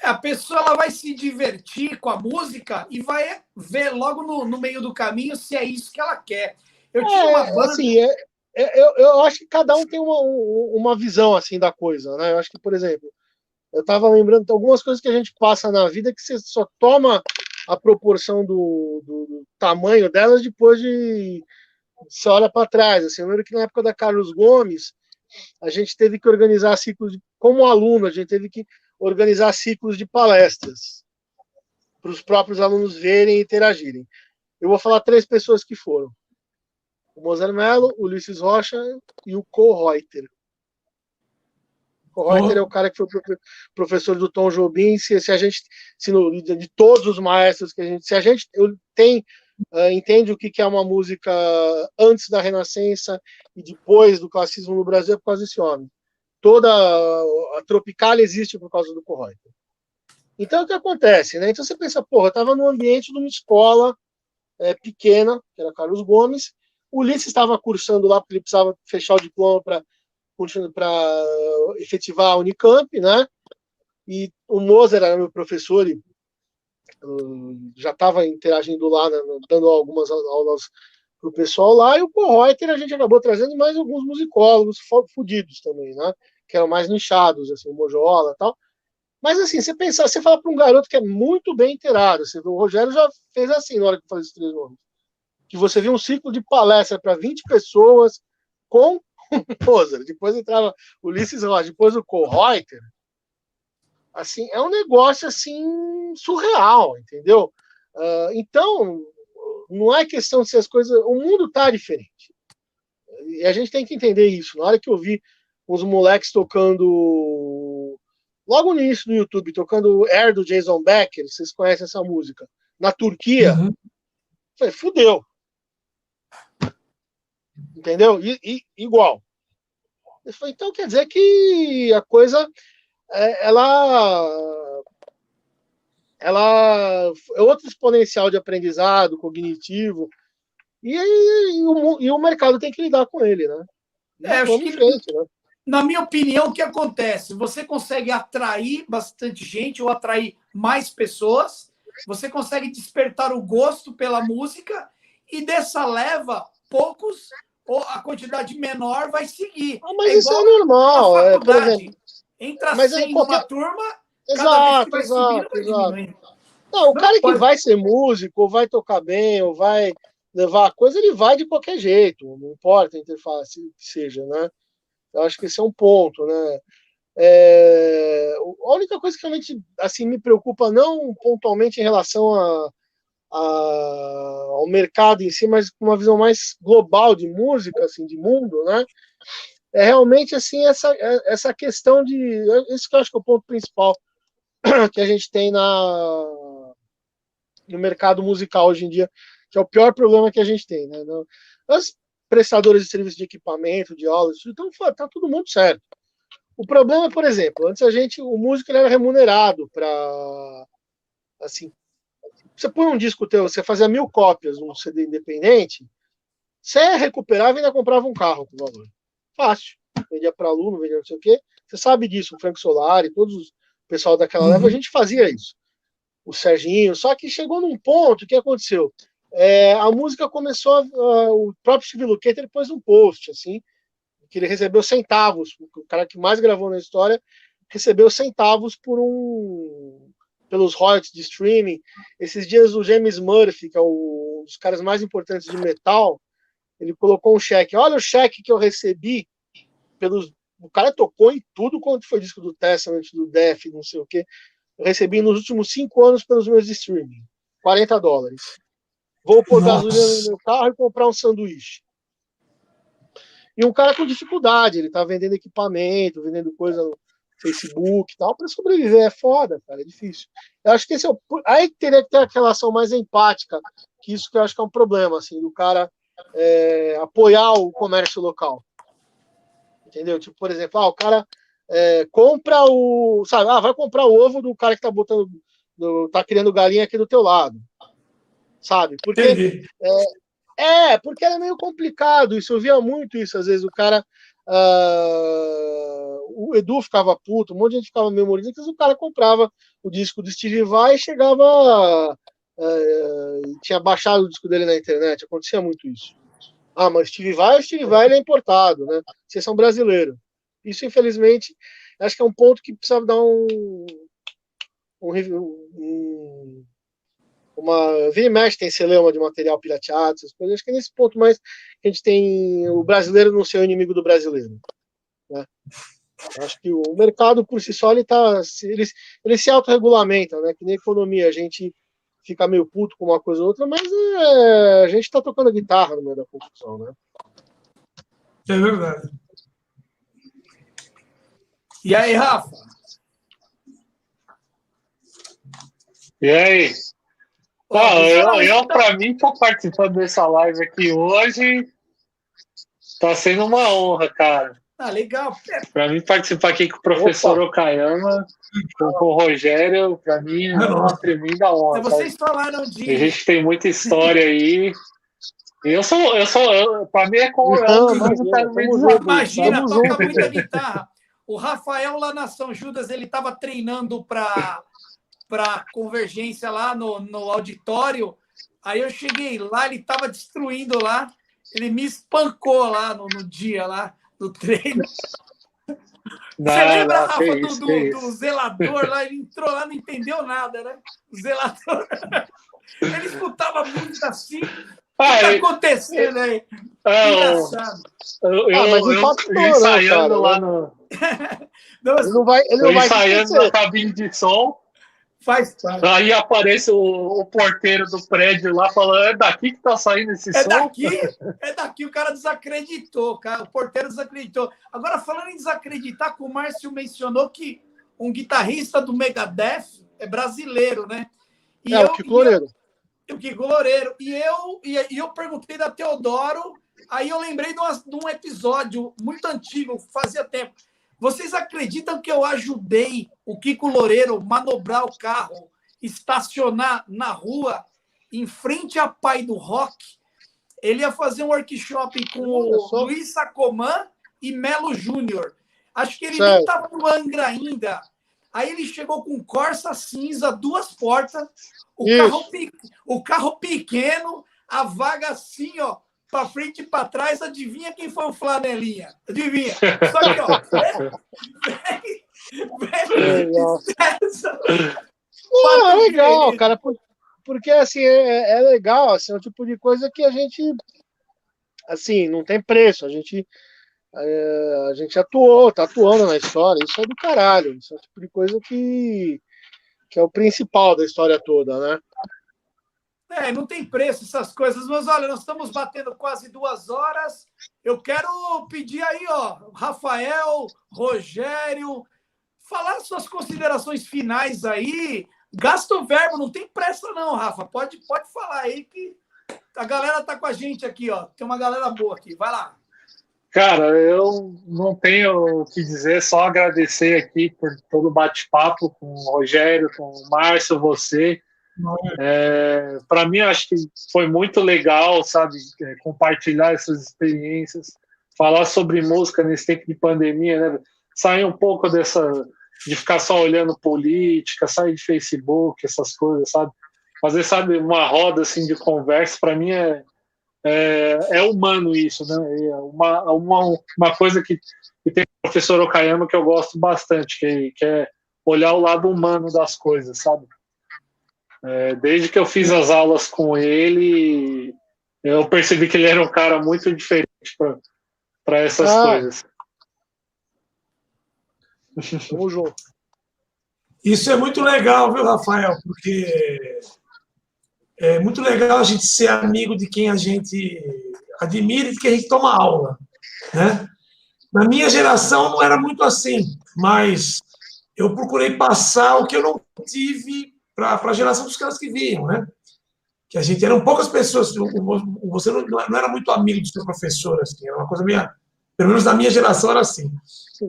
A pessoa ela vai se divertir com a música e vai ver logo no meio do caminho se é isso que ela quer. Eu tinha uma banda... Assim, eu acho que cada um tem uma visão assim da coisa, né? Eu acho que, por exemplo, eu estava lembrando de algumas coisas que a gente passa na vida que você só toma a proporção do tamanho delas depois de você olha para trás. Assim, eu lembro que na época da Carlos Gomes, a gente teve que organizar ciclos, como aluno, a gente teve que organizar ciclos de palestras para os próprios alunos verem e interagirem. Eu vou falar 3 pessoas que foram. O Moser Mello, o Ulisses Rocha e o Cole Reuter. O Reuter é o cara que foi professor do Tom Jobim. De todos os maestros que se a gente entende o que é uma música antes da Renascença e depois do classicismo no Brasil, é por causa desse homem. Toda a Tropicália existe por causa do Cole Reuter. Então, o que acontece? Né? Então, você pensa, porra, eu estava no ambiente de uma escola pequena, que era Carlos Gomes. O Ulisses estava cursando lá, porque ele precisava fechar o diploma para efetivar a Unicamp, né? E o Moser era meu professor e já estava interagindo lá, né, dando algumas aulas para o pessoal lá, e o Reuter a gente acabou trazendo mais alguns musicólogos fudidos também, né? Que eram mais nichados, assim, o Mojola e tal. Mas assim, você fala para um garoto que é muito bem inteirado, assim, o Rogério já fez assim na hora que eu falei esses 3 nomes, que você viu um ciclo de palestra para 20 pessoas com Moser, depois entrava o Ulisses Rocha, depois o Cole Reuter. Assim, é um negócio assim surreal, entendeu? Então, não é questão de ser as coisas. O mundo tá diferente. E a gente tem que entender isso. Na hora que eu vi os moleques tocando. Logo no início do YouTube, tocando Air do Jason Becker, vocês conhecem essa música, na Turquia, falei, fudeu. Entendeu? Igual. Ele falou, então quer dizer que a coisa, ela é outro exponencial de aprendizado cognitivo, e o mercado tem que lidar com ele, né? Acho Vamos em frente, né? Na minha opinião, o que acontece? Você consegue atrair bastante gente ou atrair mais pessoas, você consegue despertar o gosto pela música e dessa leva, poucos ou a quantidade menor vai seguir. Mas isso é normal. Por exemplo, entra 100 numa turma, cada vez que vai subindo, vai diminuindo. Não, o cara que vai ser músico, ou vai tocar bem, ou vai levar a coisa, ele vai de qualquer jeito, não importa a interface que seja, né? Eu acho que esse é um ponto, né? A única coisa que realmente assim, me preocupa, não pontualmente em relação ao mercado em si, mas com uma visão mais global de música, assim, de mundo, né? É realmente assim, essa questão de... Isso que eu acho que é o ponto principal que a gente tem no mercado musical hoje em dia, que é o pior problema que a gente tem, né? As prestadores de serviço de equipamento, de aulas, então tá tudo muito certo. O problema, por exemplo, antes o músico ele era remunerado para, assim, você põe um disco teu, você fazia 1000 cópias, um CD independente, você recuperava e ainda comprava um carro com valor. Fácil. Vendia para aluno, vendia não sei o quê. Você sabe disso, o Frank Solari, todos os pessoal daquela leva, a gente fazia isso. O Serginho, só que chegou num ponto, o que aconteceu? A música começou, o próprio Steve Lukather pôs um post, assim, que ele recebeu centavos, o cara que mais gravou na história recebeu centavos pelos royalties de streaming. Esses dias o James Murphy, que é um dos caras mais importantes de metal, ele colocou um cheque. Olha o cheque que eu recebi o cara tocou em tudo quanto foi disco do Testament, do Def, não sei o quê. Eu recebi nos últimos 5 anos pelos meus de streaming. $40. Vou pôr gasolina no meu carro e comprar um sanduíche. E um cara com dificuldade, ele tá vendendo equipamento, vendendo coisa no Facebook e tal, para sobreviver. É foda, cara, é difícil. Eu acho que aí teria que ter aquela ação mais empática, que isso que eu acho que é um problema, assim, do cara apoiar o comércio local. Entendeu? Tipo, por exemplo, o cara compra sabe, vai comprar o ovo do cara que tá tá criando galinha aqui do teu lado. Sabe? Porque porque era meio complicado isso, eu via muito isso, às vezes o cara o Edu ficava puto, um monte de gente ficava meio morido, porque o cara comprava o disco do Steve Vai e chegava tinha baixado o disco dele na internet, acontecia muito isso. Mas o Steve Vai ele é importado, né? Vocês são brasileiros. Isso, infelizmente, acho que é um ponto que precisa dar vira e mexe tem celeuma de material pirateado, essas coisas. Acho que é nesse ponto mais que a gente tem o brasileiro não ser o inimigo do brasileiro. Né? Acho que o mercado por si só ele se autorregulamenta, né? Que nem economia, a gente fica meio puto com uma coisa ou outra, mas a gente está tocando guitarra no meio da confusão, né? É verdade. E aí, Rafa? E aí? Eu para mim, estou participando dessa live aqui hoje. Está sendo uma honra, cara. Legal. Para mim, participar aqui com o professor Okayama, com o Rogério, para mim é uma tremenda honra. Vocês falaram A gente tem muita história aí. Para mim é como imagina, toca muita guitarra. O Rafael lá na São Judas, ele estava treinando para Convergência lá no auditório. Aí eu cheguei lá, ele estava destruindo lá. Ele me espancou lá no dia lá do treino. Você lembra, Rafa, do zelador lá? Ele entrou lá, não entendeu nada, né? O zelador. Ele escutava música assim. O que está acontecendo aí? Engraçado. Eu ensaiando lá no... Ele não vai ensaiando na cabine de som. Faz parte. Aí aparece o porteiro do prédio lá falando: é daqui que tá saindo esse som? É daqui, o cara desacreditou, cara. O porteiro desacreditou. Agora, falando em desacreditar, o Márcio mencionou que um guitarrista do Megadeth é brasileiro, né? O Kiko Loureiro. O Kiko Loureiro. E eu perguntei da Teodoro Aí eu lembrei de um episódio muito antigo, fazia tempo. Vocês acreditam que eu ajudei o Kiko Loureiro manobrar o carro, estacionar na rua, em frente a Pai do Rock? Ele ia fazer um workshop com o Luiz Sacomã e Melo Júnior. Acho que ele nem estava no Angra ainda. Aí ele chegou com Corsa cinza, 2 portas, o carro pequeno, a vaga assim, ó, para frente e para trás. Adivinha quem foi o flanelinha? Adivinha? Só que, ó, é legal, cara, porque assim, é legal, assim, é um tipo de coisa que a gente, assim, não tem preço, a gente atuou, tá atuando na história, isso é do caralho, isso é o tipo de coisa que é o principal da história toda, né? Não tem preço essas coisas, mas olha, nós estamos batendo quase 2 horas. Eu quero pedir aí, ó, Rafael, Rogério, falar suas considerações finais aí. Gasta o verbo, não tem pressa não, Rafa. Pode falar aí que a galera tá com a gente aqui, ó. Tem uma galera boa aqui. Vai lá. Cara, eu não tenho o que dizer, só agradecer aqui por todo o bate-papo com o Rogério, com o Márcio, você. Para mim, acho que foi muito legal, sabe, compartilhar essas experiências, falar sobre música nesse tempo de pandemia, né? Sair um pouco de ficar só olhando política, sair de Facebook, essas coisas, sabe? Fazer, sabe, uma roda assim de conversa, para mim é humano isso, né? É uma coisa que tem o professor Okayama que eu gosto bastante, que é olhar o lado humano das coisas, sabe? Desde que eu fiz as aulas com ele, eu percebi que ele era um cara muito diferente para essas coisas. Tamo junto. Isso é muito legal, viu, Rafael? Porque é muito legal a gente ser amigo de quem a gente admira e de quem a gente toma aula, né? Na minha geração não era muito assim, mas eu procurei passar o que eu não tive para a geração dos caras que vinham, né? Que a gente eram poucas pessoas, você não era muito amigo do seu professor, assim, era uma coisa meio, pelo menos na minha geração era assim,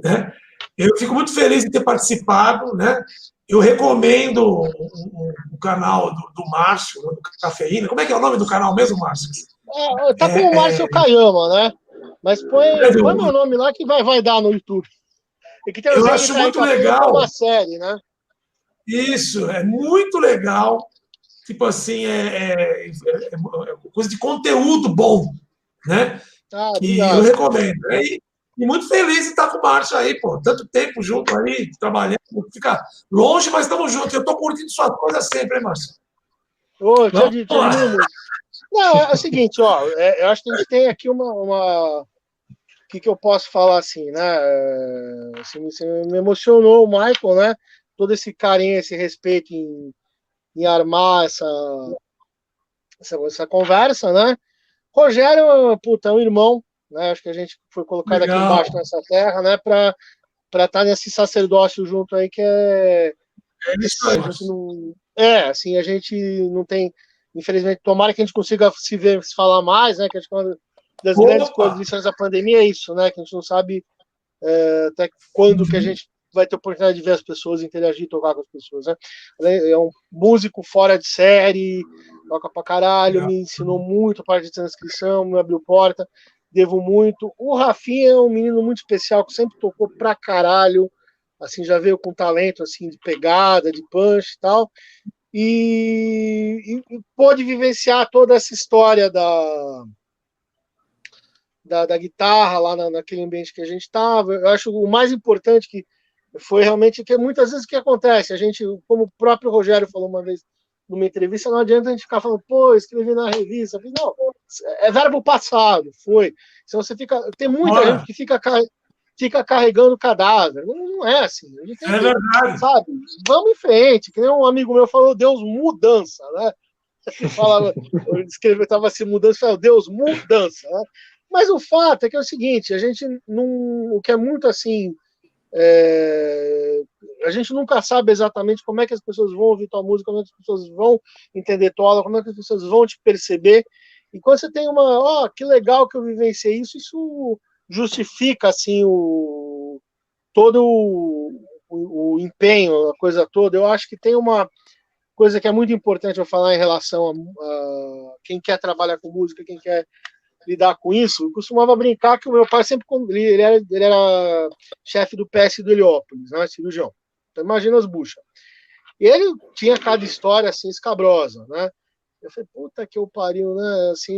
né? Eu fico muito feliz de ter participado, né? Eu recomendo o canal do Márcio, do Cafeína. Como é que é o nome do canal mesmo, Márcio? Tá com o Márcio Okayama, né? Mas põe meu nome lá que vai dar no YouTube. E que tem eu acho muito legal. Uma série, né? Isso, é muito legal. Tipo assim, coisa de conteúdo bom, né? Que eu recomendo. E muito feliz de estar com o Márcio aí, pô. Tanto tempo junto aí, trabalhando. Fica longe, mas estamos juntos. Eu estou curtindo suas coisas sempre, hein, Márcio? Ô, te admiro muito. Não, é o seguinte, ó. Eu acho que a gente tem aqui o que eu posso falar assim, né? Assim, me emocionou o Michael, né? Todo esse carinho, esse respeito em armar essa conversa, né? Rogério, puta, é um irmão, né? Acho que a gente foi colocado aqui embaixo nessa terra, né? Para estar nesse sacerdócio junto aí que isso aí. Assim, a gente não tem, infelizmente, tomara que a gente consiga se ver, se falar mais, né? Que acho que uma das grandes lições da pandemia é isso, né? Que a gente não sabe até quando que a gente vai ter oportunidade de ver as pessoas, interagir, tocar com as pessoas, né? É um músico fora de série, toca pra caralho, me ensinou muito a parte de transcrição, me abriu porta, devo muito. O Rafinha é um menino muito especial, que sempre tocou pra caralho, assim, já veio com talento, assim, de pegada, de punch e tal, e pôde vivenciar toda essa história da guitarra lá naquele ambiente que a gente estava. Eu acho o mais importante que foi realmente que muitas vezes o que acontece, a gente, como o próprio Rogério falou uma vez numa entrevista, não adianta a gente ficar falando, pô, escrevi na revista. Falei, não, é verbo passado, foi. Se você tem muita gente que fica carregando cadáver. Não é assim. A gente tem que, verdade. Sabe? Vamos em frente. Que nem um amigo meu falou, Deus mudança, né? Ele falava, eu estava assim, mudança, falava, Deus mudança, né? Mas o fato é que é o seguinte, a gente não, o que é muito assim, a gente nunca sabe exatamente como é que as pessoas vão ouvir tua música, como é que as pessoas vão entender tua aula, como é que as pessoas vão te perceber, E quando você tem que legal que eu vivenciei isso justifica, assim, todo o empenho, a coisa toda. Eu acho que tem uma coisa que é muito importante eu falar em relação a quem quer trabalhar com música, quem quer lidar com isso. Eu costumava brincar que o meu pai sempre, ele era chefe do PS do Heliópolis, né, cirurgião. Então imagina as buchas. E ele tinha cada história assim escabrosa, né? Eu falei, puta que eu pariu, né? Assim,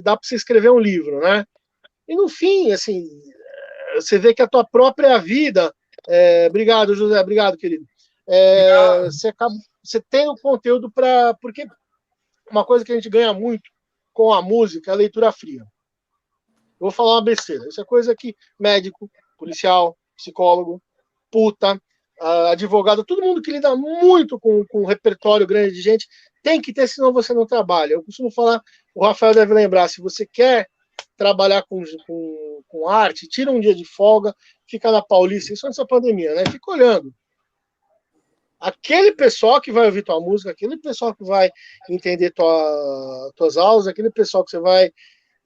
dá para você escrever um livro, né? E no fim, assim, você vê que a tua própria vida. Obrigado, José, obrigado, querido. Você tem o conteúdo para. Porque uma coisa que a gente ganha muito com a música é a leitura fria. Eu vou falar uma besteira. Isso é coisa que médico, policial, psicólogo, puta, advogado, todo mundo que lida muito com um repertório grande de gente tem que ter, senão você não trabalha. Eu costumo falar, o Rafael deve lembrar, se você quer trabalhar com arte, tira um dia de folga, fica na Paulista, isso antes da pandemia, né? Fica olhando. Aquele pessoal que vai ouvir tua música, aquele pessoal que vai entender tuas aulas, aquele pessoal que você vai...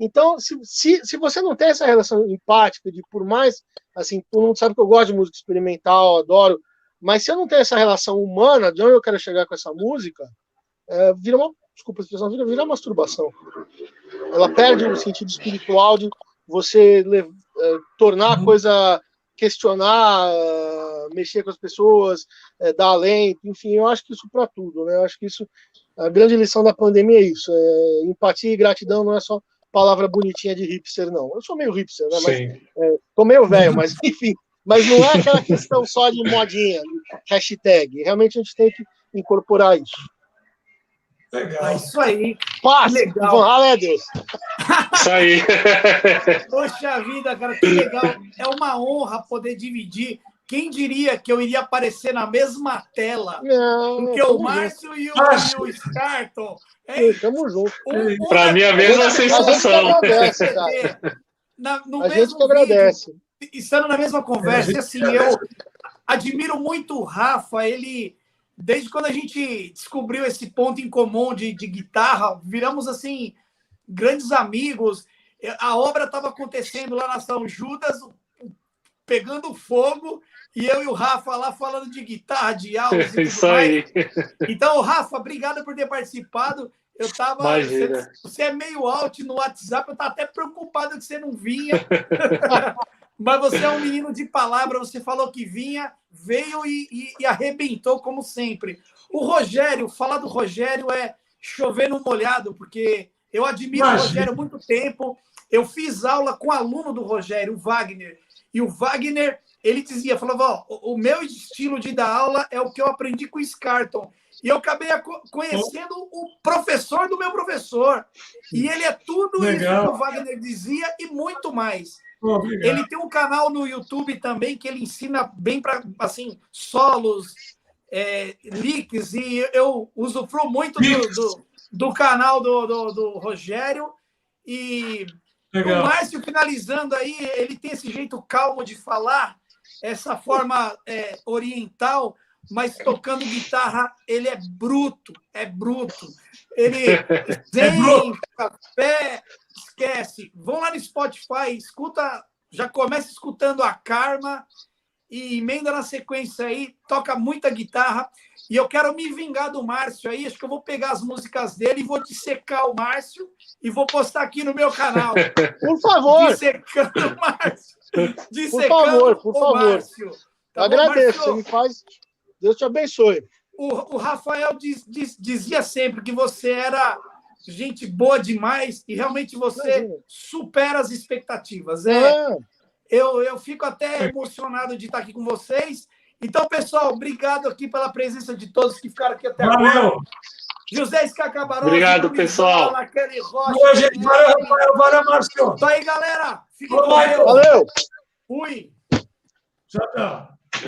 Então, se você não tem essa relação empática de, por mais, assim, todo mundo sabe que eu gosto de música experimental, adoro, mas se eu não tenho essa relação humana, de onde eu quero chegar com essa música, vira uma, desculpa a expressão, vira masturbação. Ela perde o sentido espiritual de você tornar a coisa, questionar, mexer com as pessoas, dar alento, enfim, eu acho que isso para tudo, né? Eu acho que isso, a grande lição da pandemia é isso, empatia e gratidão não é só palavra bonitinha de hipster, não. Eu sou meio hipster, né? Mas tô meio velho, mas enfim, mas não é aquela questão só de modinha, hashtag, realmente a gente tem que incorporar isso. Legal. Isso aí. Paz, legal. Valeu, Deus. Isso aí. Poxa vida, cara, que legal. É uma honra poder dividir. Quem diria que eu iria aparecer na mesma tela do que o Márcio e o Scarton? Tamo junto. Para mim, a mesma sensação. A gente que agradece. Estando na mesma conversa, assim, eu admiro muito o Rafa, ele... Desde quando a gente descobriu esse ponto em comum de guitarra, viramos, assim, grandes amigos. A obra estava acontecendo lá na São Judas, pegando fogo, e eu e o Rafa lá falando de guitarra, de aulas e tudo mais. Então, Rafa, obrigado por ter participado. Eu tava... Você é meio out no WhatsApp, eu estava até preocupado que você não vinha. Mas você é um menino de palavra, você falou que vinha, veio e arrebentou, como sempre. O Rogério, falar do Rogério é chover no molhado, porque eu admiro o Rogério há muito tempo. Eu fiz aula com um aluno do Rogério, o Wagner. E o Wagner, ele dizia, falava, o meu estilo de dar aula é o que eu aprendi com o Scarton. E eu acabei conhecendo o professor do meu professor. E ele é tudo isso que o Wagner dizia e muito mais. Ele tem um canal no YouTube também que ele ensina bem para, assim, solos, licks, e eu usufruo muito do canal do Rogério. E o Márcio, finalizando aí, ele tem esse jeito calmo de falar, essa forma oriental, mas tocando guitarra, ele é bruto. Ele tem café... Esquece. Vão lá no Spotify, escuta, já começa escutando a Karma e emenda na sequência aí, toca muita guitarra. E eu quero me vingar do Márcio aí, acho que eu vou pegar as músicas dele e vou dissecar o Márcio e vou postar aqui no meu canal. Por favor. Dissecando o Márcio. Dissecando por favor. Márcio. Tá agradeço, você me faz... Deus te abençoe. O Rafael dizia sempre que você era... gente boa demais e realmente você supera as expectativas. Eu fico até emocionado de estar aqui com vocês. Então, pessoal, obrigado aqui pela presença de todos que ficaram aqui até agora. José Scacabaró. Obrigado, pessoal. Valeu, Márcio. Isso aí, galera. Fiquem com Deus. Valeu. Fui. Tchau.